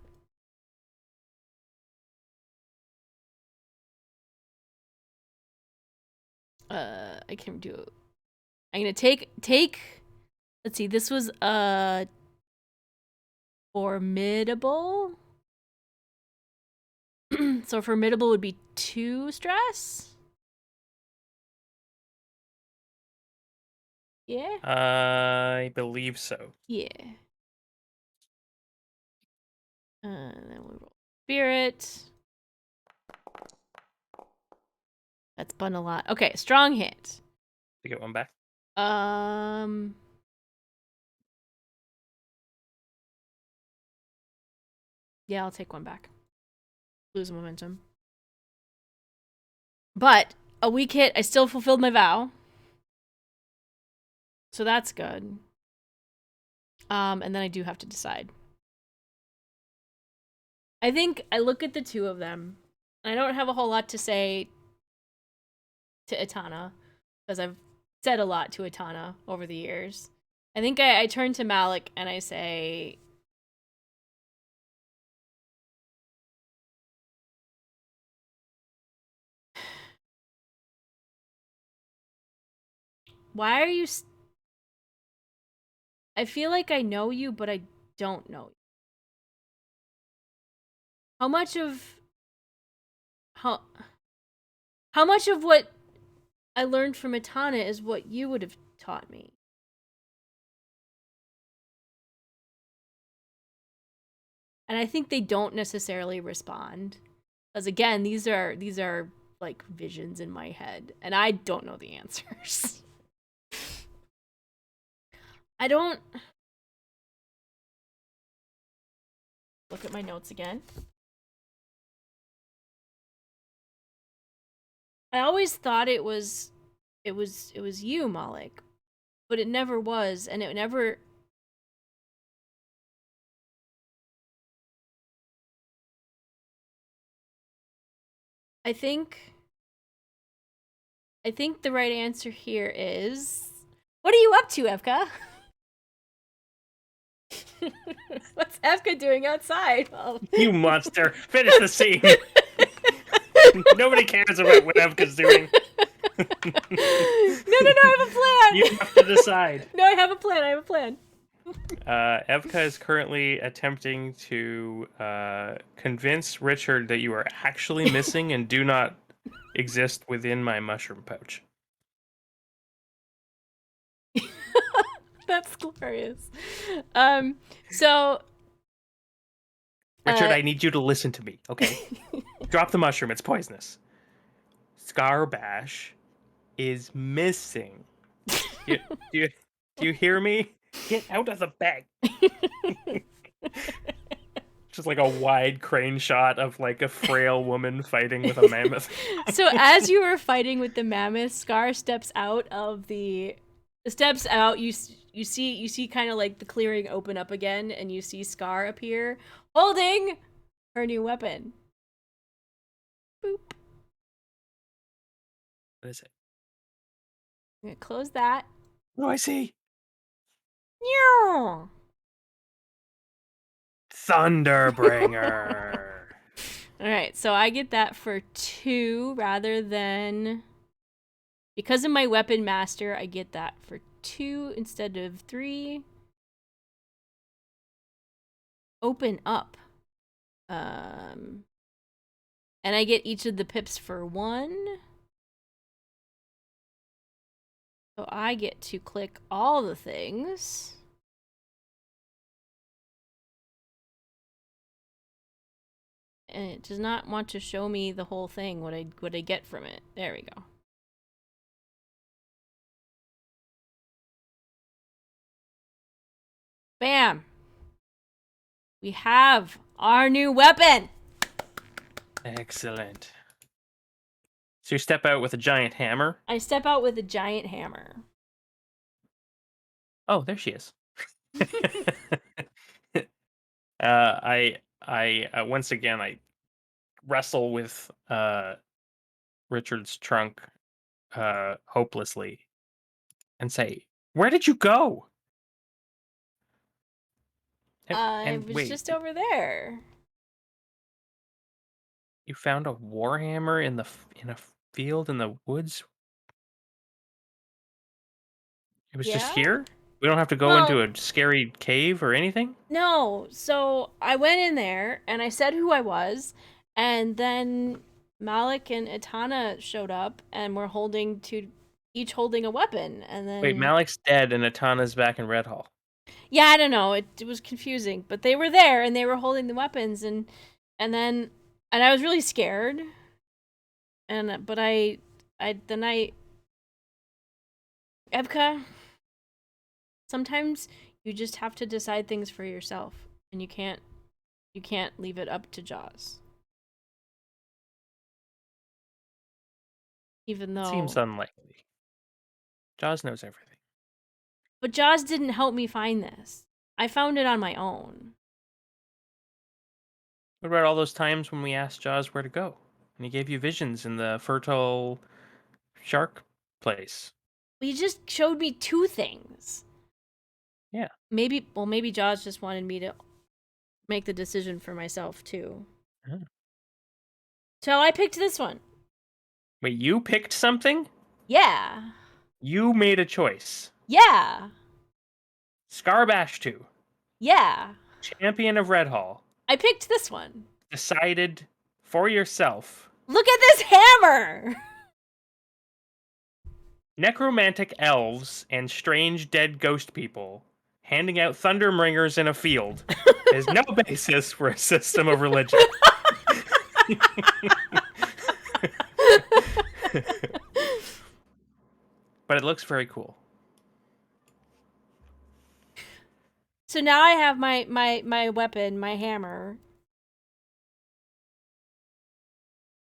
I can do. I'm going to take. Let's see. This was formidable. So formidable would be 2 stress. Yeah. I believe so. Yeah. Then we roll spirit. That's been a lot. Okay, strong hit. To get one back. Yeah, I'll take one back. Lose momentum. But a weak hit, I still fulfilled my vow. So that's good. And then I do have to decide. I think I look at the two of them. I don't have a whole lot to say to Itana because I've said a lot to Atana over the years. I think I turn to Malik and I say, why are you... I feel like I know you, but I don't know you. How much of... How much of what I learned from Atana is what you would have taught me? And I think they don't necessarily respond. Because again, these are like visions in my head, and I don't know the answers. I don't look at my notes again. I always thought it was you, Malik, but it never was, and it never... I think the right answer here is... What are you up to, Evka? What's Evka doing outside? Oh. You monster! Finish the scene! Nobody cares about what Evka's doing. No, I have a plan! You have to decide. No, I have a plan. Evka is currently attempting to convince Richard that you are actually missing and do not exist within my mushroom pouch. That's glorious. So... Richard, I need you to listen to me, okay? Drop the mushroom, it's poisonous. Scarbash is missing. Do you hear me? Get out of the bag. Just like a wide crane shot of like a frail woman fighting with a mammoth. So as you were fighting with the mammoth, Scar steps out of the... Steps out, you see kind of like the clearing open up again, and you see Scar appear, holding her new weapon. Boop. What is it? I'm gonna close that. What do I see? Meow. Thunderbringer. Alright, so I get that for 2 rather than... Because of my weapon master, I get that for 2 instead of 3. Open up. And I get each of the pips for 1. So I get to click all the things. And it does not want to show me the whole thing, what I get from it. There we go. Bam! We have our new weapon! Excellent. So you step out with a giant hammer? I step out with a giant hammer. Oh, there she is. I once again I wrestle with Richard's trunk hopelessly and say, "Where did you go?" I And was wait, just over there. you found a warhammer in a field in the woods? It was just Yeah? here? We don't have to go into Well, a scary cave or anything? no. So I went in there and I said who I was, and then Malik and Itana showed up and were each holding a weapon, and Wait, then... Malik's dead and Atana's back in Redhall. Yeah, I don't know. It was confusing, but they were there and they were holding the weapons, and then I was really scared. And but I Evka, sometimes you just have to decide things for yourself, and you can't leave it up to Jaws. Even though... Seems unlikely. Jaws knows everything. But Jaws didn't help me find this. I found it on my own. What about all those times when we asked Jaws where to go? And he gave you visions in the fertile shark place. You just showed me 2 things. Yeah. Maybe Jaws just wanted me to make the decision for myself too. Oh. So I picked this one. Wait, you picked something? Yeah. You made a choice. Yeah. Scarbash 2, Yeah. champion of Redhall, I picked this one. decided for yourself. Look at this hammer! Necromantic elves and strange dead ghost people handing out thundermringers in a field is no basis for a system of religion. But it looks very cool. So now I have my weapon, my hammer.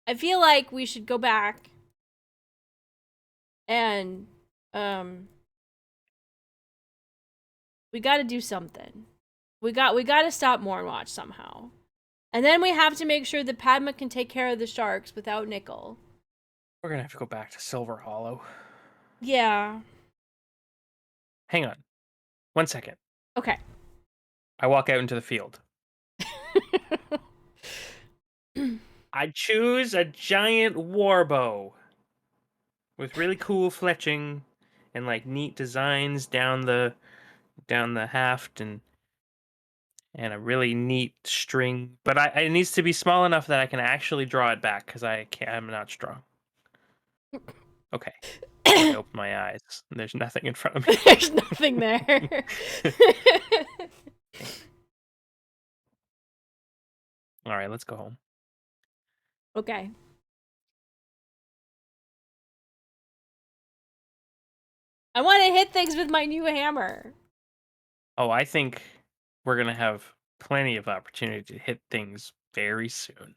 I feel like we should go back and we got to do something. We got to stop Mornwatch somehow. And then we have to make sure that Padma can take care of the sharks without Nickel. We're gonna have to go back to Silver Hollow. Yeah. Hang on. 1 second. Okay. I walk out into the field. I choose a giant warbow with really cool fletching and like neat designs down the haft and a really neat string. But it needs to be small enough that I can actually draw it back because I'm not strong. Okay. I open my eyes. There's nothing in front of me. There's nothing there. All right, let's go home. Okay. I want to hit things with my new hammer. Oh, I think we're going to have plenty of opportunity to hit things very soon.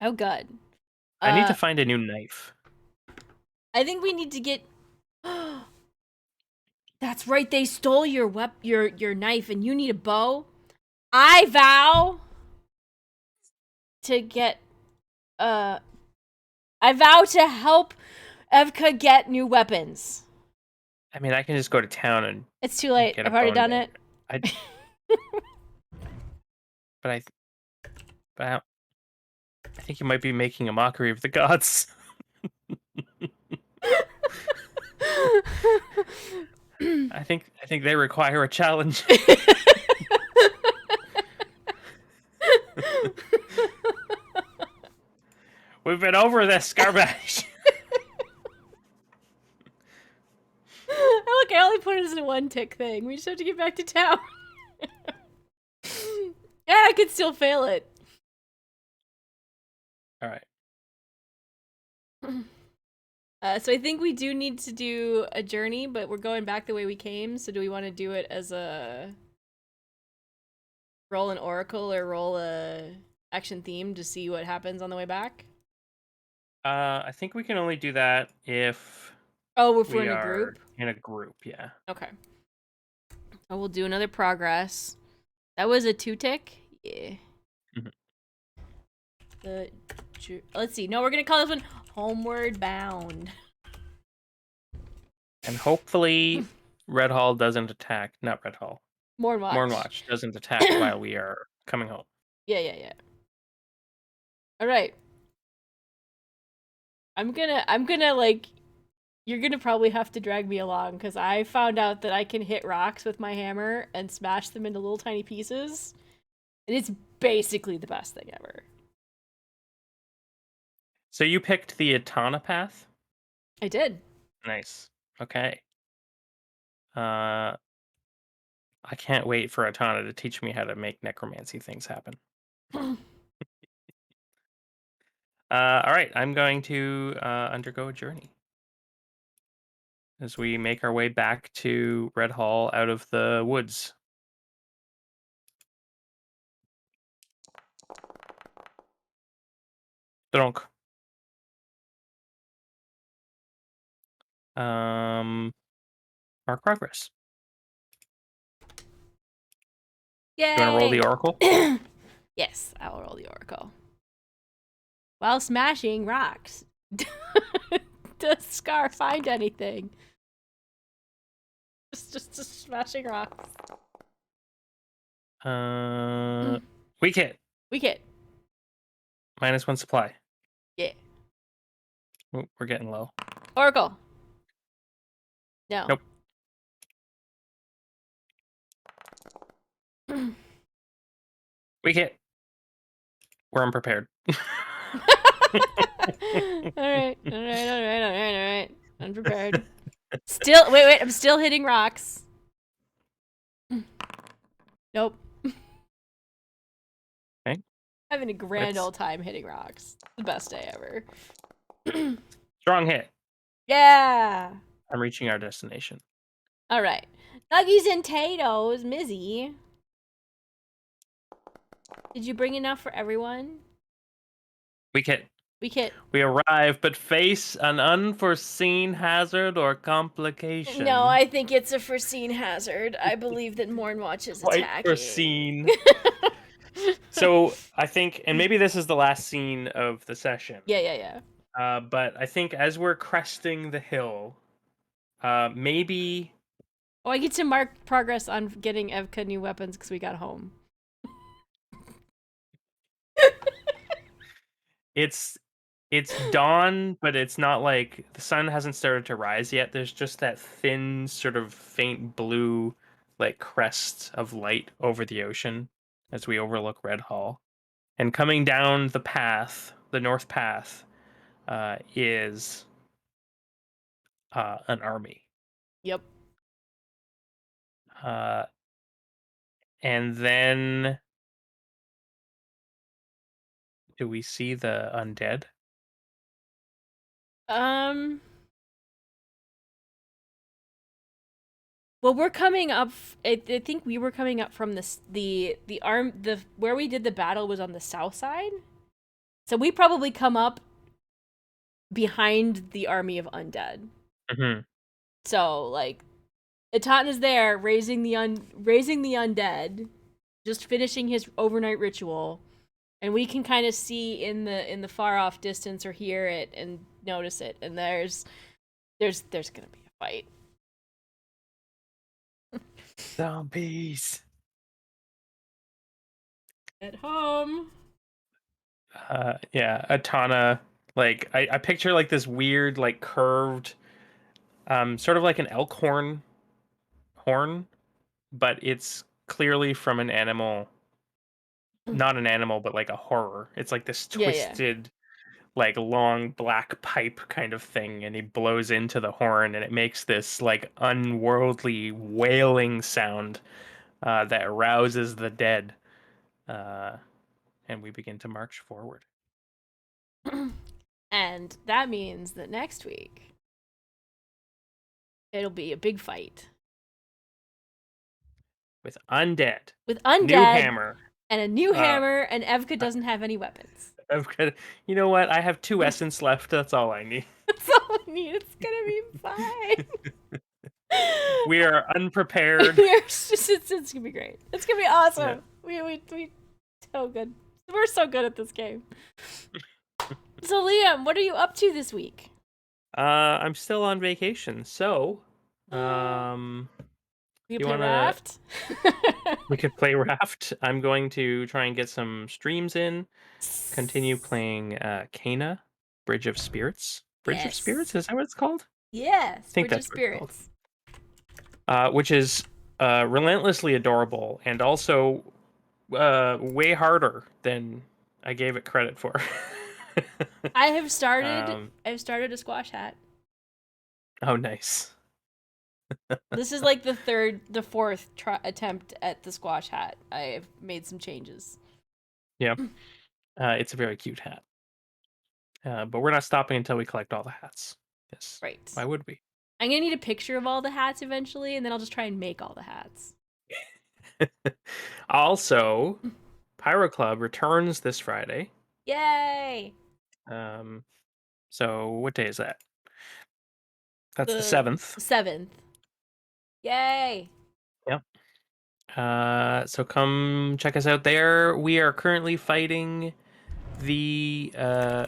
Oh, good. I need to find a new knife. I think we need to get... That's right, they stole your your knife and you need a bow. I vow to get... I vow to help Evka get new weapons. I mean, I can just go to town and... It's too late. I've already done it. But I think you might be making a mockery of the gods. I think they require a challenge. We've been over this, Scarbash. Look, I only put it as a 1-tick thing. We just have to get back to town. Yeah, I could still fail it. All right. So I think we do need to do a journey, but we're going back the way we came. So do we want to do it as a roll an oracle or roll a action theme to see what happens on the way back? I think we can only do that if... Oh, if we're in a group? In a group, yeah. Okay. Oh, we'll do another progress. That was a 2-tick? Yeah. Let's see. No, we're going to call this one Homeward Bound. And hopefully Redhall doesn't attack. Not Redhall. Mornwatch. Mornwatch doesn't attack while we are coming home. Yeah. All right. I'm gonna like, you're gonna probably have to drag me along because I found out that I can hit rocks with my hammer and smash them into little tiny pieces. And it's basically the best thing ever. So you picked the Atana path? I did. Nice. Okay. I can't wait for Atana to teach me how to make necromancy things happen. All right, I'm going to undergo a journey as we make our way back to Redhall out of the woods. Dronk. Mark progress. Yay! You want to roll the oracle? Yes, I'll roll the oracle. While smashing rocks, does Scar find anything? Just smashing rocks. Weak hit. Weak hit. -1 supply. Yeah. Ooh, we're getting low. Oracle. No. Nope. Weak hit. We're unprepared. Alright. Unprepared. Still, wait, I'm still hitting rocks. Nope. Okay. Having a grand old time hitting rocks. The best day ever. Strong hit. Yeah! I'm reaching our destination. Alright. Nuggies and Tatoes, Mizzy. Did you bring enough for everyone? Weak hit. Weak hit. We arrive, but face an unforeseen hazard or complication. No, I think it's a foreseen hazard. I believe that Mornwatch is Quite attacking. foreseen. So I think, and maybe this is the last scene of the session. Yeah. But I think as we're cresting the hill, maybe. Oh, I get to mark progress on getting Evka new weapons because we got home. It's dawn, but it's not like the sun hasn't started to rise yet. There's just that thin, sort of faint blue, like crest of light over the ocean as we overlook Redhall. And coming down the path, the north path, is an army. Yep. And then do we see the undead? Well, we're coming up. I think we were coming up from the where we did the battle was on the south side, so we probably come up behind the army of undead. Mm-hmm. So like, Etan is there raising the undead, just finishing his overnight ritual, and we can kind of see in the far off distance or hear it and notice it. And there's gonna be a fight. Zombies. At home. Yeah, Atana. Like I picture like this weird, like curved, sort of like an elk horn, but it's clearly from an animal. Not an animal, but like a horror. It's like this Yeah. twisted, like long black pipe kind of thing, and he blows into the horn, and it makes this like unworldly wailing sound that rouses the dead. And we begin to march forward. And that means that next week it'll be a big fight With undead. with undead, new hammer, and a new hammer, and Evka doesn't have any weapons. You know what? I have 2 essence left. That's all I need. That's all I need. It's gonna be fine. We are unprepared. It's gonna be great. It's gonna be awesome. Yeah. We so good. We're so good at this game. So Liam, what are you up to this week? I'm still on vacation, so We can play Raft. we could play Raft. I'm going to try and get some streams in. Continue playing Kana, Bridge of Spirits. Bridge of Spirits, is that what it's called? Yes, I think Bridge that's of Spirits. Which is relentlessly adorable and also way harder than I gave it credit for. I've started a squash hat. Oh, nice. This is like the fourth attempt at the squash hat. I've made some changes. Yeah, it's a very cute hat. But we're not stopping until we collect all the hats. Yes. Right. Why would we? I'm gonna need a picture of all the hats eventually, and then I'll just try and make all the hats. Also, Pyro Club returns this Friday. Yay! So what day is that? That's the 7th. 7th. Yay! Yep. So come check us out there. We are currently fighting the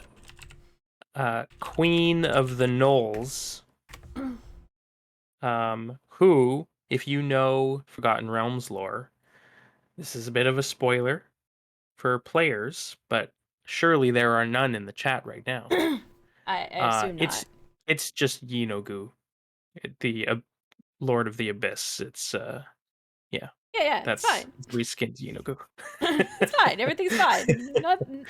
Queen of the Knolls, who if you know Forgotten Realms lore, this is a bit of a spoiler for players, but surely there are none in the chat right now. I assume It's not. just Yinogu, the Lord of the Abyss. Yeah, Yeah, it's that's fine. reskinned Yinogu. It's fine. Everything's fine.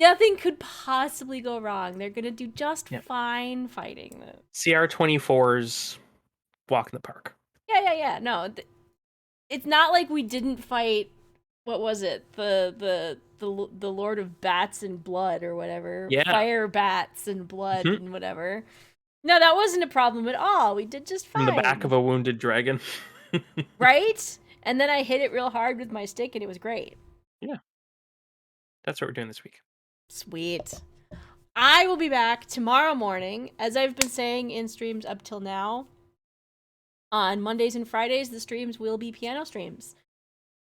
Nothing could possibly go wrong. They're gonna do just Yeah. fine fighting. CR24's walk in the park. Yeah. No, it's not like we didn't fight. What was it? The Lord of Bats and Blood or whatever. Yeah. Fire bats and blood Mhm. and whatever. No, that wasn't a problem at all. We did just From the back of fine. a wounded dragon. Right? And then I hit it real hard with my stick and it was great. Yeah. That's what we're doing this week. Sweet. I will be back tomorrow morning, as I've been saying in streams up till now. On Mondays and Fridays, the streams will be piano streams.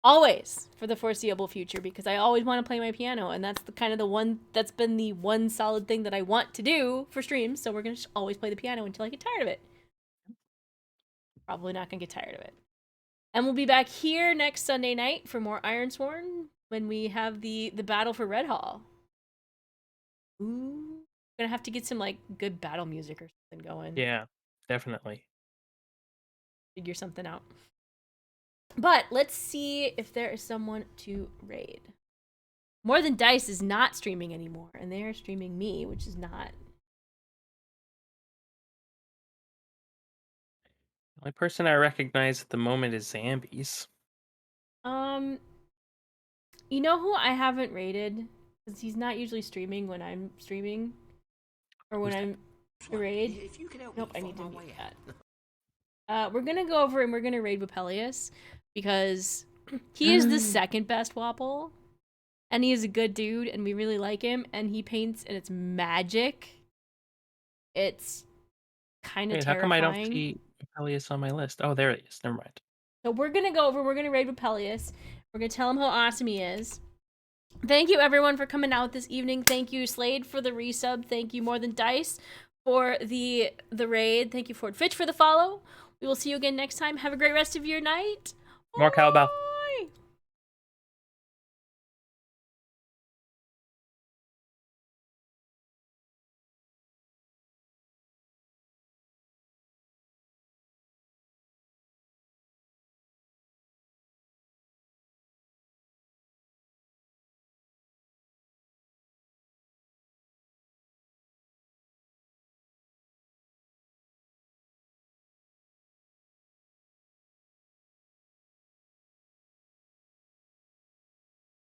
Always for the foreseeable future, because I always want to play my piano, and that's that's been the one solid thing that I want to do for streams, so we're going to just always play the piano until I get tired of it. Probably not going to get tired of it. And we'll be back here next Sunday night for more Ironsworn when we have the battle for Redhall. Ooh. Gonna have to get some like good battle music or something going. Yeah, definitely. Figure something out. But let's see if there is someone to raid. More Than Dice is not streaming anymore, and they are streaming me, which is not. The only person I recognize at the moment is Zambies. You know who I haven't raided? Because he's not usually streaming when I'm streaming. Or when I'm to raid. Nope, I need to mute that. We're gonna go over and we're gonna raid Vipelius. Because he is the second best Wapple. And he is a good dude, and we really like him. And he paints, and it's magic. It's kind of terrifying. How come I don't see Peleus on my list? Oh, there it is. Never mind. So we're gonna go over, we're gonna raid Vipelius. We're gonna tell him how awesome he is. Thank you everyone for coming out this evening. Thank you, Slade, for the resub. Thank you, More Than Dice, for the raid. Thank you, Ford Fitch, for the follow. We will see you again next time. Have a great rest of your night. More cowbell.